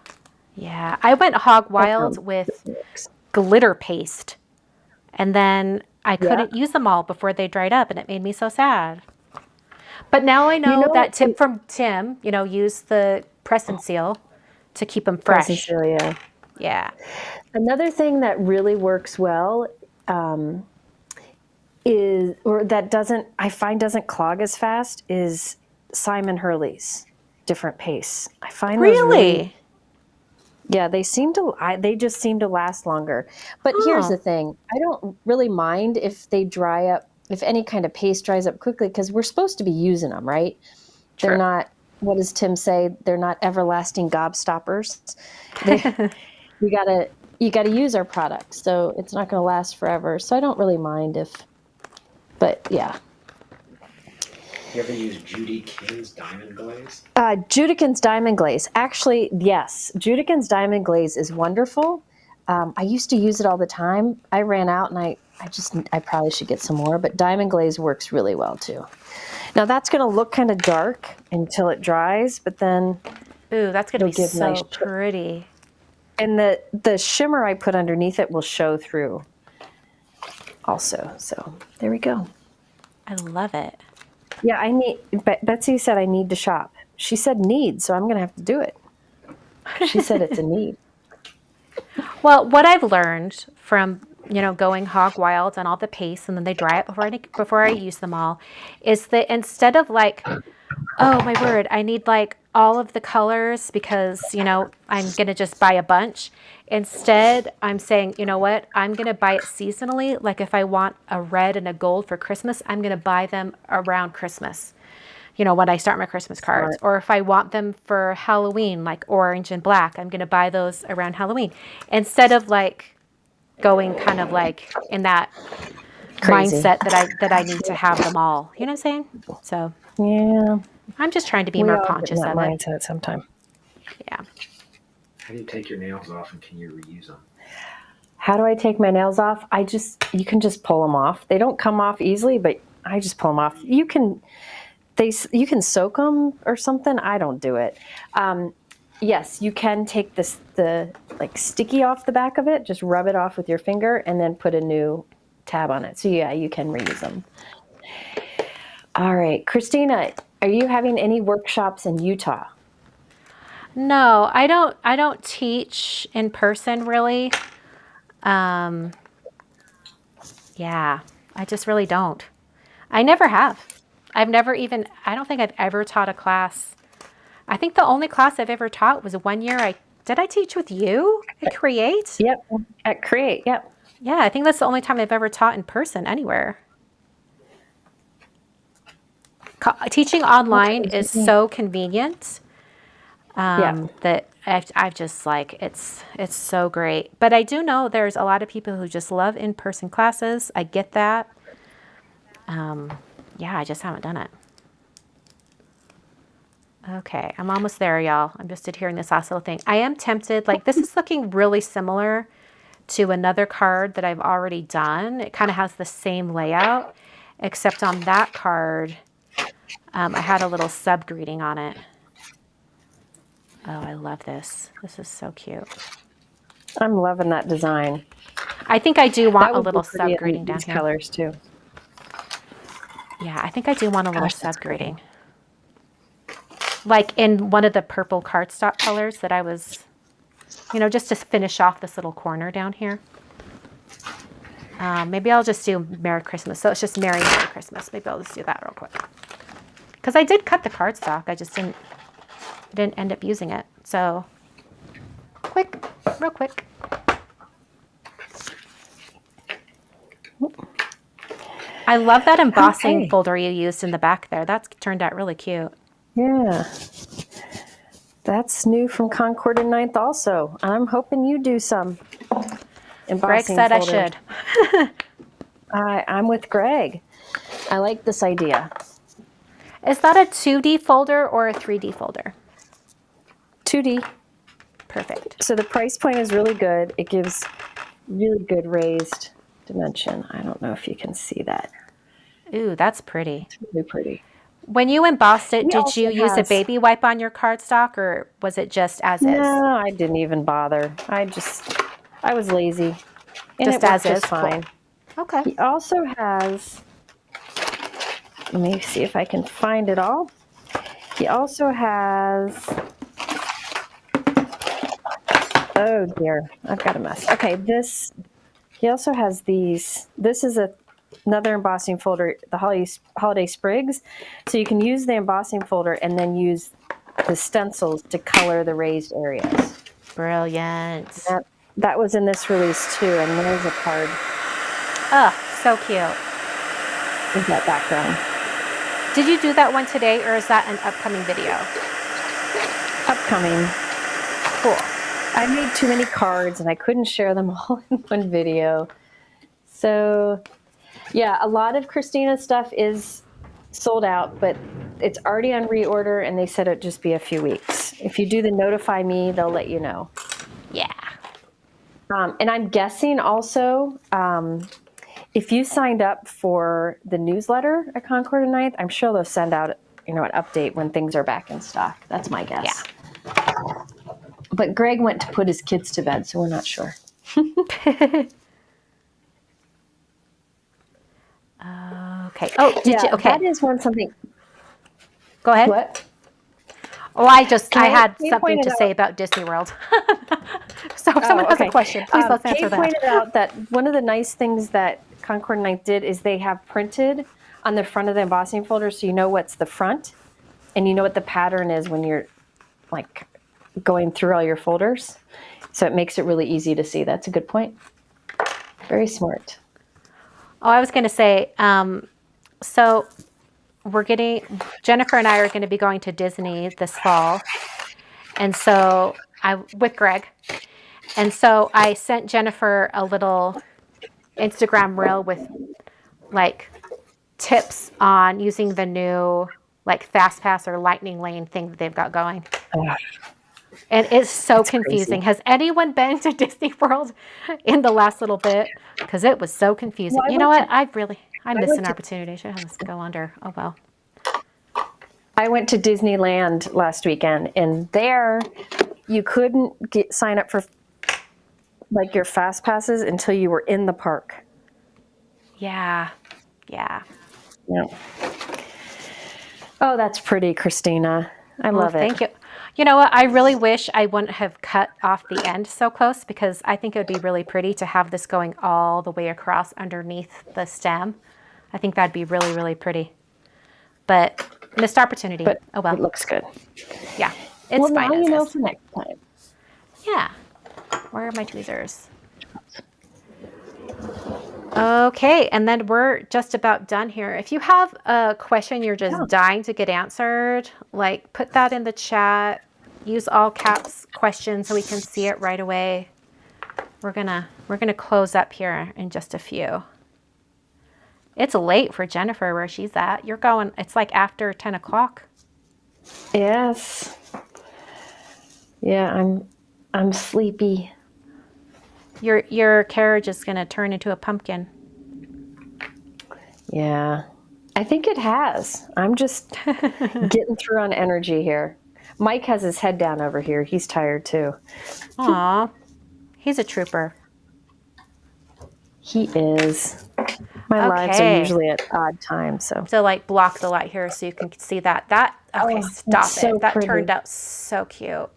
yeah, I went hog wild with looks. glitter paste. And then I couldn't use them all before they dried up and it made me so sad. But now I know, know, that tip from Tim, use the press and seal to keep them fresh. Cecilia. Yeah. Another thing that really works well I find doesn't clog as fast is Simon Hurley's different pace. I find those Really? yeah, they just seem to last longer. But here's Oh. the thing. I don't really mind if they dry up, if any kind of paste dries up quickly, because we're supposed to be using them, right? True. They're not, what does Tim say? They're not everlasting gobstoppers. You gotta use our product, so it's not gonna last forever. So I don't really mind but yeah. You ever use Judy King's Diamond Glaze? Judican's Diamond Glaze. Actually, yes, Judican's Diamond Glaze is wonderful. I used to use it all the time. I ran out, and I probably should get some more. But Diamond Glaze works really well too. Now that's going to look kind of dark until it dries, but then Ooh, that's going to be It'll give so nice pretty. and the shimmer I put underneath it will show through. Also, so there we go. I love it. Yeah, Betsy said I need to shop. She said need, so I'm going to have to do it. She said it's a need. Well, what I've learned from, going hog wild on all the paste and then they dry it before I use them all is that instead of like, oh my word, I need like all of the colors because, I'm going to just buy a bunch. Instead, I'm saying, you know what? I'm going to buy it seasonally. Like if I want a red and a gold for Christmas, I'm going to buy them around Christmas. When I start my Christmas cards. Right. Or if I want them for Halloween, like orange and black, I'm going to buy those around Halloween. Instead of like going kind of like in that Crazy. mindset that I need to have them all. You know what I'm saying? So Yeah. I'm just trying to be We more all get in conscious that of it. mindset sometime. Yeah. How do you take your nails off and can you reuse them? How do I take my nails off? You can just pull them off. They don't come off easily, but I just pull them off. You can soak them or something. I don't do it. Yes, you can take the like sticky off the back of it, just rub it off with your finger and then put a new tab on it. So yeah, you can reuse them. All right, Christina, are you having any workshops in Utah? No, I don't teach in person really. Yeah, I just really don't. I never have. I don't think I've ever taught a class. I think the only class I've ever taught was 1 year. Did I teach with you at Create? Yep, at Create, yep. Yeah, I think that's the only time I've ever taught in person anywhere. Teaching online is so convenient that I've just like, it's so great. But I do know there's a lot of people who just love in-person classes. I get that. Yeah, I just haven't done it. Okay, I'm almost there, y'all. I'm just adhering this last little thing. I am tempted, like this is looking really similar to another card that I've already done. It kind of has the same layout, except on that card, I had a little sub-greeting on it. Oh, I love this. This is so cute. I'm loving that design. I think I do That want a would be little pretty in sub-greeting down these here. colors too. Yeah, I think I do want a little Gosh, that's sub-greeting. Like in one of the purple cardstock colors that I was, just to finish off this little corner down here. Maybe I'll just do Merry Christmas. So it's just Merry Christmas. Maybe I'll just do that real quick. Because I did cut the cardstock. I just didn't end up using it. So real quick. I love that embossing Okay. folder you used in the back there. That's turned out really cute. Yeah. That's new from Concord and Ninth also. I'm hoping you do some embossing Greg said I folder. should. I'm with Greg. I like this idea. Is that a 2D folder or a 3D folder? 2D. Perfect. So the price point is really good. It gives really good raised dimension. I don't know if you can see that. Ooh, that's pretty. It's really pretty. When you embossed it, He did also you use a has- baby wipe on your cardstock or was it just as is? No, I didn't even bother. I was lazy. And Just it worked as is? just fine. Okay. He also has, let me see if I can find it all. He also has, oh dear, I've got a mess. Okay, he also has these, this is another embossing folder, the Holiday Sprigs. So you can use the embossing folder and then use the stencils to color the raised areas. Brilliant. That was in this release too, and there's a card Oh, so cute. with that background. Did you do that one today, or is that an upcoming video? Upcoming. Cool. I made too many cards and I couldn't share them all in one video. So yeah, a lot of Christina's stuff is sold out, but it's already on reorder and they said it'd just be a few weeks. If you do the notify me, they'll let you know. Yeah. And I'm guessing also, if you signed up for the newsletter at Concord and Ninth, I'm sure they'll send out, an update when things are back in stock. That's my guess. Yeah. But Greg went to put his kids to bed, so we're not sure. Okay. Oh, did you? Okay. That is something. Go ahead. What? Oh, I had Kay something pointed to say about Disney World. So if someone has a question, please let's answer Kay that. pointed out that one of the nice things that Concord and Ninth did is they have printed on the front of the embossing folder, so you know what's the front, and you know what the pattern is when you're like going through all your folders. So it makes it really easy to see. That's a good point. Very smart. Oh, I was going to say, so Jennifer and I are going to be going to Disney this fall. And so with Greg. And so I sent Jennifer a little Instagram reel with like tips on using the new like Fast Pass or Lightning Lane thing that they've got going. And it's so confusing. Crazy. Has anyone been to Disney World in the last little bit? Because it was so confusing. Well, you know what? I missed went an to- opportunity. I should have this go under. Oh, well. I went to Disneyland last weekend, and there you couldn't sign up for like your fast passes until you were in the park. Yeah. Yeah. Yeah. Oh, that's pretty, Christina. I love it. Thank you. You know what? I really wish I wouldn't have cut off the end so close, because I think it would be really pretty to have this going all the way across underneath the stem. I think that'd be really, really pretty. But missed opportunity. But oh well. it looks good. Yeah. It's Well, fine now as you know is. for next time. Yeah. Where are my tweezers? Okay, and then we're just about done here. If you have a question you're just dying to get answered, like put that in the chat. Use all caps questions so we can see it right away. We're gonna close up here in just a few. It's late for Jennifer where she's at. You're going, it's like after 10 o'clock. Yes. Yeah, I'm sleepy. Your carriage is gonna turn into a pumpkin. Yeah. I think it has. I'm just getting through on energy here. Mike has his head down over here. He's tired too. Aw, he's a trooper. He is. My lives are Okay. usually at odd times, so. To like block the light here so you can see that. Okay, Oh, stop that's it. so That pretty. turned out so cute.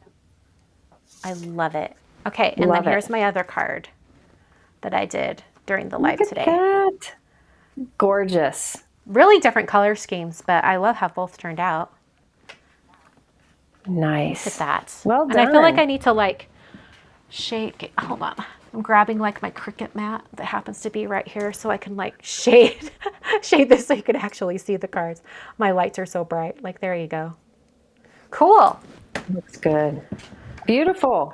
I love it. Okay, and Love then it. here's my other card that I did during the live Look at today. that. Gorgeous. Really different color schemes, but I love how both turned out. Nice. Look at that. Well And I feel like done. I need to like shade. Okay, hold on. I'm grabbing like my Cricut mat that happens to be right here so I can like shade this so you can actually see the cards. My lights are so bright. Like, there you go. Cool. Looks good. Beautiful.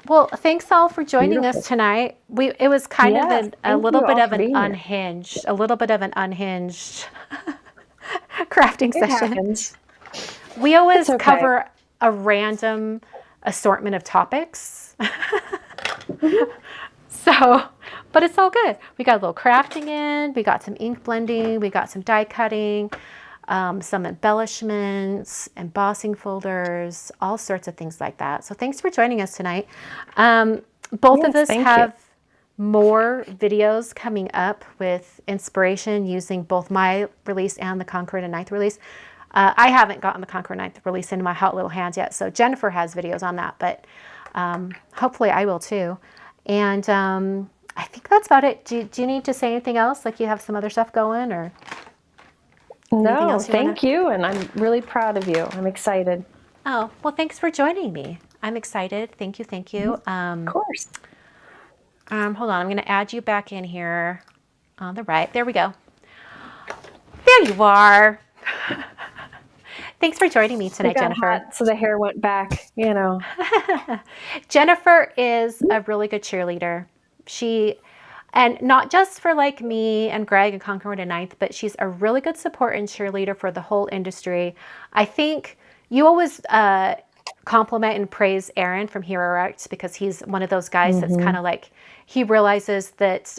Well, thanks all for joining Beautiful. us tonight. It was kind Yes, of a thank little you bit all of for an being here. unhinged, crafting It session. happens. We always It's okay. cover a random assortment of topics. So, but it's all good. We got a little crafting in, we got some ink blending, we got some die cutting, some embellishments, embossing folders, all sorts of things like that. So thanks for joining us tonight. Both of Yes, us thank you. have more videos coming up with inspiration using both my release and the Concord and Ninth release. I haven't gotten the Concord Ninth release into my hot little hands yet, so Jennifer has videos on that, but hopefully I will too. And I think that's about it. Do you need to say anything else? Like you have some other stuff going or? No, else you wanna- thank you. And I'm really proud of you. I'm excited. Oh, well, thanks for joining me. I'm excited. Thank you. Thank you. Of course. Hold on. I'm going to add you back in here on the right. There we go. There you are. Thanks for joining me I tonight, got Jennifer. hot, so the hair went back, you know. Jennifer is a really good cheerleader. And not just for like me and Greg and Concord and Ninth, but she's a really good support and cheerleader for the whole industry. I think you always compliment and praise Aaron from Hero Arts because he's one of those guys that's kind of like, he realizes that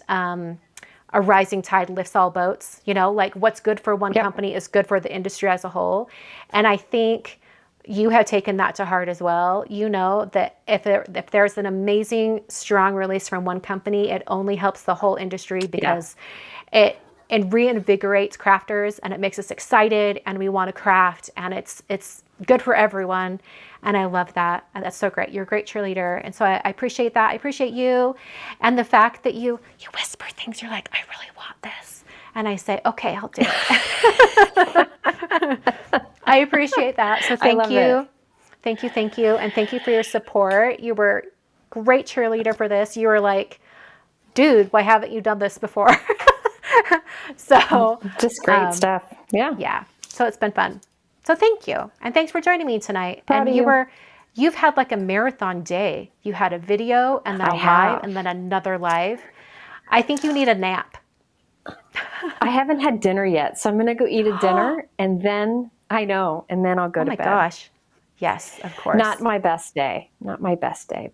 a rising tide lifts all boats, you know, like what's good for one company is good for the industry as a whole. And I think you have taken that to heart as well. You know that if there's an amazing, strong release from one company, it only helps the whole industry because it reinvigorates crafters and it makes us excited and we want to craft and it's good for everyone. And I love that. And that's so great. You're a great cheerleader. And so I appreciate that. I appreciate you and the fact that you whisper things. You're like, I really want this. And I say, okay, I'll do it. I appreciate that. So thank you. It. Thank you. Thank you. And thank you for your support. You were a great cheerleader for this. You were like, dude, why haven't you done this before? So just great stuff. Yeah. Yeah. So it's been fun. So thank you. And thanks for joining me tonight. Proud and of you've had like a marathon day. You had a video and then a live and then another live. I think you need a nap. I haven't had dinner yet, so I'm going to go eat a dinner and then and then I'll go to bed. Oh my gosh. Yes, of course. Not my best day,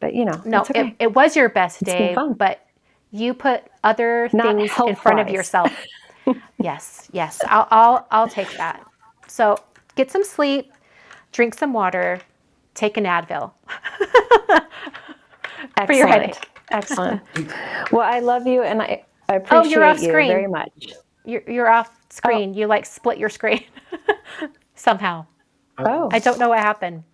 but you know. No, it's okay. it was your best day, fun. but you put other Not things in front of health-wise. yourself. Yes. I'll take that. So get some sleep, drink some water, take an Advil for your headache. Excellent. Well, I love you and I appreciate you're off you screen. very much. You're off screen. You like split your screen somehow. Oh. I don't know what happened.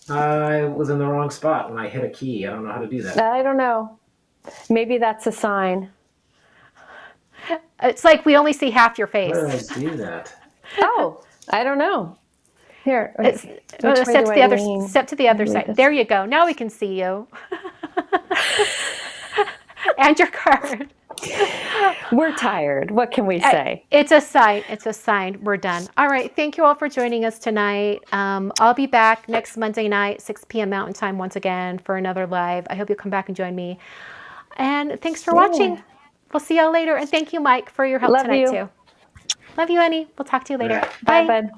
I was in the wrong spot when I hit a key. I don't know how to do that. I don't know. Maybe that's a sign. It's like we only see half your face. How did I do that? Oh, I don't know. Here. It's, Which way step do to I the other lean? step to the other Maybe side. this- There you go. Now we can see you. And your card. We're tired. What can we say? It's a sign. It's a sign. We're done. All right. Thank you all for joining us tonight. I'll be back next Monday night, 6 p.m. Mountain Time once again for another live. I hope you'll come back and join me. And thanks for watching. We'll see y'all later. And thank you, Mike, for your help Love tonight you. too. Love you, Annie. We'll talk to you later. Bye. Bye, bud.